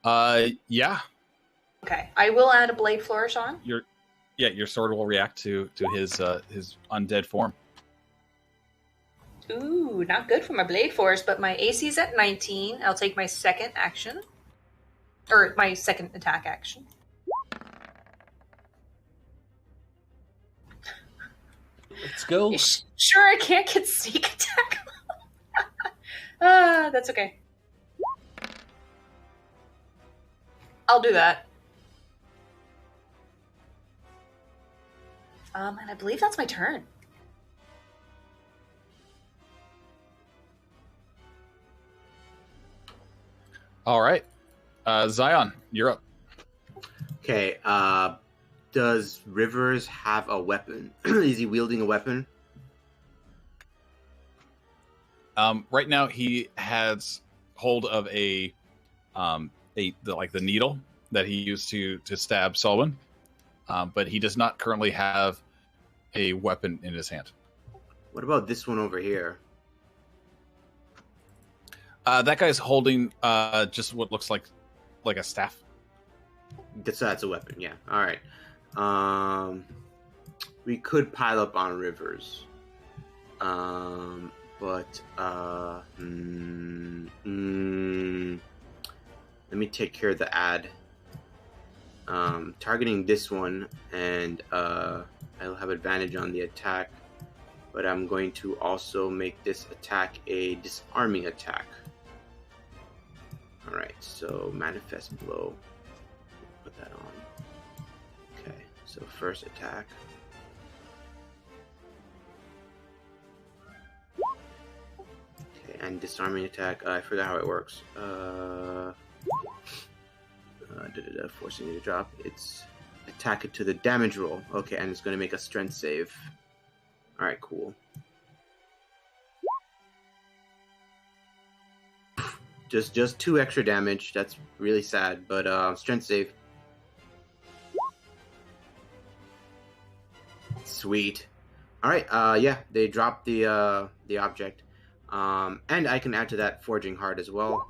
Speaker 1: Yeah.
Speaker 4: Okay. I will add a blade flourish on.
Speaker 1: Your sword will react to his undead form.
Speaker 4: Ooh, not good for my blade force, but my AC is at 19. I'll take my second action. Or my second attack action.
Speaker 5: let's go.
Speaker 4: Sure, I can't get sneak attack. That's okay. I'll do that. And I believe that's my turn.
Speaker 1: All right. Zion, you're up.
Speaker 3: Okay, does Rivers have a weapon? Is he wielding a weapon?
Speaker 1: Right now, he has hold of a the needle that he used to stab Solwynn, but he does not currently have a weapon in his hand.
Speaker 3: What about this one over here?
Speaker 1: That guy's holding just what looks like a staff.
Speaker 3: That's a weapon, yeah. All right. We could pile up on Rivers. But let me take care of the ad. Targeting this one, and I'll have advantage on the attack, but I'm going to also make this attack a disarming attack. Alright, so Manifest Blow. Put that on. Okay, so first attack. Okay, and disarming attack. I forgot how it works. Forcing you to drop. It's attack it to the damage roll. Okay, and it's going to make a strength save. Alright, cool. Just 2 extra damage. That's really sad, but strength save. Sweet. Alright, yeah, they dropped the object. And I can add to that Forging Heart as well.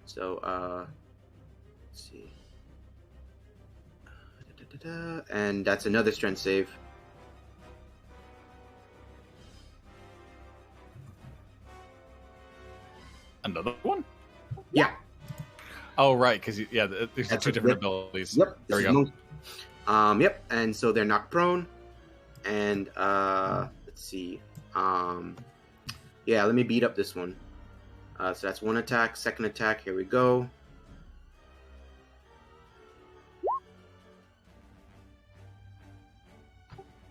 Speaker 3: So, let's see. And that's another strength save.
Speaker 1: Another one?
Speaker 3: Yeah.
Speaker 1: Oh, right, because there's
Speaker 3: That's
Speaker 1: 2 different
Speaker 3: yep.
Speaker 1: abilities.
Speaker 3: Yep.
Speaker 1: There we go.
Speaker 3: Yep. And so they're knocked prone. And let's see. Yeah, let me beat up this one. So that's 1 attack. Second attack. Here we go.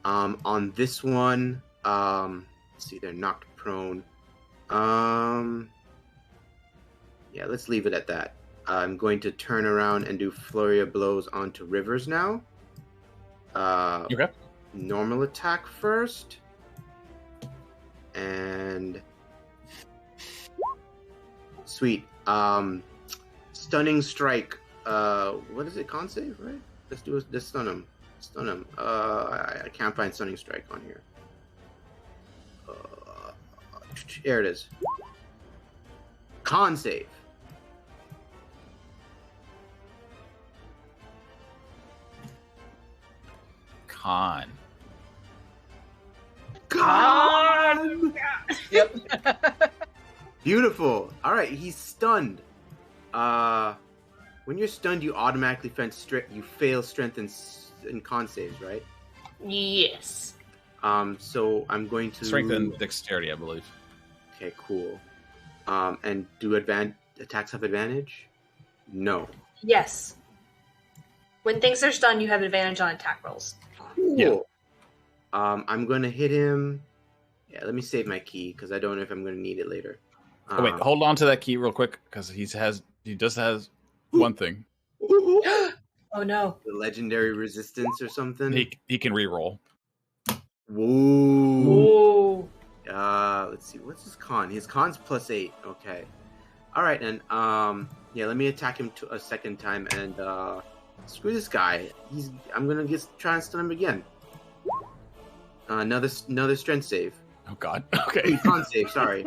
Speaker 3: On this one, let's see, they're knocked prone. Yeah, let's leave it at that. I'm going to turn around and do Flurry of Blows onto Rivers now.
Speaker 1: Okay.
Speaker 3: Normal attack first. And... Sweet. Stunning Strike. What is it? Con save, right? Let's stun him. Stun him. I can't find Stunning Strike on here. Here it is. Con save.
Speaker 1: Con.
Speaker 6: Yep.
Speaker 3: Beautiful. All right, he's stunned. When you're stunned, you automatically fail strength and con saves, right?
Speaker 4: Yes.
Speaker 3: So I'm going to
Speaker 1: Strength and dexterity, I believe.
Speaker 3: Okay, cool. And do attacks have advantage? No.
Speaker 4: Yes. When things are stunned, you have advantage on attack rolls.
Speaker 3: Cool.
Speaker 1: Yeah.
Speaker 3: I'm gonna hit him. Yeah, let me save my key because I don't know if I'm gonna need it later.
Speaker 1: Oh, wait, hold on to that key real quick because he just has one thing.
Speaker 4: Oh no.
Speaker 3: The legendary resistance or something.
Speaker 1: He can reroll.
Speaker 3: Whoa.
Speaker 4: Whoa.
Speaker 3: Let's see. What's his con? His con's +8. Okay. All right, and yeah, let me attack him a second time and screw this guy. I'm gonna try and stun him again. Another strength save.
Speaker 1: Oh God. Okay.
Speaker 3: Con save. Sorry.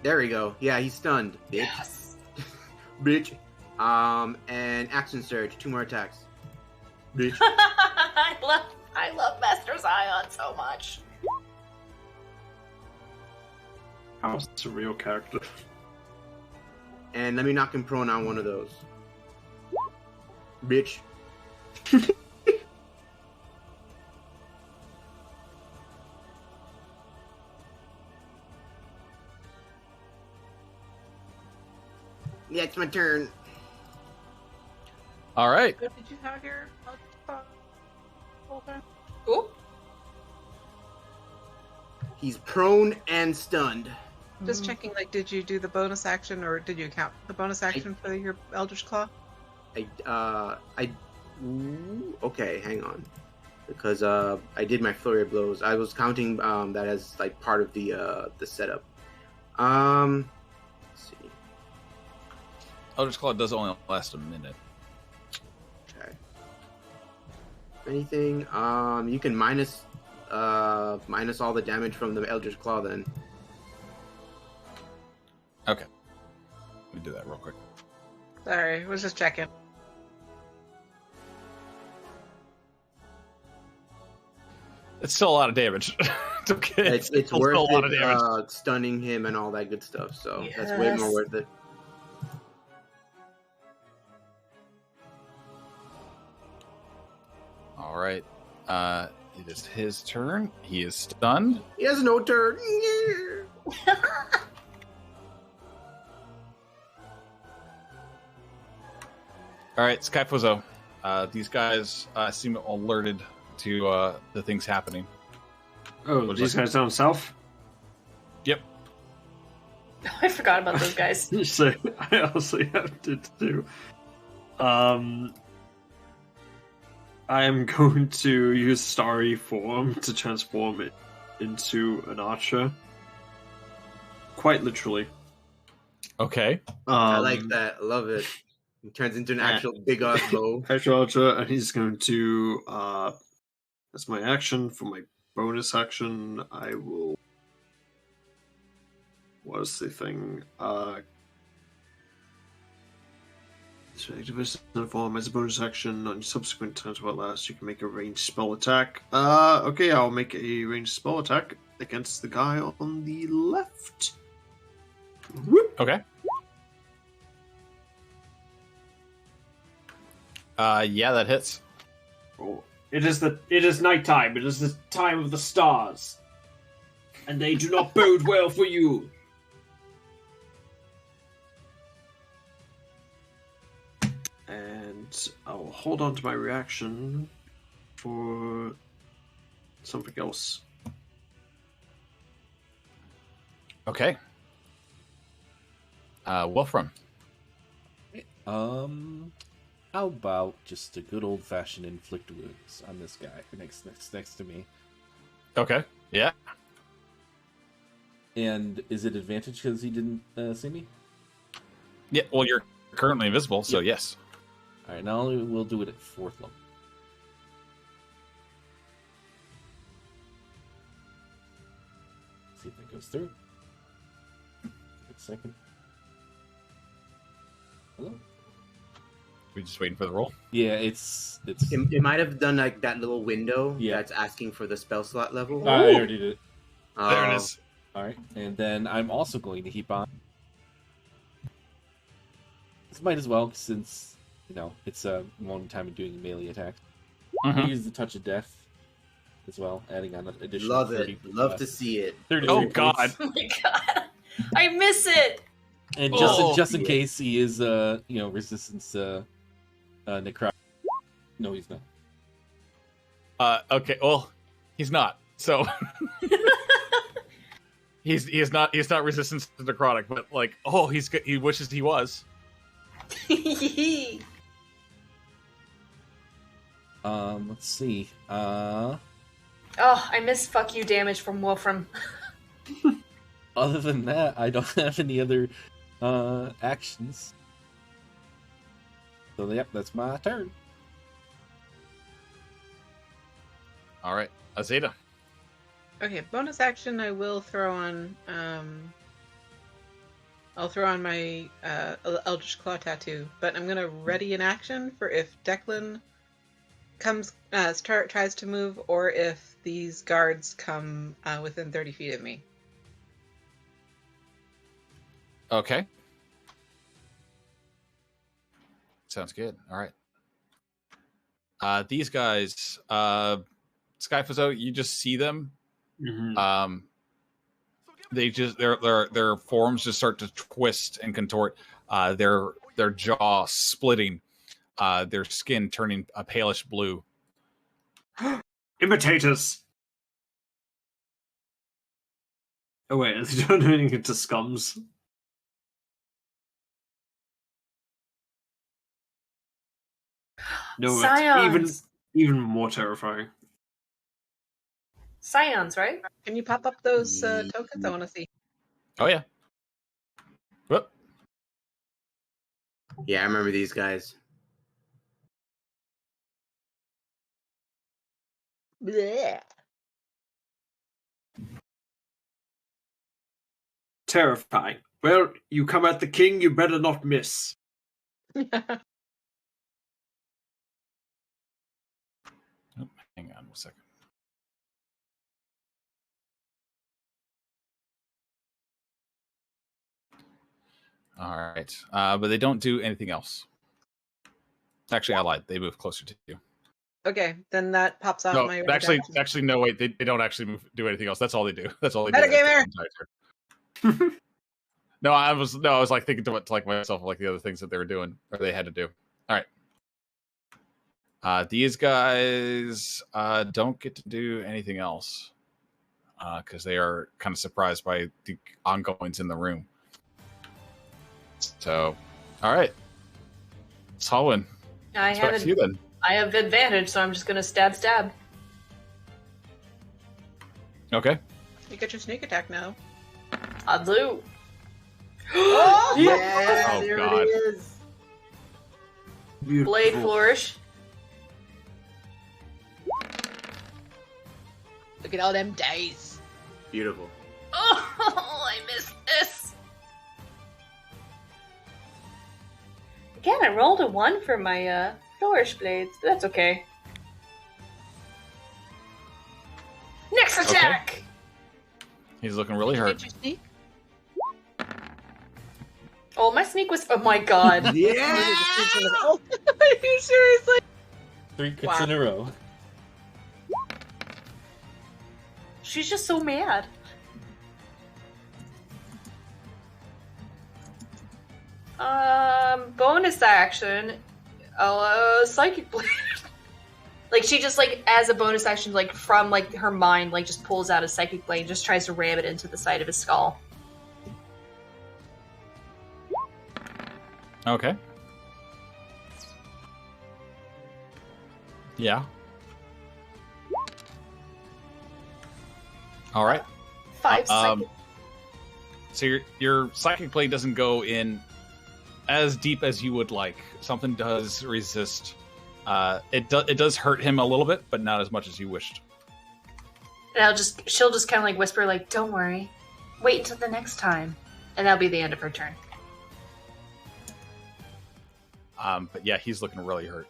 Speaker 3: There we go. Yeah, he's stunned, bitch.
Speaker 4: Yes.
Speaker 3: Bitch. And action surge. 2 more attacks. Bitch.
Speaker 4: I love Master Zion so much.
Speaker 7: How's a real character?
Speaker 3: And let me knock him prone on one of those. Bitch. Yeah, it's my turn.
Speaker 1: All right.
Speaker 6: What did you have here? Wolfram?
Speaker 4: Ooh.
Speaker 3: He's prone and stunned.
Speaker 6: Just checking, like, did you do the bonus action, or did you count the bonus action for your Eldritch Claw?
Speaker 3: Ooh, okay, hang on. Because I did my flurry of blows. I was counting that as like part of the setup. Let's see.
Speaker 1: Eldritch Claw does only last a minute.
Speaker 3: Okay. Anything? You can minus all the damage from the Eldritch Claw then.
Speaker 1: Okay. Let me do that real quick.
Speaker 6: Sorry, was just checking.
Speaker 1: It's still a lot of damage. It's okay.
Speaker 3: It's
Speaker 1: still
Speaker 3: worth
Speaker 1: a lot of
Speaker 3: it,
Speaker 1: damage.
Speaker 3: stunning him and all that good stuff. So that's way more
Speaker 4: Yes.
Speaker 3: worth it.
Speaker 1: All right. It is his turn. He is stunned.
Speaker 3: He has no turn.
Speaker 1: All right, Skyphozo. These guys seem alerted to the things happening.
Speaker 7: Oh,
Speaker 1: Looks
Speaker 7: these
Speaker 1: like-
Speaker 7: guys down south?
Speaker 1: Yep.
Speaker 4: I forgot about those guys.
Speaker 7: So I also have to do. I am going to use Starry Form to transform it into an archer. Quite literally.
Speaker 1: Okay.
Speaker 3: I like that. Love it. He turns into an actual big ass bow.
Speaker 7: Actual archer, and he's going to. That's my action. For my bonus action, I will. What's the thing? So activate the form as a bonus action on subsequent turns while it lasts. You can make a ranged spell attack. Okay, I'll make a ranged spell attack against the guy on the left. Whoop.
Speaker 1: Okay. Yeah, that hits.
Speaker 7: Oh. It is nighttime. It is the time of the stars, and they do not bode well for you. And I'll hold on to my reaction for something else.
Speaker 1: Okay. Wolfram.
Speaker 5: How about just a good old fashioned inflict wounds on this guy who next to me?
Speaker 1: Okay. Yeah.
Speaker 5: And is it advantage because he didn't see me?
Speaker 1: Yeah. Well, you're currently invisible, so yes.
Speaker 5: All right, now we'll do it at 4th level. See if that goes through. Good second. Hello.
Speaker 1: We're just waiting for the roll.
Speaker 5: Yeah, it's.
Speaker 3: It might have done like that little window
Speaker 5: Yeah.
Speaker 3: that's asking for the spell slot level.
Speaker 5: I already did it.
Speaker 1: There it is.
Speaker 5: All right, and then I'm also going to heap on. This might as well, since it's a one time of doing a melee attack.
Speaker 1: Mhm.
Speaker 5: Use the touch of death as well, adding on an additional.
Speaker 3: Love
Speaker 5: 30,
Speaker 3: it. Love to see it.
Speaker 5: 33
Speaker 1: Oh,
Speaker 5: points.
Speaker 1: God.
Speaker 4: Oh my god. I miss it.
Speaker 5: And
Speaker 1: Oh.
Speaker 5: just in case he is resistance necrotic. No, he's not.
Speaker 1: Okay. Well, he's not. So he's not resistant to necrotic, but like, he wishes he was.
Speaker 5: Let's see.
Speaker 4: Oh, I miss fuck you damage from Wolfram.
Speaker 5: Other than that, I don't have any other actions. So yep, that's my turn.
Speaker 1: All right, Azadeh.
Speaker 6: Okay, bonus action. I will throw on. I'll throw on my Eldritch Claw tattoo, but I'm gonna ready an action for if Declan comes tries to move, or if these guards come within 30 feet of me.
Speaker 1: Okay. Sounds good. All right. These guys, Skyphozo, you just see them.
Speaker 7: Mm-hmm.
Speaker 1: They just their forms just start to twist and contort. Their jaw splitting. Their skin turning a palish blue.
Speaker 7: Imitators. Oh wait, are they turning into scums? No, it's
Speaker 4: Scions.
Speaker 7: even more terrifying.
Speaker 4: Scions, right?
Speaker 6: Can you pop up those tokens? I want to see.
Speaker 1: Oh yeah. Whoop.
Speaker 3: Yeah, I remember these guys.
Speaker 6: Blech.
Speaker 7: Terrifying. Well, you come at the king, you better not miss.
Speaker 1: Oh, hang on 1 second. All right, but they don't do anything else. Actually, I lied. They move closer to you.
Speaker 6: Okay, then that pops off
Speaker 1: No,
Speaker 6: my
Speaker 1: actually, no. Wait, they don't actually do anything else. That's all they do. That's all they do.
Speaker 6: Metagamer!
Speaker 1: No, I was like thinking to like myself like the other things that they were doing or they had to do. All right. These guys don't get to do anything else because they are kind of surprised by the ongoings in the room. So, all right, Solwynn.
Speaker 4: I
Speaker 1: Back to you then.
Speaker 4: I have advantage, so I'm just gonna stab.
Speaker 1: Okay.
Speaker 6: You get your sneak attack now.
Speaker 4: I do.
Speaker 6: Oh!
Speaker 3: Yeah,
Speaker 1: Oh,
Speaker 3: there
Speaker 1: God.
Speaker 3: it is.
Speaker 7: Beautiful.
Speaker 4: Blade flourish.
Speaker 6: Look at all them dice.
Speaker 3: Beautiful.
Speaker 4: Oh, I missed this. Again, I rolled a 1 for my flourish blades, but that's okay. Next attack.
Speaker 1: He's looking really
Speaker 6: Did you
Speaker 1: hurt.
Speaker 6: get your sneak?
Speaker 4: Oh, my sneak was. Oh my god.
Speaker 3: Yeah.
Speaker 6: Are you seriously?
Speaker 5: 3 crits in a row.
Speaker 4: She's just so mad. Bonus action. Psychic blade. Like she just like as a bonus action, like from like her mind, like just pulls out a psychic blade, and just tries to ram it into the side of his skull.
Speaker 1: Okay. Yeah. All right.
Speaker 4: 5 psychic.
Speaker 1: So your psychic blade doesn't go in as deep as you would like. Something does resist. It does hurt him a little bit, but not as much as you wished.
Speaker 4: And she'll just kind of like whisper, like, "Don't worry, wait until the next time," and that'll be the end of her turn.
Speaker 1: But yeah, he's looking really hurt.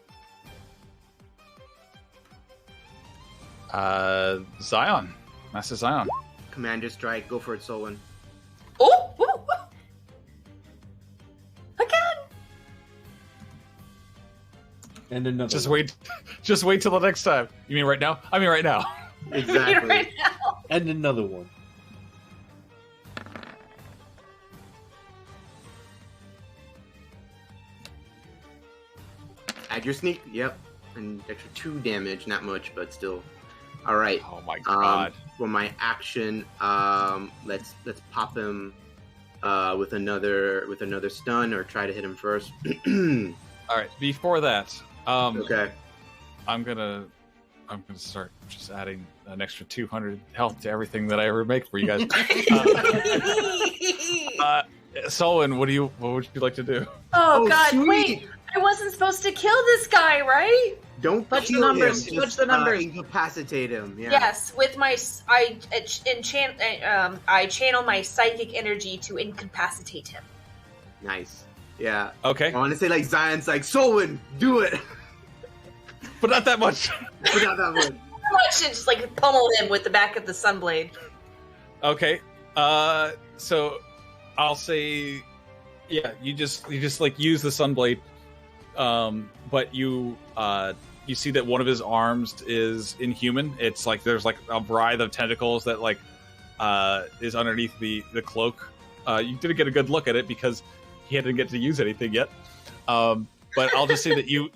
Speaker 1: Zion, Master Zion.
Speaker 3: Commander strike. Go for it, Solwyn.
Speaker 4: Oh! Woo, woo. Again!
Speaker 5: And another
Speaker 1: Just
Speaker 5: one.
Speaker 1: wait, just wait till the next time. You mean right now? I mean right now.
Speaker 3: Exactly.
Speaker 4: Right now.
Speaker 5: And another one.
Speaker 3: Add your sneak. Yep. And extra 2 damage. Not much, but still. All right.
Speaker 1: Oh my god.
Speaker 3: For my action, let's pop him with another stun or try to hit him first.
Speaker 1: All right. Before that,
Speaker 3: Okay.
Speaker 1: I'm gonna start just adding an extra 200 health to everything that I ever make for you guys. Solwyn, what would you like to do?
Speaker 4: Oh,
Speaker 3: Oh,
Speaker 4: god,
Speaker 3: sweet.
Speaker 4: wait! I wasn't supposed to kill this guy, right?
Speaker 3: Don't
Speaker 6: Fudge the
Speaker 3: kill
Speaker 6: numbers,
Speaker 3: him.
Speaker 6: fudge
Speaker 3: Just,
Speaker 6: the numbers.
Speaker 3: incapacitate him. Yeah.
Speaker 4: Yes, with my I channel my psychic energy to incapacitate him.
Speaker 3: Nice. Yeah.
Speaker 1: Okay,
Speaker 3: I want to say like Zion's like Solwyn, do it.
Speaker 1: but not that much.
Speaker 3: Forgot that one.
Speaker 4: I should just like pummel him with the back of the sunblade.
Speaker 1: Okay. So I'll say, yeah, you just like use the sunblade, but you see that one of his arms is inhuman. It's like there's like a writhe of tentacles that like is underneath the cloak. You didn't get a good look at it because he didn't get to use anything yet. But I'll just say that you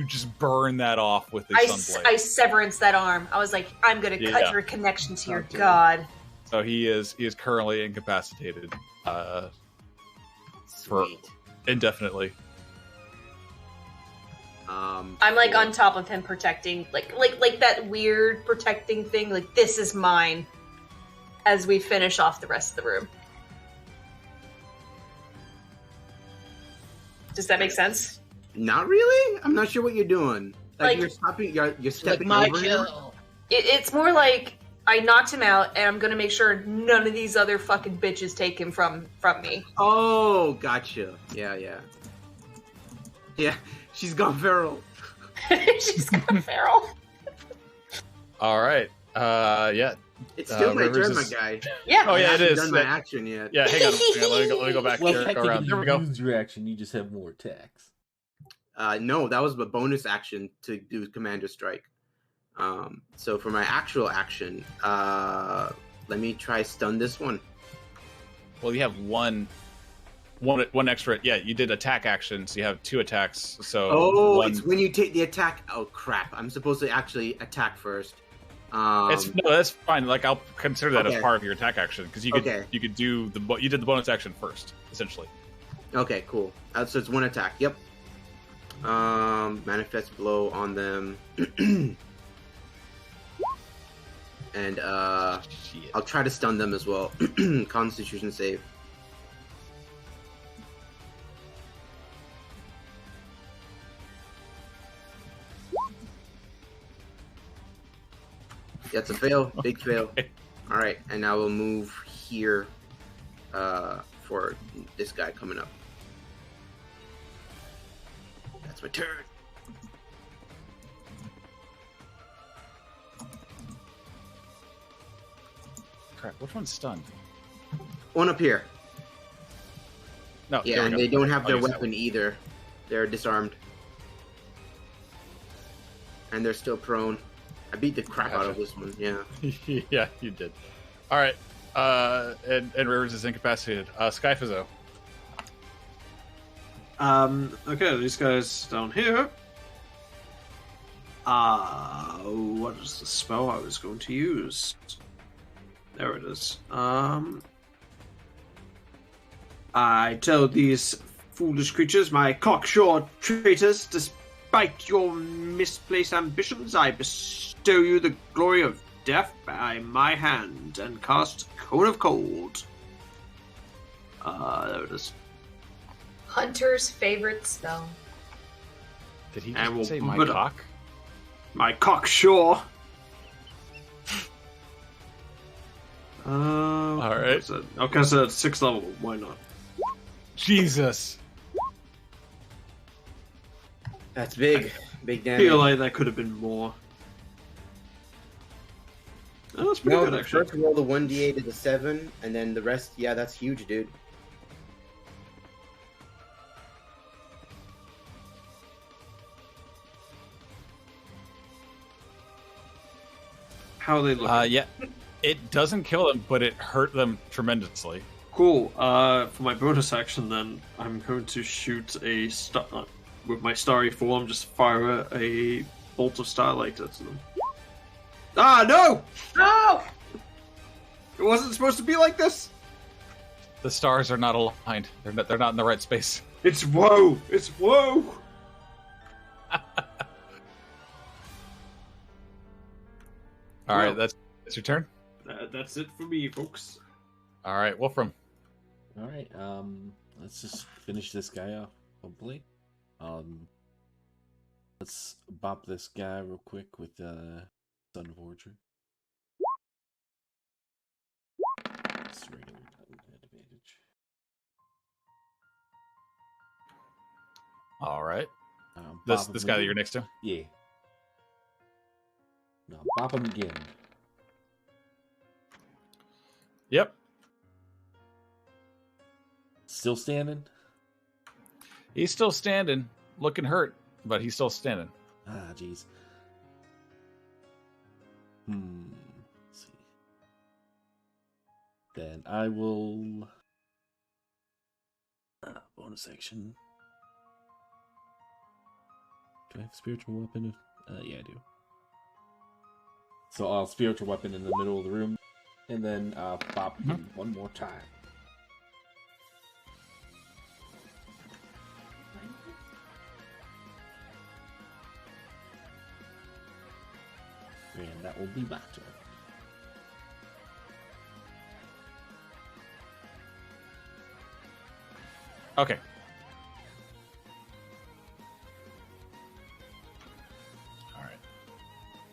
Speaker 1: just burn that off with his sunblade.
Speaker 4: I severance that arm. I was like, I'm gonna cut
Speaker 1: Yeah.
Speaker 4: your connection to your
Speaker 3: Okay.
Speaker 4: god.
Speaker 1: So he is currently incapacitated for
Speaker 3: Sweet.
Speaker 1: indefinitely.
Speaker 4: I'm like on top of him, protecting, like that weird protecting thing. Like, this is mine. As we finish off the rest of the room. Does that make sense?
Speaker 3: Not really. I'm not sure what you're doing. Like you're stopping. You're stepping
Speaker 8: like my
Speaker 3: over him.
Speaker 8: kill.
Speaker 4: It's more like I knocked him out, and I'm gonna make sure none of these other fucking bitches take him from me.
Speaker 3: Oh, gotcha. Yeah. She's gone feral.
Speaker 4: She's gone feral.
Speaker 1: All right. Yeah.
Speaker 3: It's still my
Speaker 1: Rivers
Speaker 3: turn, my
Speaker 1: is-
Speaker 3: guy.
Speaker 4: Yeah.
Speaker 1: Oh
Speaker 3: I
Speaker 1: yeah, it
Speaker 3: haven't
Speaker 1: is.
Speaker 3: done my action yet.
Speaker 1: Yeah, hang on. Let me go back
Speaker 5: Well,
Speaker 1: here.
Speaker 5: technically,
Speaker 1: Around. There we go.
Speaker 5: you use your action. You just have more attacks.
Speaker 3: No, that was a bonus action to do Commander Strike. So for my actual action, let me try stun this one.
Speaker 1: Well, you have one extra. Yeah, you did attack action, so you have 2 attacks. So
Speaker 3: It's when you take the attack. Oh crap! I'm supposed to actually attack first.
Speaker 1: No, that's fine. Like, I'll consider that
Speaker 3: Okay.
Speaker 1: as part of your attack action because you could do you did the bonus action first, essentially.
Speaker 3: Okay, cool. So it's 1 attack. Yep. Manifest blow on them. And
Speaker 1: Shit.
Speaker 3: I'll try to stun them as well. Constitution save. That's a fail. Big fail. Alright, and now we'll move here for this guy coming up. That's my turn.
Speaker 1: Crap, which one's stunned?
Speaker 3: One up here.
Speaker 1: No,
Speaker 3: Yeah,
Speaker 1: there we
Speaker 3: and
Speaker 1: go.
Speaker 3: they don't have
Speaker 1: I'll
Speaker 3: their
Speaker 1: use that
Speaker 3: weapon either. They're disarmed. And they're still prone. I beat the crap out of this one, yeah.
Speaker 1: one. Yeah, you did. All right. And Rivers is incapacitated. Skyphozo.
Speaker 7: Okay, these guys down here. What is the spell I was going to use? There it is. I tell these foolish creatures, my cocksure traitors, despite your misplaced ambitions, I bestow you the glory of death by my hand and cast Cone of Cold. There it is.
Speaker 4: Hunter's favorite spell.
Speaker 1: Did he
Speaker 7: And
Speaker 1: just
Speaker 7: we'll
Speaker 1: say my
Speaker 7: put a-
Speaker 1: cock?
Speaker 7: My cocksure. All
Speaker 1: right.
Speaker 7: Okay, so it's 6th level. Why not?
Speaker 1: Jesus.
Speaker 3: That's big. Big
Speaker 7: I
Speaker 3: damage.
Speaker 7: feel like that could have been more. Oh, that's pretty
Speaker 3: No,
Speaker 7: good,
Speaker 3: the
Speaker 7: actually.
Speaker 3: first roll the 1d8 to the 7, and then the rest, yeah, that's huge, dude.
Speaker 7: How are they looking?
Speaker 1: Yeah. It doesn't kill them, but it hurt them tremendously.
Speaker 7: Cool. For my bonus action, then, I'm going to shoot a star with my starry form. Just fire a bolt of starlight at them. Ah, no!
Speaker 4: No!
Speaker 7: It wasn't supposed to be like this.
Speaker 1: The stars are not aligned. They're not in the right space.
Speaker 7: It's woe. It's woe.
Speaker 1: All right,
Speaker 7: Well.
Speaker 1: that's your turn.
Speaker 7: That's it for me, folks.
Speaker 1: All right, Wolfram.
Speaker 5: All right. Let's just finish this guy off. Hopefully. Let's bop this guy real quick with Son of Orchard. It's regular advantage.
Speaker 1: All right.
Speaker 5: Bop
Speaker 1: This
Speaker 5: him
Speaker 1: guy that
Speaker 5: again.
Speaker 1: you're next to.
Speaker 5: Yeah. No, bop him again.
Speaker 1: Yep.
Speaker 5: Still standing?
Speaker 1: He's still standing, looking hurt, but he's still standing.
Speaker 5: Ah, jeez. Let's see. Then I will. Bonus action. Do I have spiritual weapon? Yeah, I do. So I'll spiritual weapon in the middle of the room, and then pop him one more time.
Speaker 8: the matter.
Speaker 1: Okay. All right.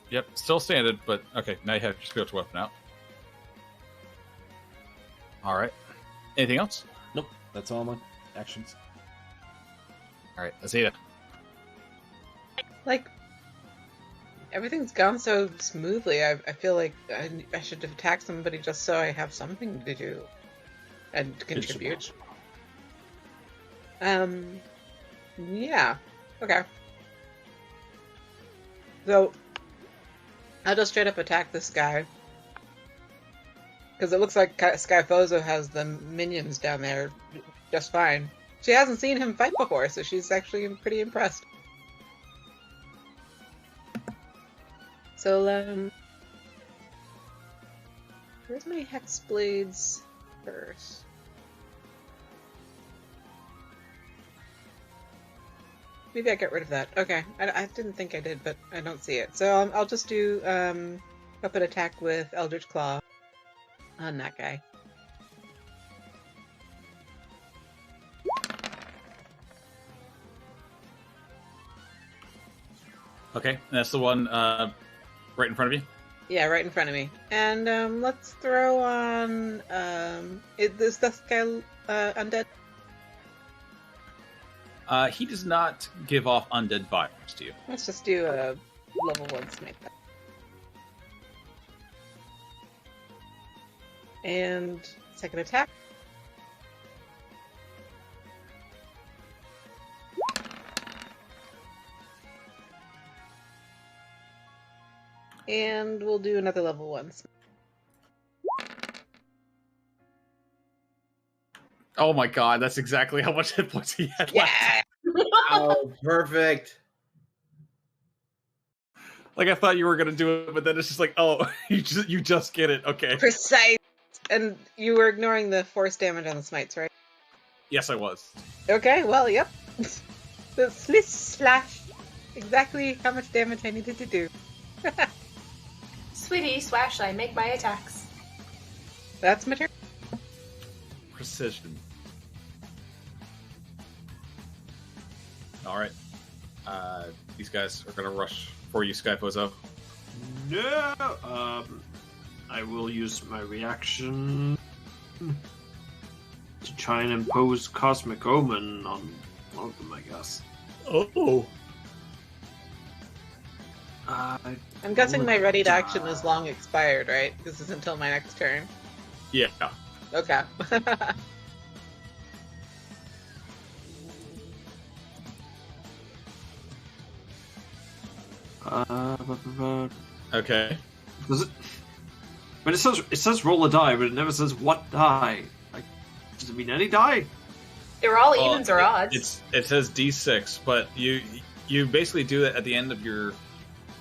Speaker 1: Yep, still standard, but okay. Now you have your spiritual weapon out. All right. Anything else?
Speaker 8: Nope, that's all my actions.
Speaker 1: All right, Azadeh.
Speaker 6: Like, everyth's gone so smoothly. I feel like I should attack somebody just so I have something to do and contribute. Yeah. Okay. So, I'll just straight up attack this guy. Because it looks like Skyphozo has the minions down there just fine. She hasn't seen him fight before, so she's actually pretty impressed. So, where's my Hex Blades first? Maybe I got rid of that. Okay, I didn't think I did, but I don't see it. So I'll just do weapon attack with Eldritch Claw on that guy.
Speaker 1: Okay, and that's the one right in front of you?
Speaker 6: Yeah, right in front of me. And let's throw on... is this guy undead?
Speaker 1: He does not give off undead vibes to you.
Speaker 6: Let's just do a level 1 smite. And second attack. And we'll do another level 1 smite.
Speaker 1: Oh my god, that's exactly how much hit points he had
Speaker 6: Yeah!
Speaker 1: left.
Speaker 3: Oh, perfect.
Speaker 1: Like I thought you were gonna do it, but then it's just like, oh, you just get it. Okay.
Speaker 6: Precise! And you were ignoring the force damage on the smites, right?
Speaker 1: Yes, I was.
Speaker 6: Okay, well, yep. The slish slash. Exactly how much damage I needed to do.
Speaker 4: Sweetie, swash, I make my attacks.
Speaker 6: That's my turn.
Speaker 1: Precision. All right. These guys are gonna rush for you, Skyphozo.
Speaker 7: No! I will use my reaction to try and impose Cosmic Omen on one of them, I guess.
Speaker 1: Oh.
Speaker 6: I'm guessing my ready to action is long expired, right? This is until my next turn.
Speaker 1: Yeah.
Speaker 6: Okay.
Speaker 1: Okay.
Speaker 7: Does it? But it says roll a die, but it never says what die. Like, does it mean any die?
Speaker 4: They were all evens or odds.
Speaker 1: It says D6, but you basically do it at the end of your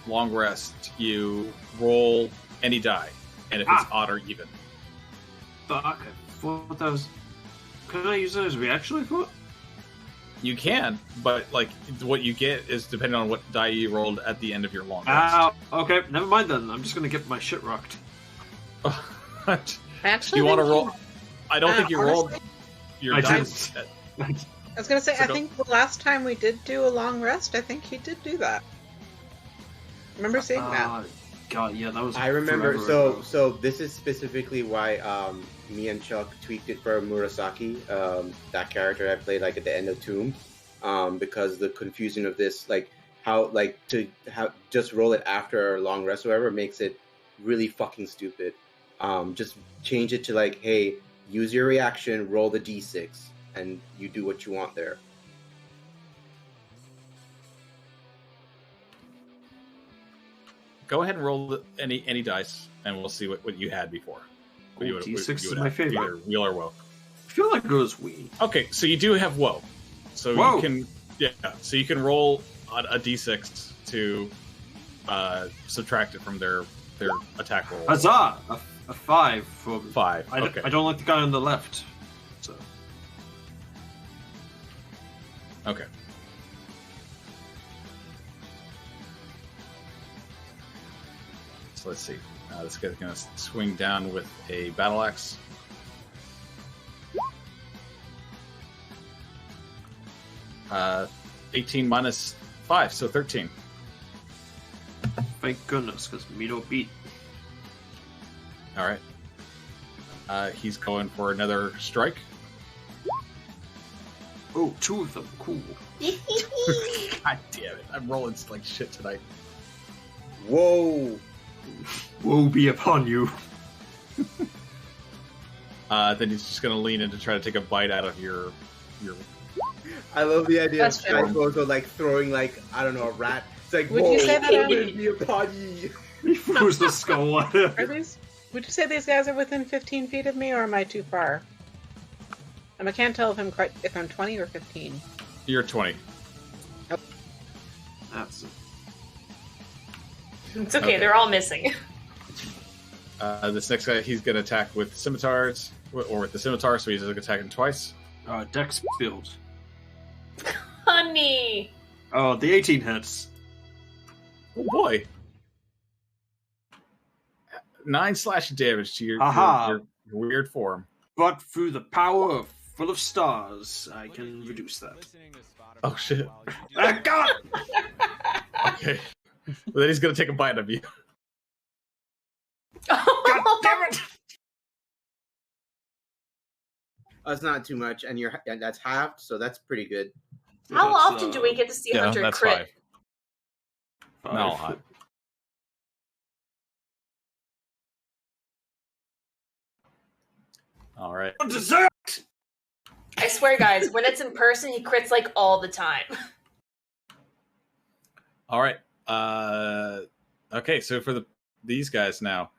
Speaker 1: long rest. You roll any die, and if it's odd or even.
Speaker 7: Fuck! I thought that was. Can I use it as a reaction? I thought.
Speaker 1: You can, but like what you get is depending on what die you rolled at the end of your long rest.
Speaker 7: Okay, never mind then. I'm just gonna get my shit rocked.
Speaker 6: Actually,
Speaker 1: you want to roll? I don't think you rolled your
Speaker 7: I
Speaker 1: dice.
Speaker 6: I was gonna say, I think the last time we did do a long rest, I think he did do that. Remember seeing that?
Speaker 7: God, yeah, that was.
Speaker 3: I remember.
Speaker 7: forever ago.
Speaker 3: So this is specifically why me and Chuck tweaked it for Murasaki, that character I played like at the end of Tomb, because the confusion of this, like how just roll it after a long rest or whatever makes it really fucking stupid. Just change it to like, hey, use your reaction, roll the d6, and you do what you want there.
Speaker 1: Go ahead and roll any dice, and we'll see what you had before.
Speaker 7: D6 is my favorite.
Speaker 1: Either wheel or woe.
Speaker 7: I feel like it was we.
Speaker 1: Okay, so you do have woe. So
Speaker 7: Whoa.
Speaker 1: you can so you can roll a d6 to subtract it from their attack roll.
Speaker 7: Huzzah! A 5 for
Speaker 1: 5. Okay.
Speaker 7: I don't like the guy on the left. So
Speaker 1: So let's see. This guy's going to swing down with a battle axe. Uh, 18 minus 5, so 13.
Speaker 7: Thank goodness, because me don't beat.
Speaker 1: All right. He's going for another strike.
Speaker 7: Oh, 2 of them. Cool.
Speaker 1: God damn it. I'm rolling like shit tonight.
Speaker 3: Whoa!
Speaker 7: Woe be upon you.
Speaker 1: Then he's just going to lean in to try to take a bite out of your...
Speaker 3: I love the idea
Speaker 4: That's
Speaker 3: of
Speaker 4: fair.
Speaker 3: Skyphozo like throwing like, I don't know, a rat. It's like,
Speaker 6: Would
Speaker 3: whoa,
Speaker 6: you say that
Speaker 3: woe be upon ye.
Speaker 7: He throws the skull at him.
Speaker 6: Are these? Would you say these guys are within 15 feet of me, or am I too far? I can't tell if I'm 20 or 15.
Speaker 1: You're 20.
Speaker 7: That's it.
Speaker 4: It's okay,
Speaker 1: Okay.
Speaker 4: they're all missing.
Speaker 1: This next guy, he's going to attack with scimitars, or with the scimitar, so he's attacking twice.
Speaker 7: Dex build.
Speaker 4: Honey!
Speaker 7: Oh, the 18 hits.
Speaker 1: Oh boy. 9 slash damage to
Speaker 7: Aha.
Speaker 1: your weird form.
Speaker 7: But through the power of Full of Stars, I can reduce that.
Speaker 1: Oh shit.
Speaker 7: Ah, God!
Speaker 1: Okay. But then he's going to take a bite of you.
Speaker 7: God damn it!
Speaker 3: That's not too much, and that's halved, so that's pretty good.
Speaker 4: How
Speaker 7: That's,
Speaker 4: often do we get to see Hunter
Speaker 1: that's
Speaker 4: crit?
Speaker 1: 5. No, hot. All right.
Speaker 7: Dessert!
Speaker 4: I swear, guys, when it's in person, he crits like all the time.
Speaker 1: All right. Okay, so for these guys now,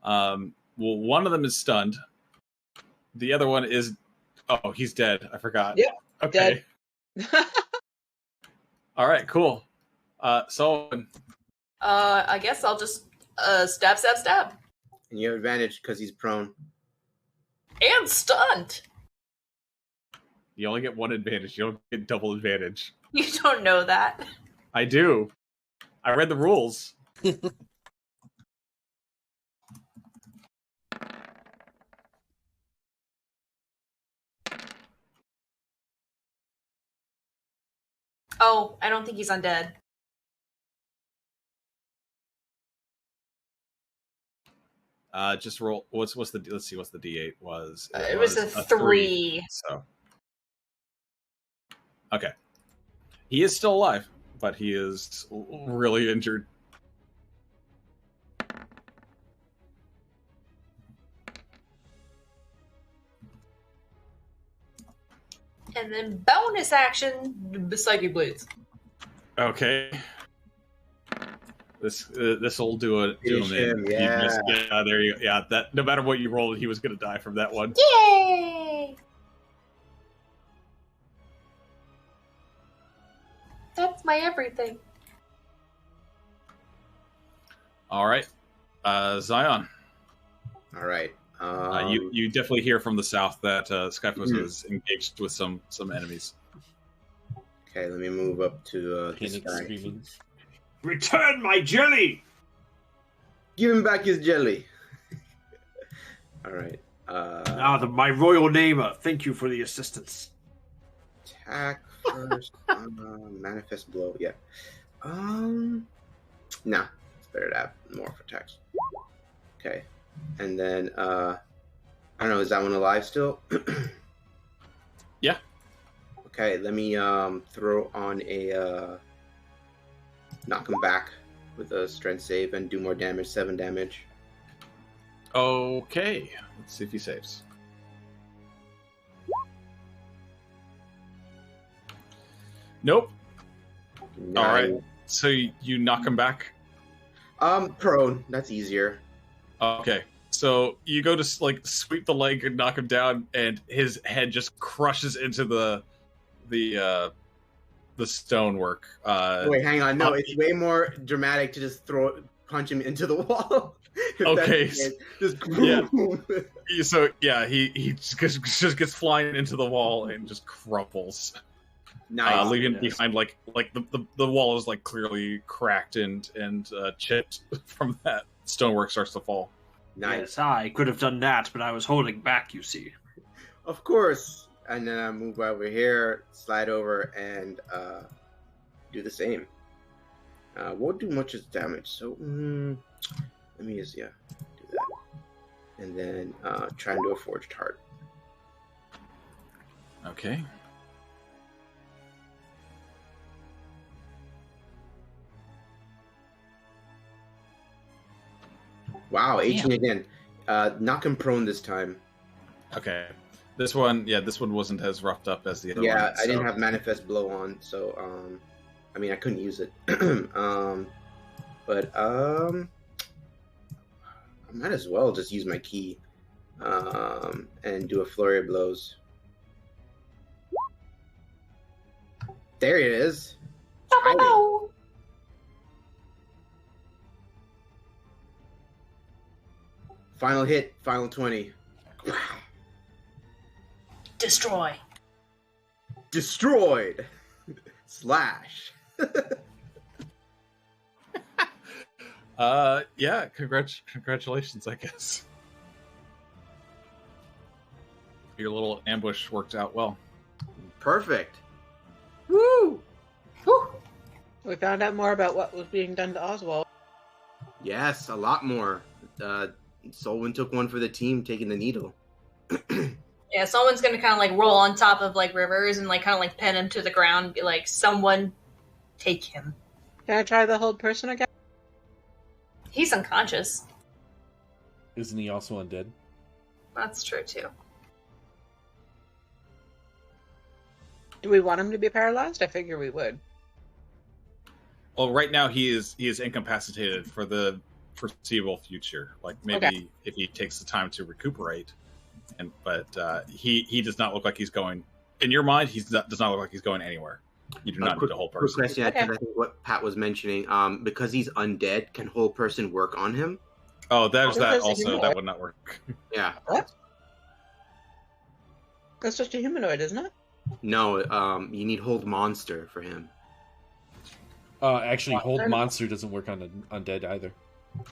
Speaker 1: well, one of them is stunned. The other one is, oh, he's dead. I forgot.
Speaker 6: Yeah,
Speaker 1: Okay. All right, cool. Solwynn.
Speaker 4: I guess I'll just stab, stab, stab.
Speaker 3: And you have advantage because he's prone.
Speaker 4: And stunned.
Speaker 1: You only get one advantage. You don't get double advantage.
Speaker 4: You don't know that.
Speaker 1: I do. I read the rules.
Speaker 4: Oh, I don't think he's undead.
Speaker 1: Just roll. What's the? Let's see. What's the D8 was?
Speaker 4: It was a 3.
Speaker 1: So, okay, he is still alive, but he is really injured.
Speaker 4: And then bonus action, Psychic Blades.
Speaker 1: Okay. This will do it.
Speaker 3: Finish him, yeah.
Speaker 1: Yeah, there you go. Yeah, that no matter what you rolled, he was gonna die from that one.
Speaker 4: Yay! That's my everything.
Speaker 1: All right, Zion.
Speaker 3: All right.
Speaker 1: You definitely hear from the south that Skyphozo is engaged with some enemies.
Speaker 3: Okay, let me move up to this
Speaker 5: Panic
Speaker 3: guy.
Speaker 5: screaming.
Speaker 7: Return my jelly!
Speaker 3: Give him back his jelly. All right.
Speaker 7: My royal namer. Thank you for the assistance.
Speaker 3: Attack first. Manifest blow. Yeah. Nah. It's better to have more for attacks. Okay. And then I don't know. Is that one alive still?
Speaker 1: Yeah.
Speaker 3: Okay. Let me throw on a knock him back with a strength save and do more damage. 7 damage.
Speaker 1: Okay, let's see if he saves. Nope. All right. So you knock him back.
Speaker 3: Prone. That's easier.
Speaker 1: Okay. So you go to like sweep the leg and knock him down, and his head just crushes into the stonework.
Speaker 3: Wait, hang on. No, it's way more dramatic to just punch him into the wall.
Speaker 1: Okay.
Speaker 3: Just
Speaker 1: Yeah. So yeah, he just gets flying into the wall and just crumples.
Speaker 3: Nice.
Speaker 1: Leaving behind like the wall is like clearly cracked and chipped from that stonework starts to fall.
Speaker 3: Nice.
Speaker 7: Yes, I could have done that, but I was holding back, you see.
Speaker 3: Of course. And then I move over here, slide over, and do the same. Won't do much as damage, so let me just do that. And then try and do a Forged Heart.
Speaker 1: Okay.
Speaker 3: Wow, 18 again. Knock him prone this time.
Speaker 1: Okay. This one wasn't as roughed up as the other one.
Speaker 3: Yeah, I didn't have Manifest Blow on, so I mean I couldn't use it. But I might as well just use my key and do a flurry of blows. There it is.
Speaker 4: Oh,
Speaker 3: Final hit, final 20.
Speaker 4: destroy.
Speaker 3: Destroyed. Slash.
Speaker 1: Yeah, congratulations, I guess. Your little ambush worked out well.
Speaker 3: Perfect. Woo!
Speaker 4: Whew.
Speaker 6: We found out more about what was being done to Oswald.
Speaker 3: Yes, a lot more. Solwynn took one for the team, taking the needle.
Speaker 4: Yeah, someone's gonna kind of like roll on top of like Rivers and like kind of like pin him to the ground and be like, someone take him.
Speaker 6: Can I try the hold person again?
Speaker 4: He's unconscious.
Speaker 5: Isn't he also undead?
Speaker 4: That's true too.
Speaker 6: Do we want him to be paralyzed? I figure we would.
Speaker 1: Well, right now he is incapacitated for the foreseeable future. Like maybe if he takes the time to recuperate, but he does not look like he's going. In your mind, does not look like he's going anywhere. You do not need a whole person.
Speaker 3: Quick question, because I think what Pat was mentioning, because he's undead, can whole person work on him?
Speaker 1: Oh, there's that
Speaker 6: Because
Speaker 1: also.
Speaker 6: you know
Speaker 1: That
Speaker 6: it.
Speaker 1: would not work.
Speaker 3: Yeah.
Speaker 6: What? That's just a humanoid, isn't it?
Speaker 3: No, you need hold monster for him.
Speaker 5: Actually, hold monster doesn't work on undead either.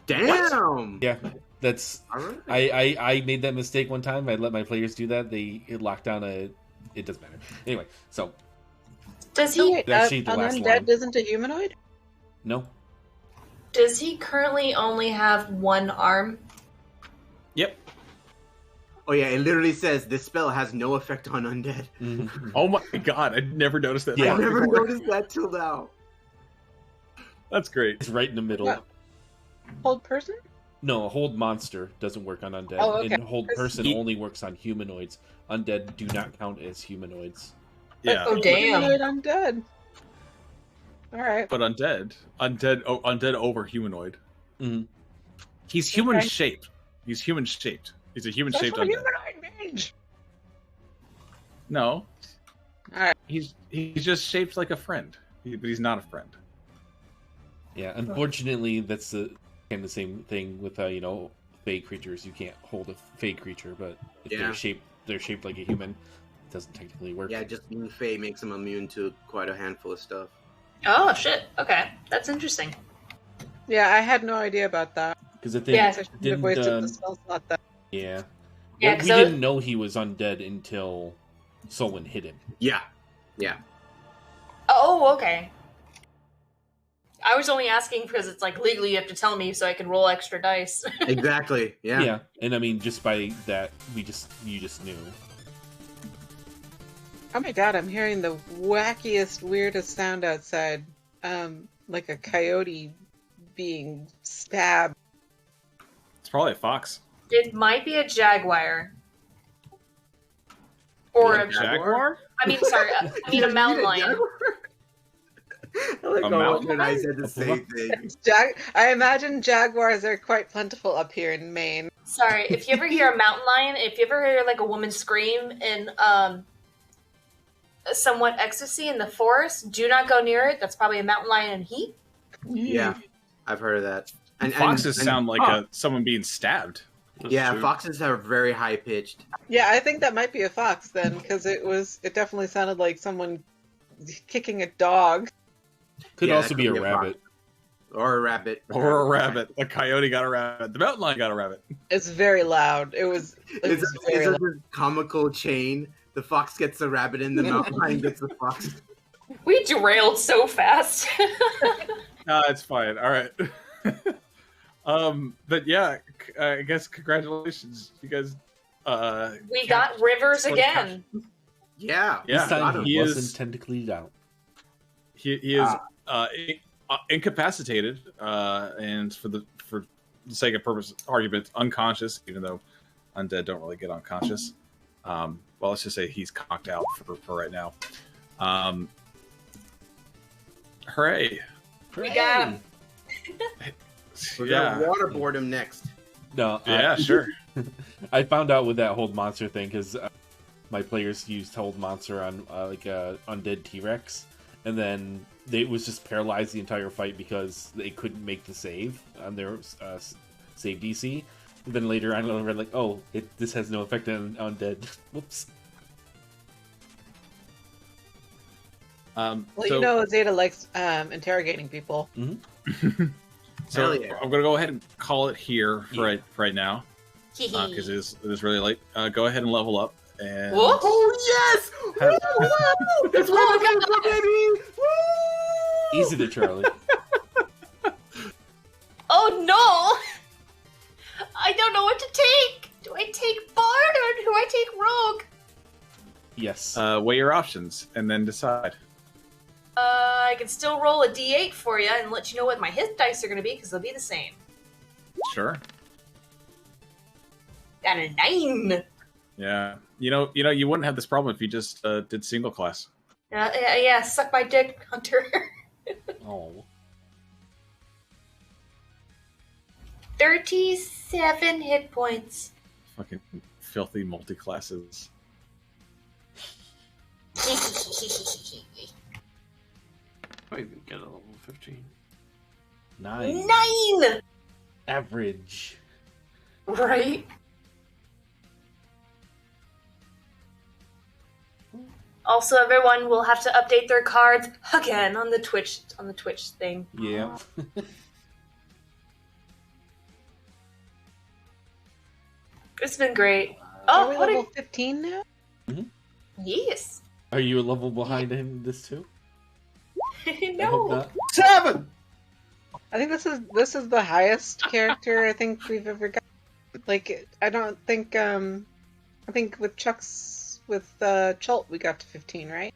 Speaker 3: Damn!
Speaker 5: Yeah, that's.
Speaker 3: All right.
Speaker 5: I made that mistake one time. I let my players do that. It locked down a. It doesn't matter. Anyway, so
Speaker 4: Does
Speaker 6: So
Speaker 4: he?
Speaker 6: wait,
Speaker 5: Actually, the
Speaker 6: an
Speaker 5: last
Speaker 6: undead
Speaker 5: line.
Speaker 6: isn't a humanoid?
Speaker 5: no.
Speaker 4: Does he currently only have one arm?
Speaker 1: Yep.
Speaker 3: Oh yeah, it literally says this spell has no effect on undead.
Speaker 5: Mhm.
Speaker 1: Oh my god, I never noticed that.
Speaker 5: Yeah.
Speaker 3: I never noticed that till now.
Speaker 1: That's great.
Speaker 5: It's right in the middle.
Speaker 6: What? Hold person?
Speaker 5: No, hold monster doesn't work on undead,
Speaker 6: Oh, okay.
Speaker 5: and hold person
Speaker 1: He-
Speaker 5: only works on humanoids. Undead do not count as humanoids.
Speaker 1: Yeah,
Speaker 4: Oh, damn.
Speaker 6: Humanoid undead. Alright.
Speaker 1: but undead over humanoid.
Speaker 5: Mhm.
Speaker 1: He's human
Speaker 6: Okay.
Speaker 1: shaped. He's human shaped. He's a human
Speaker 6: That's
Speaker 1: shaped
Speaker 6: what a
Speaker 1: undead.
Speaker 6: humanoid means.
Speaker 1: No,
Speaker 6: Alright.
Speaker 1: he's just shaped like a friend, but he's not a friend.
Speaker 5: Yeah, unfortunately, that's the kind of the same thing with fey creatures. You can't hold a fey creature, but if
Speaker 3: Yeah.
Speaker 5: they're shaped like a human, it doesn't technically work.
Speaker 3: Yeah, just being Fae makes him immune to quite a handful of stuff.
Speaker 4: Oh shit. Okay, that's interesting.
Speaker 6: Yeah, I had no idea about that.
Speaker 5: Because I think
Speaker 4: Yeah.
Speaker 6: I should have wasted
Speaker 5: didn't
Speaker 6: the spell slot then.
Speaker 5: yeah.
Speaker 4: Yeah,
Speaker 5: Well,
Speaker 4: 'cause
Speaker 5: we
Speaker 4: I was-
Speaker 5: didn't know he was undead until Solwynn hit him.
Speaker 3: Yeah.
Speaker 4: Oh, okay. I was only asking because it's like legally you have to tell me so I can roll extra dice.
Speaker 3: Exactly. Yeah.
Speaker 5: And I mean, just by that, you just knew.
Speaker 6: Oh my god, I'm hearing the wackiest, weirdest sound outside. Like a coyote being stabbed.
Speaker 1: It's probably a fox.
Speaker 4: It might be a jaguar. Or
Speaker 3: Yeah,
Speaker 4: a
Speaker 1: Jaguar?
Speaker 4: I mean, sorry, I mean a mountain lion.
Speaker 3: I like
Speaker 1: A
Speaker 3: how
Speaker 1: mountain
Speaker 3: Walter and I
Speaker 1: lion?
Speaker 3: said the same thing.
Speaker 6: I imagine jaguars are quite plentiful up here in Maine.
Speaker 4: Sorry, if you ever hear a mountain lion, if you ever hear like a woman scream in somewhat ecstasy in the forest, do not go near it. That's probably a mountain lion in heat.
Speaker 3: Yeah, I've heard of that. And
Speaker 1: Foxes
Speaker 3: and-
Speaker 1: sound like someone being stabbed.
Speaker 7: That's
Speaker 3: Yeah,
Speaker 7: true.
Speaker 3: foxes are very high pitched.
Speaker 6: Yeah, I think that might be a fox then, because it definitely sounded like someone kicking a dog.
Speaker 5: Could
Speaker 3: Yeah,
Speaker 5: also
Speaker 3: that
Speaker 5: be
Speaker 3: could
Speaker 5: a
Speaker 3: be a fox.
Speaker 5: rabbit.
Speaker 3: Or a rabbit.
Speaker 1: Or a rabbit. The coyote got a rabbit. The mountain lion got a rabbit.
Speaker 6: It's very loud. It was
Speaker 3: It's
Speaker 6: very
Speaker 3: a
Speaker 6: loud.
Speaker 3: comical chain. The fox gets the rabbit and the mountain lion gets the fox.
Speaker 4: We derailed so fast.
Speaker 1: It's fine. All right. But yeah, I guess congratulations, you guys.
Speaker 4: We got Rivers again.
Speaker 3: Yeah.
Speaker 1: Yeah,
Speaker 5: This time he
Speaker 1: is-
Speaker 5: wasn't tentacly down.
Speaker 1: He is incapacitated, and for the sake of purpose argument, unconscious. Even though undead don't really get unconscious. Well, let's just say he's conked out for right now. Hooray!
Speaker 4: We got him.
Speaker 3: We're
Speaker 1: Yeah,
Speaker 3: gonna waterboard him next.
Speaker 5: No,
Speaker 1: yeah, sure.
Speaker 5: I found out with that hold monster thing because my players used hold monster on like a undead T-Rex, and then it was just paralyzed the entire fight because they couldn't make the save on their save DC. And then later on, I read like, oh, this has no effect on undead. Whoops.
Speaker 6: Well,
Speaker 1: So-
Speaker 6: you know, Zeta likes interrogating people.
Speaker 1: So
Speaker 3: Hell yeah.
Speaker 1: I'm gonna go ahead and call it here for right now because it is really late. Go ahead and level up. And
Speaker 4: Whoa.
Speaker 3: Oh yes!
Speaker 1: Have-
Speaker 3: Woo! That's what I'm looking for, baby! Woo!
Speaker 5: Easy to Charlie.
Speaker 4: Oh no! I don't know what to take. Do I take Bard or do I take Rogue?
Speaker 5: Yes.
Speaker 1: weigh your options and then decide.
Speaker 4: I can still roll a d8 for you and let you know what my hit dice are going to be because they'll be the same.
Speaker 1: Sure.
Speaker 4: Got a 9.
Speaker 1: Yeah. You know, you wouldn't have this problem if you just did single class.
Speaker 4: Yeah, suck my dick, Hunter.
Speaker 5: Oh.
Speaker 4: 37 hit points.
Speaker 1: Fucking filthy multi classes.
Speaker 7: I even get a level 15.
Speaker 5: 9.
Speaker 4: 9!
Speaker 5: Average.
Speaker 4: Right? Also, everyone will have to update their cards again on the Twitch thing.
Speaker 5: Yeah.
Speaker 4: It's been great.
Speaker 6: Are
Speaker 4: Oh,
Speaker 6: we
Speaker 4: what
Speaker 6: level
Speaker 4: a...
Speaker 6: 15 now?
Speaker 4: Yes.
Speaker 5: Are you a level behind him this too? I hope
Speaker 4: No.
Speaker 5: not.
Speaker 7: 7!
Speaker 6: I think this is the highest character I think we've ever got. Like, I don't think I think with Chult we got to 15, right?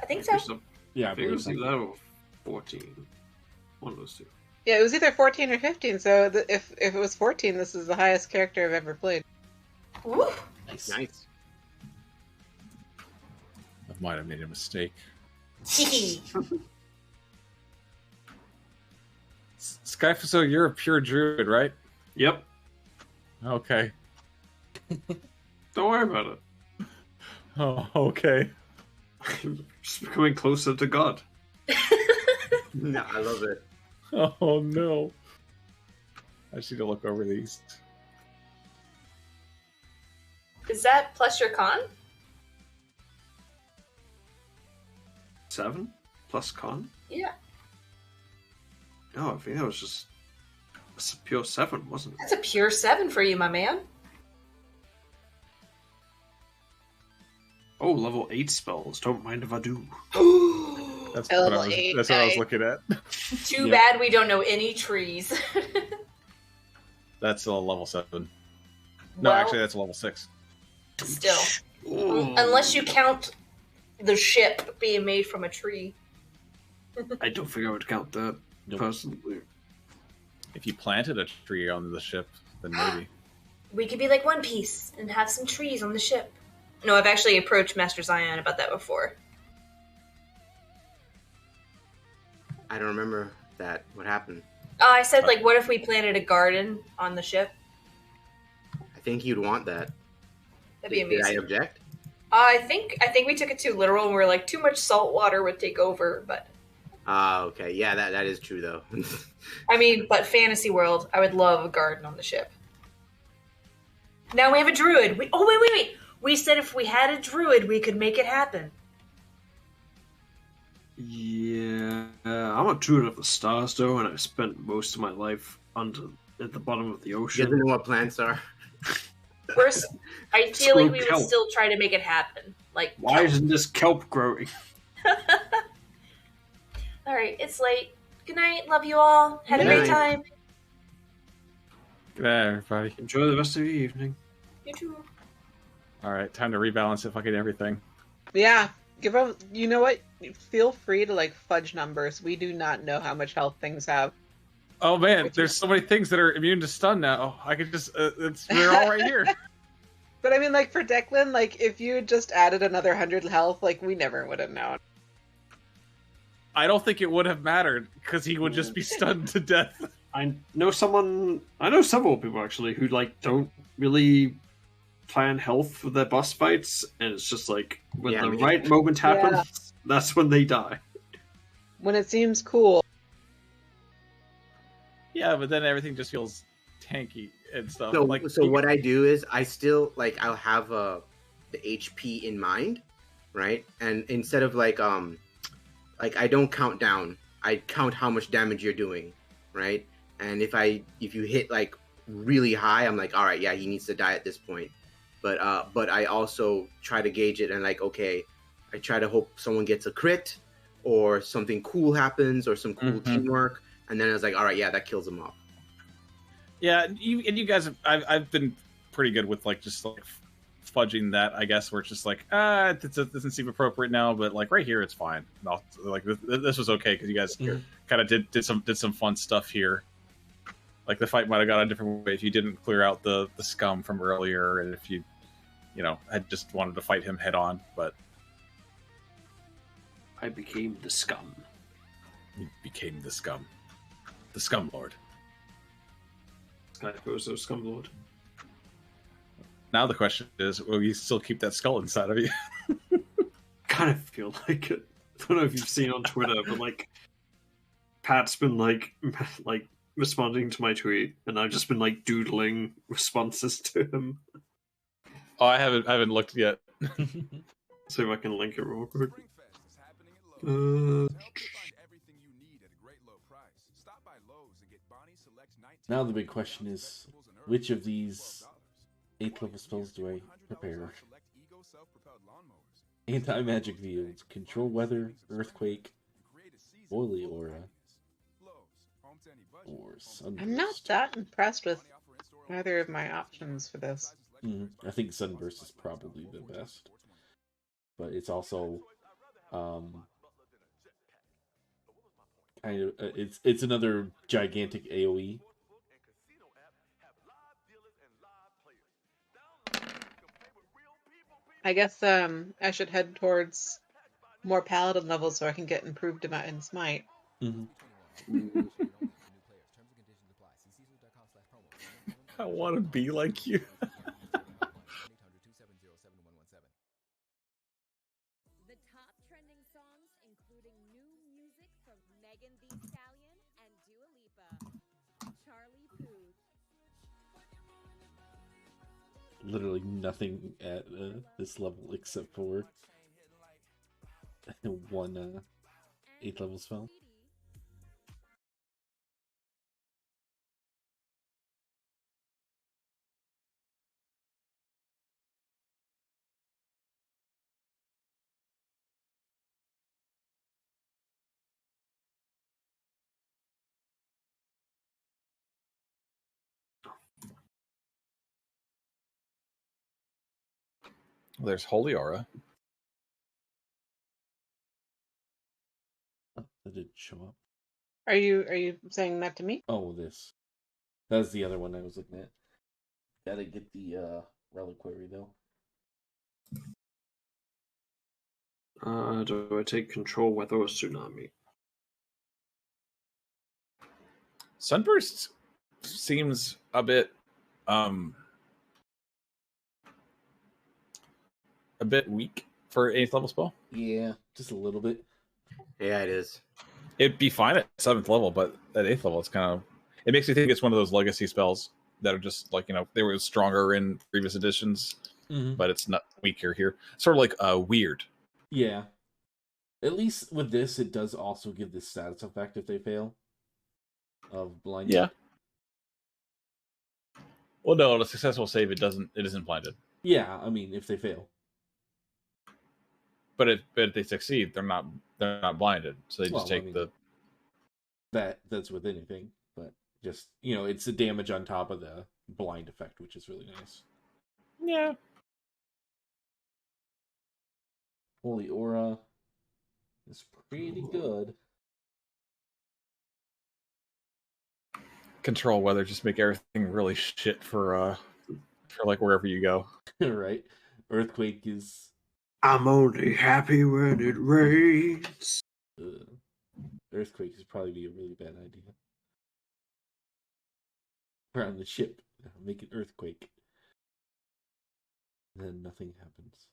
Speaker 4: I think so.
Speaker 5: Yeah, I
Speaker 7: I think it
Speaker 5: believe
Speaker 7: was
Speaker 5: so.
Speaker 7: level 14. One of those two.
Speaker 6: Yeah, it was either 14 or 15. So if it was 14, this is the highest character I've ever played.
Speaker 4: Woo.
Speaker 5: Nice.
Speaker 3: Nice.
Speaker 1: I might have made a mistake. Skyphozo, you're a pure druid, right?
Speaker 7: Yep.
Speaker 1: Okay.
Speaker 7: Don't worry about it.
Speaker 1: Oh, okay.
Speaker 7: Just becoming closer to God.
Speaker 3: No, I love it.
Speaker 1: Oh no. I just need to look over these.
Speaker 4: Is that plus your con?
Speaker 7: 7 plus con?
Speaker 4: Yeah.
Speaker 7: No, I think that was just a pure 7, wasn't it?
Speaker 4: That's a pure 7 for you, my man.
Speaker 7: Oh, level 8 spells. Don't mind if I do.
Speaker 1: That's
Speaker 6: Level
Speaker 1: what I was,
Speaker 6: 8,
Speaker 1: that's what I was
Speaker 6: nice.
Speaker 1: looking at.
Speaker 4: Too
Speaker 5: Yeah.
Speaker 4: bad we don't know any trees.
Speaker 1: That's a level 7. No,
Speaker 4: Well,
Speaker 1: actually, that's a level 6.
Speaker 4: still.
Speaker 7: Ooh.
Speaker 4: Unless you count the ship being made from a tree.
Speaker 7: I don't think I would count that
Speaker 5: Nope.
Speaker 7: personally.
Speaker 1: If you planted a tree on the ship, then maybe.
Speaker 4: We could be like One Piece and have some trees on the ship. No, I've actually approached Master Zion about that before.
Speaker 3: I don't remember that. What happened?
Speaker 4: I said, like, what if we planted a garden on the ship?
Speaker 3: I think you'd want that.
Speaker 4: That'd be
Speaker 3: Did I
Speaker 4: amazing.
Speaker 3: object?
Speaker 4: I think we took it too literal and we were like, too much salt water would take over, but...
Speaker 3: Okay. Yeah, that is true, though.
Speaker 4: I mean, but fantasy world, I would love a garden on the ship. Now we have a druid. Wait. We said if we had a druid, we could make it happen.
Speaker 7: Yeah, I'm a druid of the stars, though, and I've spent most of my life at the bottom of the
Speaker 3: You
Speaker 7: ocean.
Speaker 3: doesn't know what plants are.
Speaker 4: Ideally, we would
Speaker 7: kelp.
Speaker 4: still try to make it happen. Like,
Speaker 7: Why
Speaker 4: kelp.
Speaker 7: isn't this kelp growing?
Speaker 4: All right, it's late. Good night. Love you all. Had a
Speaker 3: Good
Speaker 4: great
Speaker 3: night.
Speaker 4: time.
Speaker 1: Good night, everybody.
Speaker 7: Enjoy the rest of your evening.
Speaker 4: You too.
Speaker 1: All right, time to rebalance it. Fucking everything.
Speaker 6: Yeah, give up. You know what? Feel free to like fudge numbers. We do not know how much health things have.
Speaker 1: Oh man, there's so many things that are immune to stun now. I could just, they're all right here.
Speaker 6: But I mean, like for Declan, like if you had just added another 100 health, like we never would have known.
Speaker 1: I don't think it would have mattered because he would just be stunned to death.
Speaker 7: I know several people actually who like don't really plan health for their boss fights, and it's just like when the right moment happens, that's when they die.
Speaker 6: When it seems cool.
Speaker 1: Yeah, but then everything just feels tanky and stuff.
Speaker 3: So,
Speaker 1: like,
Speaker 3: so what I do is I still I'll have the HP in mind, right? And instead of like I don't count down, I count how much damage you're doing, right? And if you hit like really high, I'm like, all right, yeah, he needs to die at this point. But I also try to gauge it and like, okay, I try to hope someone gets a crit or something cool happens or some cool teamwork. And then I was like, all right, yeah, that kills him off.
Speaker 1: Yeah, you guys, I've been pretty good with like just like fudging that, I guess, where it's just like, it doesn't seem appropriate now, but like right here, it's fine. No, like this was okay because you guys kind of did some fun stuff here. Like the fight might have gone a different way if you didn't clear out the scum from earlier, and if you had just wanted to fight him head on. But
Speaker 7: I became the scum.
Speaker 1: You became the scum. The Scum Lord.
Speaker 7: Skyphozo Scum Lord.
Speaker 1: Now the question is, will you still keep that skull inside of you?
Speaker 7: Kind of feel like it. I don't know if you've seen on Twitter, but like Pat's been like responding to my tweet, and I've just been like doodling responses to him.
Speaker 1: Oh, I haven't looked yet.
Speaker 7: See if I can link it real quick.
Speaker 5: Now the big question is, which of these 8th level spells do I prepare? Anti-magic field, control weather, earthquake, boiling aura, or sunburst.
Speaker 6: I'm not that impressed with either of my options for this.
Speaker 5: I think sunburst is probably the best, but it's also kind of it's another gigantic AoE.
Speaker 6: I guess I should head towards more paladin levels so I can get improved in smite.
Speaker 1: I want to be like you.
Speaker 9: The top trending songs, including new music from Megan Thee Stallion and Dua Lipa. Charlie Puth.
Speaker 5: Literally nothing at this level except for one 8th level spell.
Speaker 1: There's Holy Aura.
Speaker 5: Oh, that didn't show up.
Speaker 6: Are you saying that to me?
Speaker 5: Oh, this. That's the other one I was looking at. Gotta get the reliquary though.
Speaker 7: Do I take control weather or tsunami?
Speaker 1: Sunburst seems a bit weak for 8th level spell.
Speaker 5: Yeah, just a little bit.
Speaker 3: Yeah, it is.
Speaker 1: It'd be fine at 7th level, but at 8th level, it's kind of... It makes me think it's one of those legacy spells that are just like, they were stronger in previous editions, but it's not weaker here. Sort of like weird.
Speaker 5: Yeah. At least with this, it does also give this status effect if they fail of blinded.
Speaker 1: Yeah. Well, no, on a successful save, it isn't blinded.
Speaker 5: Yeah, I mean, if they fail.
Speaker 1: But if they succeed, they're not blinded. So they just take
Speaker 5: that's with anything, but just it's the damage on top of the blind effect, which is really nice.
Speaker 1: Yeah.
Speaker 5: Holy Aura is pretty good.
Speaker 1: Control weather, just make everything really shit for like wherever you go.
Speaker 5: Right? Earthquake is.
Speaker 7: I'm only happy when it rains.
Speaker 5: Earthquake is probably be a really bad idea. Around the ship, make an earthquake. Then nothing happens.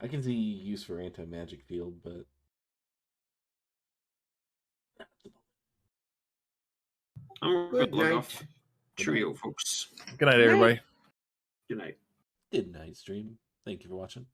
Speaker 5: I can see use for anti-magic field, but
Speaker 7: I'm
Speaker 3: Good
Speaker 7: good log
Speaker 3: night.
Speaker 7: off. Cheerio, folks.
Speaker 1: Good night, everybody.
Speaker 7: Good night.
Speaker 5: good night, stream. Thank you for watching.